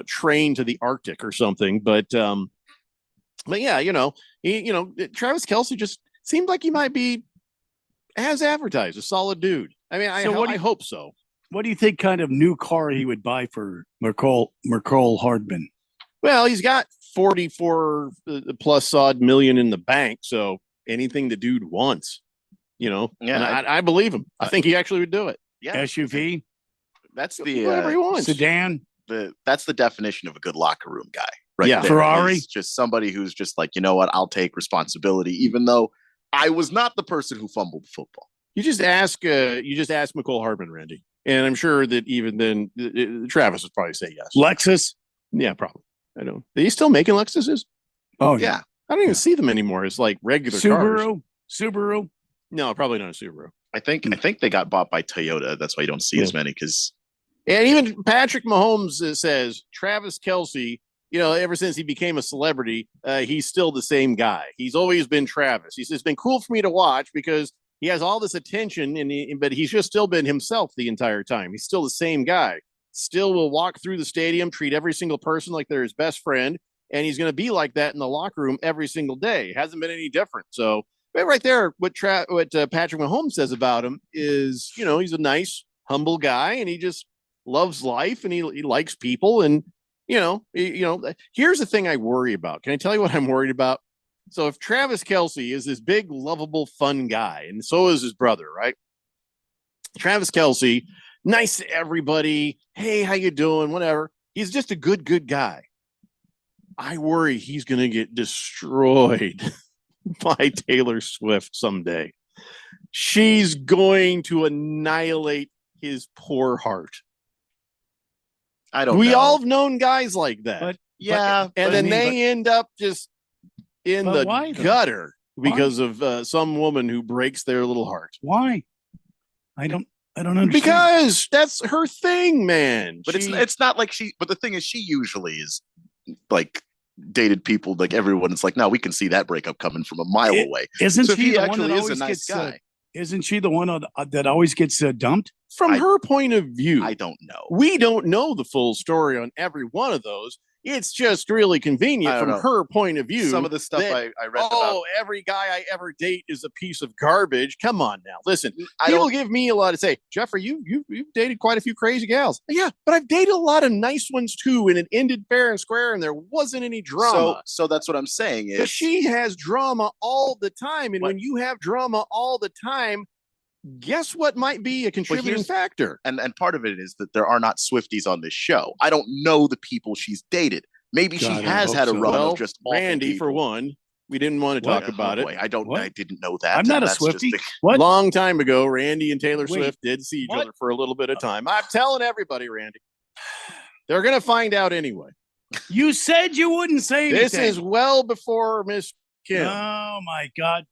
train to the Arctic or something. But yeah, Travis Kelce just seemed like he might be, as advertised, a solid dude. I mean, I hope so. What do you think kind of new car he would buy for Mecole Hardman? Well, he's got 44 plus odd million in the bank, so anything the dude wants, Yeah, and I believe him. I think he actually would do it. Yeah, SUV. That's the whatever he wants. Sedan. That's the definition of a good locker room guy, right? Yeah, there. Ferrari. He's just somebody who's just like, you know what? I'll take responsibility, even though I was not the person who fumbled the football. You just ask Mecole Hardman, Randy, and I'm sure that even then, Travis would probably say yes. Lexus. Yeah, probably. I don't. Are you still making Lexuses? Oh yeah. I don't even see them anymore. It's like regular cars. Subaru. No, probably not a Subaru. I think they got bought by Toyota. That's why you don't see as many. And even Patrick Mahomes says Travis Kelce, ever since he became a celebrity, he's still the same guy. He's always been Travis. He says, it's been cool for me to watch because he has all this attention, but he's just still been himself the entire time. He's still the same guy. Still will walk through the stadium, treat every single person like they're his best friend, and he's going to be like that in the locker room every single day. It hasn't been any different. So right there, what Patrick Mahomes says about him is, he's a nice, humble guy, and he just loves life, and he likes people, and here's the thing I worry about. Can I tell you what I'm worried about? So if Travis Kelce is this big, lovable, fun guy, and so is his brother, right? Travis Kelce, nice to everybody. Hey, how you doing? Whatever. He's just a good guy. I worry he's going to get destroyed by Taylor Swift someday. She's going to annihilate his poor heart. We all have known guys like that. They end up just in the gutter because of some woman who breaks their little heart. Why? I don't understand. Because that's her thing, man. But it's not like but the thing is, she usually is like dated people like everyone. It's like, no, we can see that breakup coming from a mile away. Isn't so she he the one that actually is always a nice gets guy? Isn't she the one that always gets dumped? From her point of view, I don't know. We don't know the full story on every one of those. It's just really convenient from her point of view. Some of the stuff I read about. Every guy I ever date is a piece of garbage. Come on now. Listen, people give me a lot to say. Jeffrey, you've dated quite a few crazy gals. Yeah, but I've dated a lot of nice ones too, and it ended fair and square, and there wasn't any drama. So that's what I'm saying is, but she has drama all the time, and when you have drama all the time, guess what might be a contributing factor? And part of it is that there are not Swifties on this show. I don't know the people she's dated. Maybe she has had a run of just Randy, for one. We didn't want to talk about it. I didn't know that. I'm not a Swiftie. Long time ago, Randy and Taylor Swift did see each other for a little bit of time. I'm telling everybody, Randy. They're going to find out anyway. You said you wouldn't say anything. This is well before Miss Kim. Oh, my God.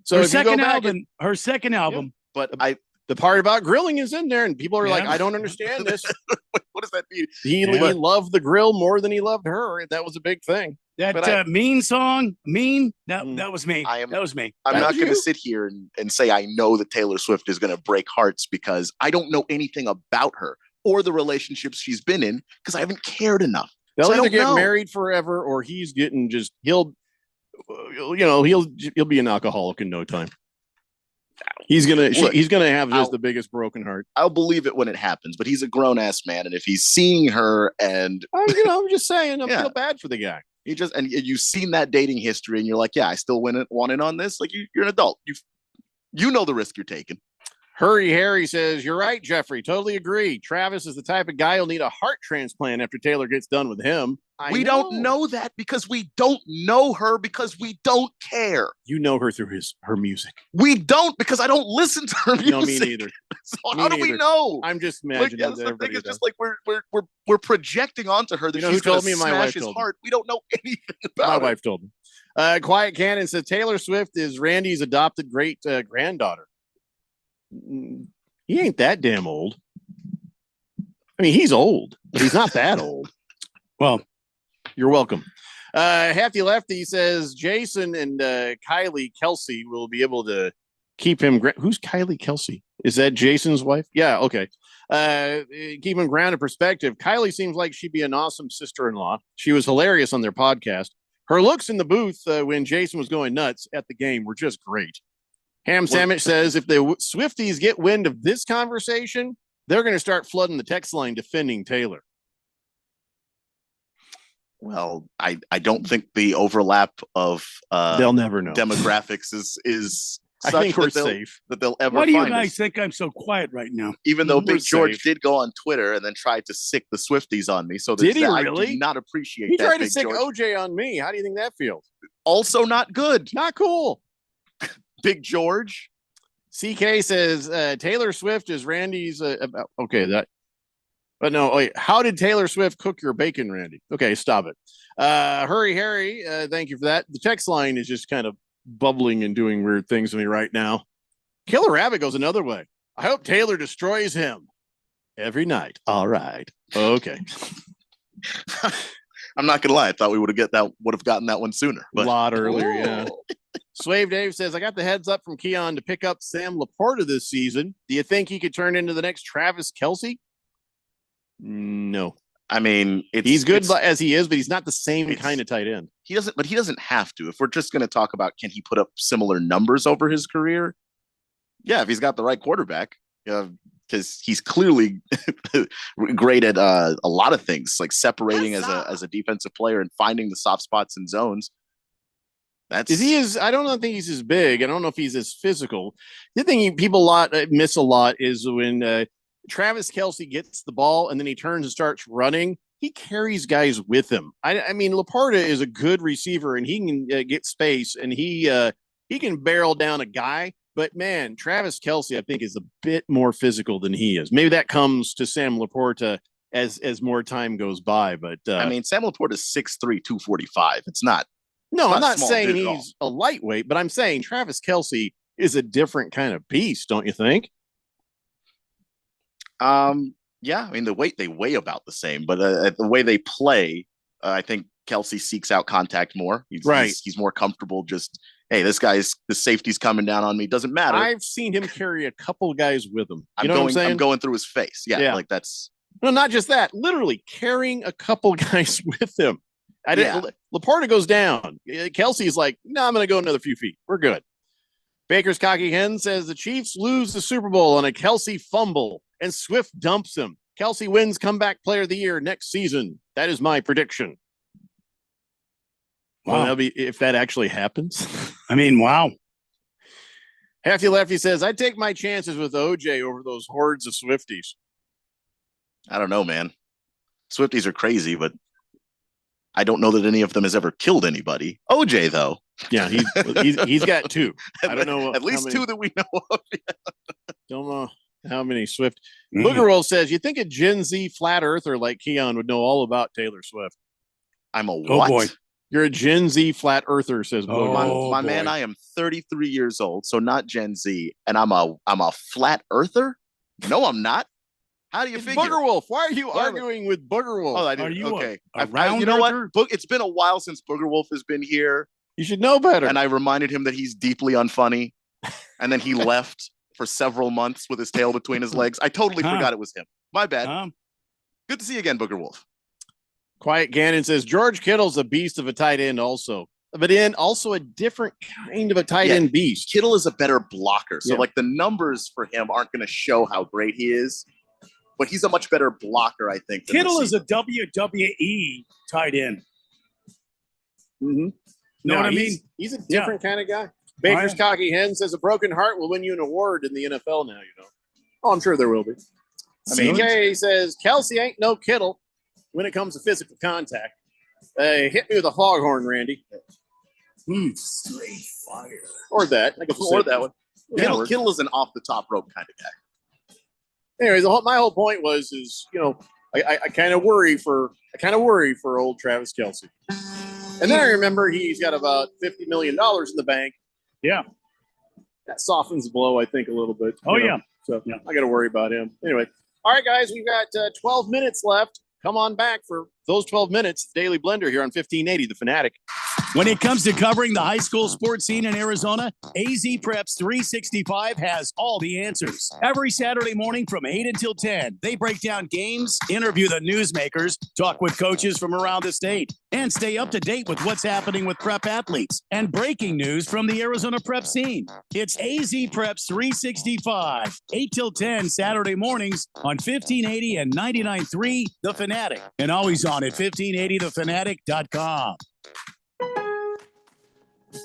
So her second album. but The part about grilling is in there, and people are like, I don't understand this. What does that mean? He loved the grill more than he loved her. That was a big thing. That Mean song, Mean, that was me. That was me. I'm not going to sit here and say I know that Taylor Swift is going to break hearts because I don't know anything about her or the relationships she's been in because I haven't cared enough. They'll So I either don't get know. married forever or he's getting he'll be an alcoholic in no time. He's gonna have just the biggest broken heart. I'll believe it when it happens, but he's a grown ass man, and if he's seeing her and I'm just saying, I feel bad for the guy. He just and you've seen that dating history, and you're like, yeah, I still want in on this. Like you're an adult, you know the risk you're taking. Hurry Harry says, you're right, Jeffrey. Totally agree. Travis is the type of guy who'll need a heart transplant after Taylor gets done with him. We don't know that because we don't know her because we don't care. You know her through her music. We don't because I don't listen to her music. No, me neither. So how do we know? I'm just imagining that's the thing. It's just like we're projecting onto her that who she's going told to me? My smash wife his told me. heart. We don't know anything about My her. wife told me. Quiet Cannon says Taylor Swift is Randy's adopted great granddaughter. He ain't that damn old. I mean, he's old, but he's not that old. Well, you're welcome. Hefty Lefty says Jason and Kylie Kelsey will be able to keep him. Who's Kylie Kelsey? Is that Jason's wife? Yeah. Okay. Keep him grounded perspective. Kylie seems like she'd be an awesome sister-in-law. She was hilarious on their podcast. Her looks in the booth when Jason was going nuts at the game were just great. Ham Sandwich says if the Swifties get wind of this conversation, they're going to start flooding the text line defending Taylor. Well, I don't think the overlap of they'll never know demographics is I such think we're that they'll- safe. that they'll ever Why do you find guys us. think I'm so quiet right now? Even though We're Big George safe. did go on Twitter and then tried to sick the Swifties on me. So Did he I really? do not appreciate He that. tried to Big sick George. OJ on me. How do you think that feels? Also not good. Not cool. Big George. CK says Taylor Swift is Randy's. Okay, that. But no, wait. How did Taylor Swift cook your bacon, Randy? Okay, stop it. Hurry Harry, thank you for that. The text line is just kind of bubbling and doing weird things to me right now. Killer Rabbit goes another way. I hope Taylor destroys him every night. All right. Okay. I'm not gonna lie. I thought we would have gotten that one sooner. A But lot earlier, yeah. Swave Dave says, I got the heads up from Keon to pick up Sam Laporta this season. Do you think he could turn into the next Travis Kelsey? No. I mean, he's good as he is, but he's not the same kind of tight end. He doesn't have to. If we're just going to talk about can he put up similar numbers over his career? Yeah, if he's got the right quarterback, because he's clearly great at a lot of things, like separating as a defensive player and finding the soft spots and zones. I don't think he's as big. I don't know if he's as physical. The thing people miss a lot is when Travis Kelsey gets the ball and then he turns and starts running. He carries guys with him. I mean, Laporta is a good receiver and he can get space and he can barrel down a guy. But man, Travis Kelsey, I think, is a bit more physical than he is. Maybe that comes to Sam Laporta as more time goes by. But I mean, Sam Laporta is 6'3", 245. It's not. No, it's I'm not small saying dude at all. he's a lightweight, but I'm saying Travis Kelsey is a different kind of beast, don't you think? Yeah, I mean they weigh about the same, but the way they play, I think Kelsey seeks out contact more. He's more comfortable. Just hey, the safety's coming down on me. Doesn't matter. I've seen him carry a couple guys with him. I'm going through his face. Yeah, like that's no, not just that. Literally carrying a couple guys with him. Laporta goes down. Kelsey's like, no, I'm going to go another few feet. We're good. Baker's Cocky Hen says the Chiefs lose the Super Bowl on a Kelsey fumble and Swift dumps him. Kelsey wins comeback player of the year next season. That is my prediction. Wow. Well, that'll be if that actually happens. I mean, wow. Hefty Lefty says, I'd take my chances with OJ over those hordes of Swifties. I don't know, man. Swifties are crazy, but I don't know that any of them has ever killed anybody. OJ, though. Yeah, he's got two. I don't know. At least two that we know of. Don't know how many Swift. Booger Roll says, you think a Gen Z flat earther like Keon would know all about Taylor Swift? I'm a Oh what? boy. You're a Gen Z flat earther, says Booger. My man, I am 33 years old, so not Gen Z, and I'm a flat earther. No, I'm not. How do you figure? Booger Wolf, why are you arguing with Booger Wolf? Oh, I do. Are you okay. a round you know earther? what? It's been a while since Booger Wolf has been here. You should know better. And I reminded him that he's deeply unfunny, and then he left for several months with his tail between his legs. I totally forgot it was him. My bad. Good to see you again, Booger Wolf. Quiet Gannon says George Kittle's a beast of a tight end also. But then also a different kind of a tight end beast. Kittle is a better blocker. So Yeah. like the numbers for him aren't going to show how great he is, but he's a much better blocker, I think. than Kittle the is a WWE tight end. Mm-hmm. Know what I mean? He's a different kind of guy. Baker's Cocky Hen says a broken heart will win you an award in the NFL now, Oh, I'm sure there will be. CK says Kelsey ain't no Kittle when it comes to physical contact. Hit me with a foghorn, Randy. Straight fire. Or that. I guess or that one. Yeah. Kittle is an off the top rope kind of guy. Anyways, my whole point was, I kind of worry for old Travis Kelce. And then I remember he's got about $50 million in the bank. Yeah. That softens the blow, I think, a little bit. Oh, yeah. So I got to worry about him. Anyway. All right, guys, we've got 12 minutes left. Come on back for those 12 minutes. Daily Blender here on 1580, The Fanatic. When it comes to covering the high school sports scene in Arizona, AZ Preps 365 has all the answers. Every Saturday morning from 8 until 10, they break down games, interview the newsmakers, talk with coaches from around the state, and stay up to date with what's happening with prep athletes and breaking news from the Arizona prep scene. It's AZ Preps 365, 8 till 10 Saturday mornings on 1580 and 99.3 The Fanatic, and always on at 1580thefanatic.com.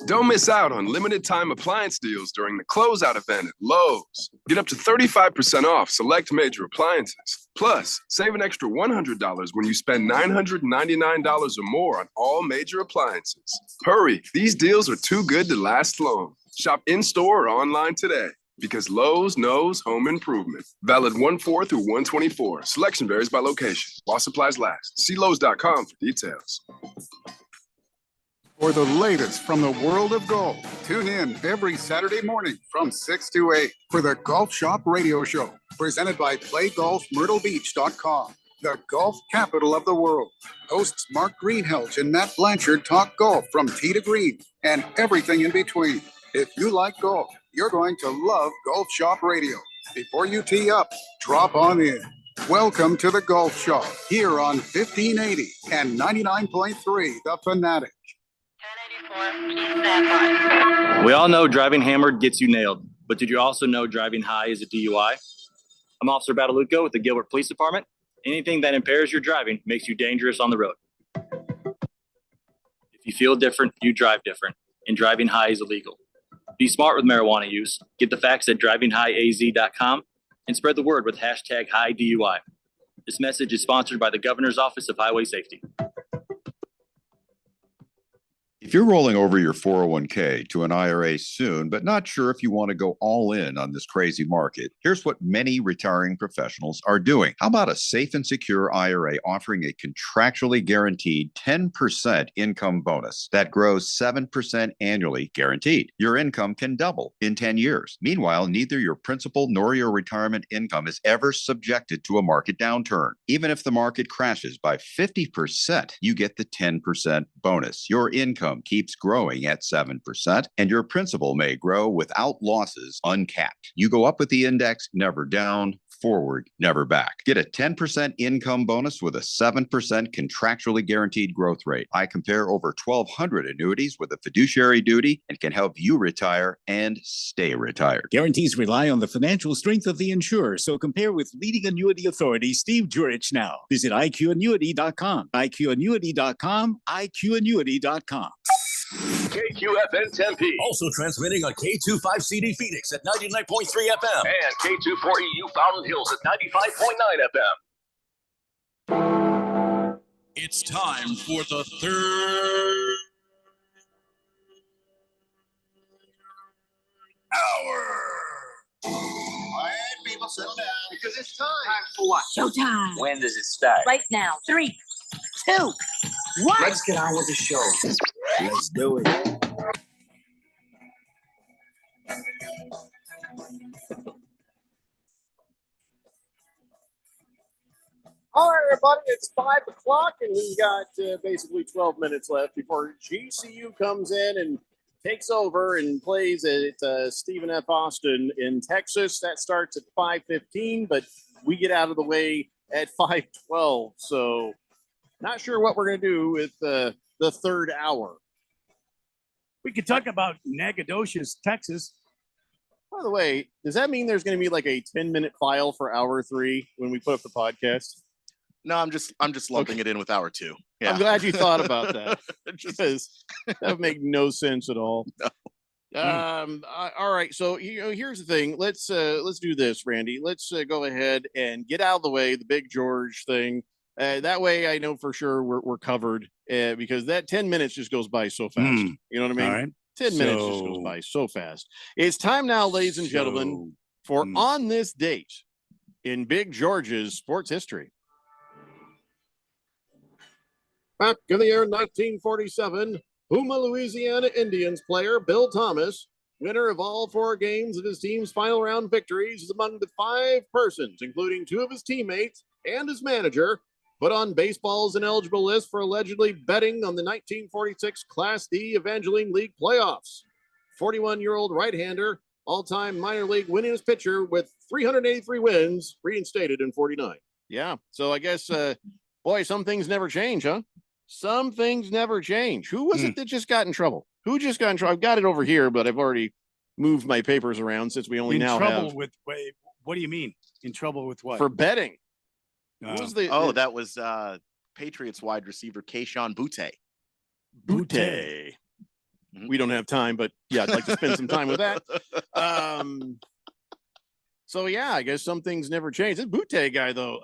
Don't miss out on limited time appliance deals during the closeout event at Lowe's. Get up to 35% off select major appliances. Plus, save an extra $100 when you spend $999 or more on all major appliances. Hurry, these deals are too good to last long. Shop in-store or online today because Lowe's knows home improvement. Valid 1/4 through 1/24. Selection varies by location. While supplies last. See Lowe's.com for details. For the latest from the world of golf, tune in every Saturday morning from 6 to 8 for the Golf Shop Radio Show, presented by PlayGolfMyrtleBeach.com, the golf capital of the world. Hosts Mark Greenhelch and Matt Blanchard talk golf from tee to green and everything in between. If you like golf, you're going to love Golf Shop Radio. Before you tee up, drop on in. Welcome to the Golf Shop here on 1580 and 99.3 The Fanatic. We all know driving hammered gets you nailed, but did you also know driving high is a DUI? I'm Officer Badalucco with the Gilbert Police Department. Anything that impairs your driving makes you dangerous on the road. If you feel different, you drive different, and driving high is illegal. Be smart with marijuana use. Get the facts at drivinghighaz.com and spread the word with hashtag high DUI. This message is sponsored by the Governor's Office of Highway Safety. If you're rolling over your 401k to an IRA soon, but not sure if you want to go all in on this crazy market, here's what many retiring professionals are doing. How about a safe and secure IRA offering a contractually guaranteed 10% income bonus that grows 7% annually guaranteed? Your income can double in 10 years. Meanwhile, neither your principal nor your retirement income is ever subjected to a market downturn. Even if the market crashes by 50%, you get the 10% bonus. Your income keeps growing at 7%, and your principal may grow without losses uncapped. You go up with the index, never down, forward, never back. Get a 10% income bonus with a 7% contractually guaranteed growth rate. I compare over 1,200 annuities with a fiduciary duty and can help you retire and stay retired. Guarantees rely on the financial strength of the insurer, so compare with leading annuity authority Steve Jurich now. Visit IQannuity.com, IQannuity.com, IQannuity.com. KQFN Tempe. Also transmitting on K25CD Phoenix at 99.3 FM. And K24EU Fountain Hills at 95.9 FM. It's time for the third hour. Quiet, people, settle down because it's time. Time for what? Showtime. When does it start? Right now. 3, 2, What? Let's get on with the show. Let's do it. All right, everybody, it's 5 o'clock, and we've got basically 12 minutes left before GCU comes in and takes over and plays at Stephen F. Austin in Texas. That starts at 5:15, but we get out of the way at 5:12. So not sure what we're going to do with the third hour. We could talk about Nacogdoches, Texas. By the way, does that mean there's going to be like a 10-minute file for hour 3 when we put up the podcast? No, I'm just lumping it in with hour 2. Yeah. I'm glad you thought about that because that would make no sense at all. No. All right. So here's the thing. Let's do this, Randy. Let's go ahead and get out of the way the Big George thing. That way, I know for sure we're covered because that 10 minutes just goes by so fast. You know what I mean? All right. 10 minutes just goes by so fast. It's time now, ladies and gentlemen, for On This Date in Big George's sports history. Back in the year 1947, Puma, Louisiana Indians player Bill Thomas, winner of all 4 games of his team's final round victories, is among the 5 persons, including 2 of his teammates and his manager, put on baseball's ineligible list for allegedly betting on the 1946 Class D Evangeline League playoffs. 41-year-old right-hander, all-time minor league winningest pitcher with 383 wins, reinstated in 49. Yeah, so I guess, boy, some things never change, huh? Some things never change. Who was it that just got in trouble? Who just got in trouble? I've got it over here, but I've already moved my papers around since we only now have. With wait, what do you mean? In trouble with what? For betting. That was Patriots wide receiver Keyshawn Butte. Butte. We don't have time, but yeah, I'd like to spend some time with that. So yeah, I guess some things never change. This Butte guy, though,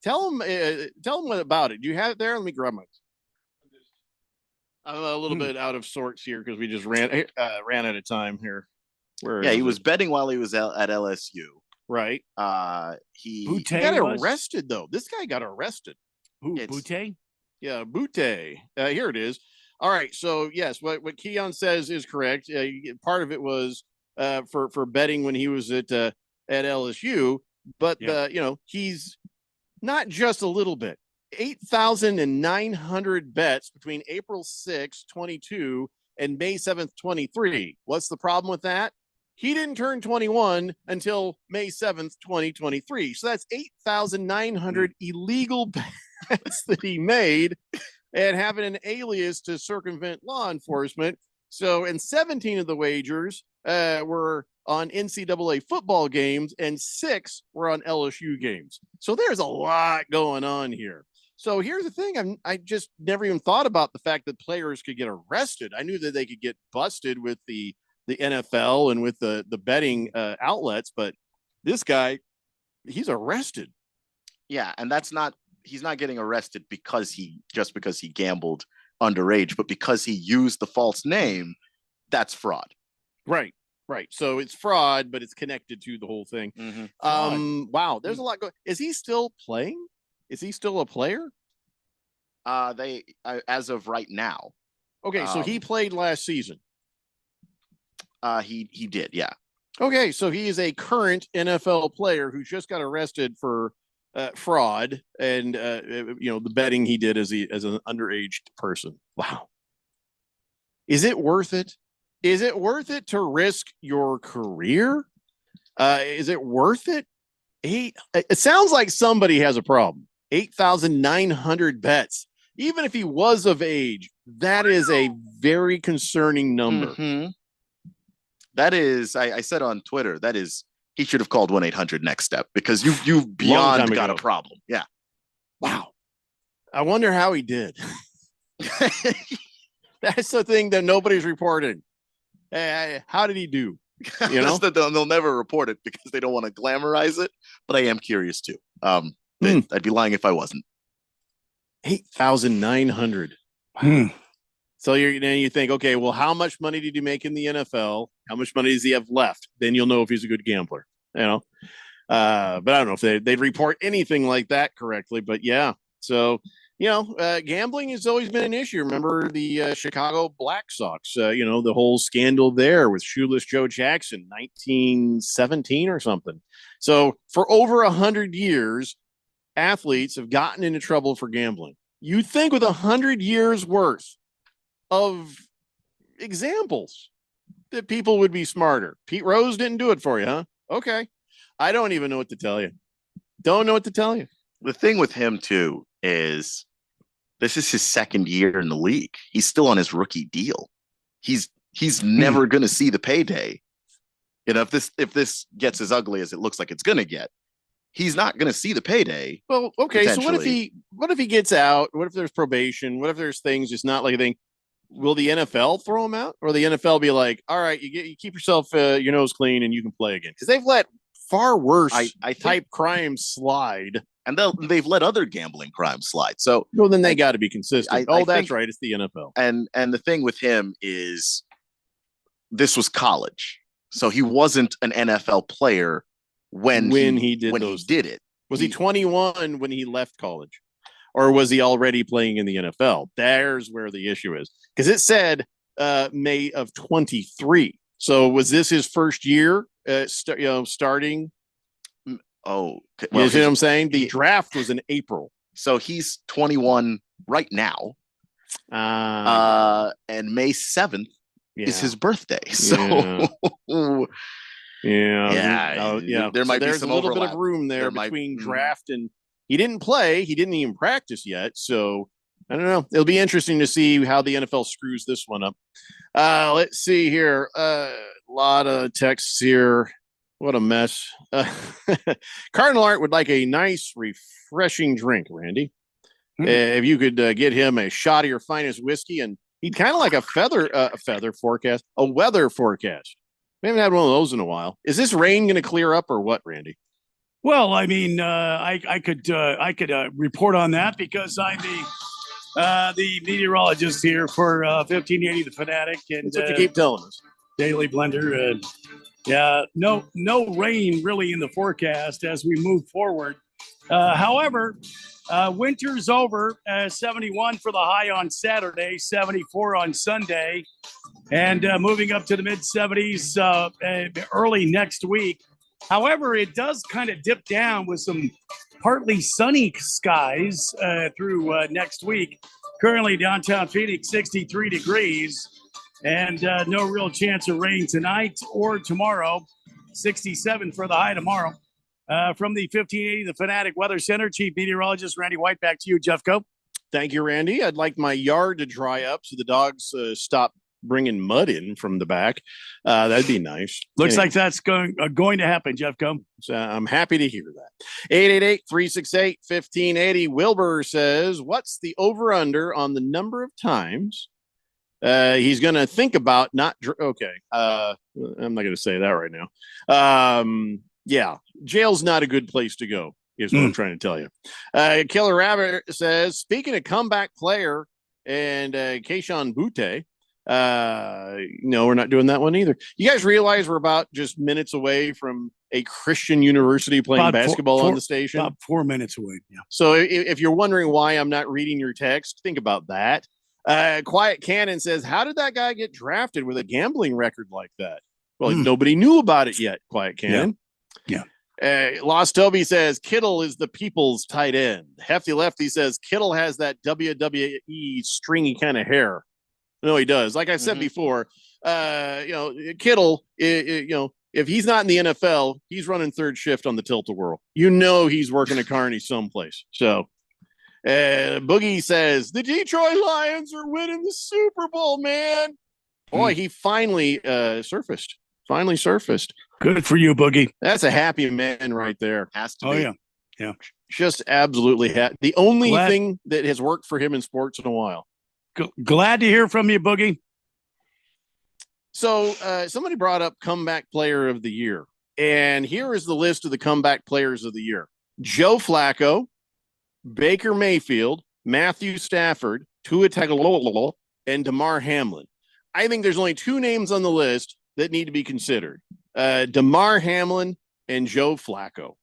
tell him what about it. Do you have it there? Let me grab my. I'm a little bit out of sorts here because we just ran out of time here. He was betting while he was at LSU. Right. He got arrested though. This guy got arrested. Who? Butte? Yeah, Butte. Here it is. All right. So yes, what Keon says is correct. Part of it was for betting when he was at LSU, but he's not just a little bit. 8,900 bets between April 6th, 22 and May 7th, 23. What's the problem with that? He didn't turn 21 until May 7th, 2023. So that's 8,900 illegal bets that he made and having an alias to circumvent law enforcement. So, and 17 of the wagers were on NCAA football games and 6 were on LSU games. So there's a lot going on here. So here's the thing. I just never even thought about the fact that players could get arrested. I knew that they could get busted with the NFL and with the betting outlets, but this guy, he's arrested. Yeah, and he's not getting arrested because he gambled underage, but because he used the false name. That's fraud. Right. So it's fraud, but it's connected to the whole thing. Wow, there's a lot going. Is he still playing? Is he still a player? As of right now. Okay, so he played last season. He did, yeah. Okay, so he is a current NFL player who just got arrested for fraud and the betting he did as an underage person. Wow. Is it worth it? Is it worth it to risk your career? Is it worth it? It sounds like somebody has a problem. 8,900 bets. Even if he was of age, that is a very concerning number. Mm-hmm. That is, I said on Twitter, that is, he should have called 1-800-NEXT STEP because you've beyond got a problem. Yeah. Wow. I wonder how he did. That's the thing that nobody's reporting. How did he do? You know, they'll never report it because they don't want to glamorize it. But I am curious too. I'd be lying if I wasn't. 8,900. So you think, okay, well, how much money did he make in the NFL? How much money does he have left? Then you'll know if he's a good gambler. But I don't know if they'd report anything like that correctly. But yeah, so Gambling has always been an issue. Remember the Chicago Black Sox, the whole scandal there with Shoeless Joe Jackson, 1917 or something. So for over 100 years, athletes have gotten into trouble for gambling. You'd think with 100 years worth of examples that people would be smarter. Pete Rose didn't do it for you, huh? Okay. I don't even know what to tell you. Don't know what to tell you. The thing with him too is this is his second year in the league. He's still on his rookie deal. He's never going to see the payday. If this gets as ugly as it looks like it's going to get, he's not going to see the payday. Well, okay. So what if he gets out? What if there's probation? What if there's things just not like a thing? Will the NFL throw him out, or the NFL be like, all right, you keep yourself your nose clean and you can play again? Because they've let far worse type crimes slide, and they've let other gambling crimes slide. So then they got to be consistent. That's right. It's the NFL. And the thing with him is this was college, so he wasn't an NFL player when he did it. Was he 21 when he left college? Or was he already playing in the NFL? There's where the issue is. Because it said May of 23. So was this his first year starting? Oh, well, you see what I'm saying? The draft was in April. So he's 21 right now. And May 7th is his birthday. So there might be some a little overlap. bit of room there between draft and he didn't play. He didn't even practice yet. So I don't know. It'll be interesting to see how the NFL screws this one up. Let's see here. A lot of texts here. What a mess. Cardinal Art would like a nice, refreshing drink, Randy. If you could get him a shot of your finest whiskey, and he'd kind of like a weather forecast. We haven't had one of those in a while. Is this rain going to clear up or what, Randy? Well, I mean, I could report on that because I'm the meteorologist here for 1580 The Fanatic, and that's what you keep telling us. Daily Blender. No rain really in the forecast as we move forward. However, winter's over. 71 for the high on Saturday, 74 on Sunday, and moving up to the mid 70s early next week. However, it does kind of dip down with some partly sunny skies through next week. Currently downtown Phoenix, 63 degrees, and no real chance of rain tonight or tomorrow. 67 for the high tomorrow. From the 1580 The Fanatic Weather Center, Chief Meteorologist Randy White, back to you, Jeffco. Thank you, Randy. I'd like my yard to dry up so the dogs stop bringing mud in from the back. That'd be nice. Looks like that's going to happen, Jeffco. So I'm happy to hear that. 888-368-1580. Wilbur says, what's the over-under on the number of times he's going to think about not... Okay. I'm not going to say that right now. Jail's not a good place to go, is what I'm trying to tell you. Killer Rabbit says, speaking of comeback player and Keishon Butte, no, we're not doing that one either. You guys realize we're about just minutes away from a Christian university playing basketball on the station? About 4 minutes away. Yeah. So if you're wondering why I'm not reading your text, think about that. Quiet Cannon says, how did that guy get drafted with a gambling record like that? Well, nobody knew about it yet, Quiet Cannon. Yeah. Lost Toby says Kittle is the people's tight end. Hefty Lefty says Kittle has that WWE stringy kind of hair. No, he does. Like I said before, Kittle, if he's not in the NFL, he's running third shift on the Tilt-A-Whirl. He's working at Carney someplace. So Boogie says the Detroit Lions are winning the Super Bowl, man. Boy, he finally surfaced. Good for you, Boogie. That's a happy man right there. Has to be. Yeah. Just absolutely the only thing that has worked for him in sports in a while. Glad to hear from you, Boogie. So somebody brought up comeback player of the year. And here is the list of the comeback players of the year. Joe Flacco, Baker Mayfield, Matthew Stafford, Tua Tagovailoa, and Damar Hamlin. I think there's only two names on the list that need to be considered. Damar Hamlin and Joe Flacco.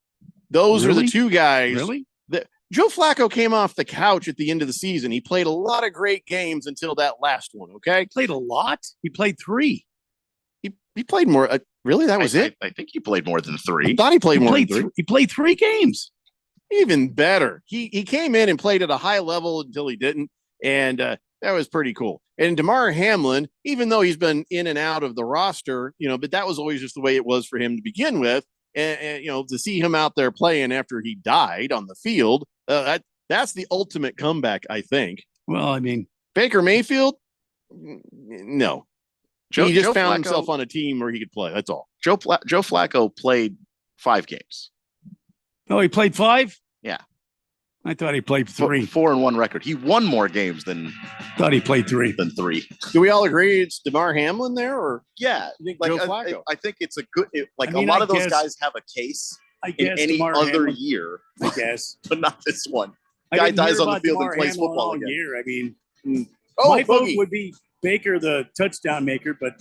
Those are the two guys. Really? Joe Flacco came off the couch at the end of the season. He played a lot of great games until that last one. Okay, Played a lot. He played 3. he played more. Really, that was it. I think he played more than I 3. thought he played more than 3. He played 3 games. Even better. He came in and played at a high level until he didn't, and that was pretty cool. And DeMar Hamlin, even though he's been in and out of the roster, but that was always just the way it was for him to begin with. And to see him out there playing after he died on the field, that's the ultimate comeback, I think. Well, I mean, Baker Mayfield, no. He just found himself on a team where he could play. That's all. Joe Flacco played 5 games. Oh, he played 5? Yeah. I thought he played 3. 4-1 record. He won more games than Thought he played 3. than 3. Do we all agree it's DeMar Hamlin there, or Yeah, you think like Joe Flacco? I think it's a good. I mean, a lot I of those guess- guys have a case I in guess any DeMar other Hamlin, year, I guess. but not this one. I Guy didn't dies hear on the about field DeMar and plays Hamlin football all again. year. I mean, my vote Boogie. would be Baker, the touchdown maker, but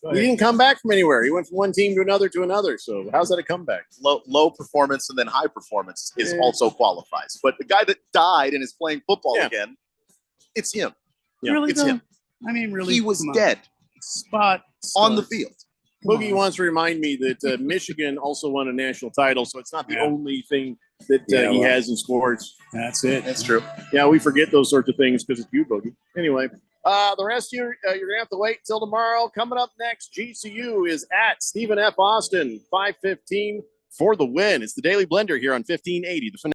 go He ahead. didn't come back from anywhere. He went from one team to another. So how's that a comeback? Low performance and then high performance is Yeah. also qualifies. But the guy that died and is playing football Yeah. again, it's him. Really, it's though? him. I mean, really, He was come on. dead Spot on the starts. field. Boogie wants to remind me that Michigan also won a national title, so it's not the Yeah. only thing that Yeah, he well, has in sports. That's it. That's true. Yeah, we forget those sorts of things because it's you, Boogie. Anyway, the rest of you, you're going to have to wait until tomorrow. Coming up next, GCU is at Stephen F. Austin, 5:15 for the win. It's the Daily Blender here on 1580. The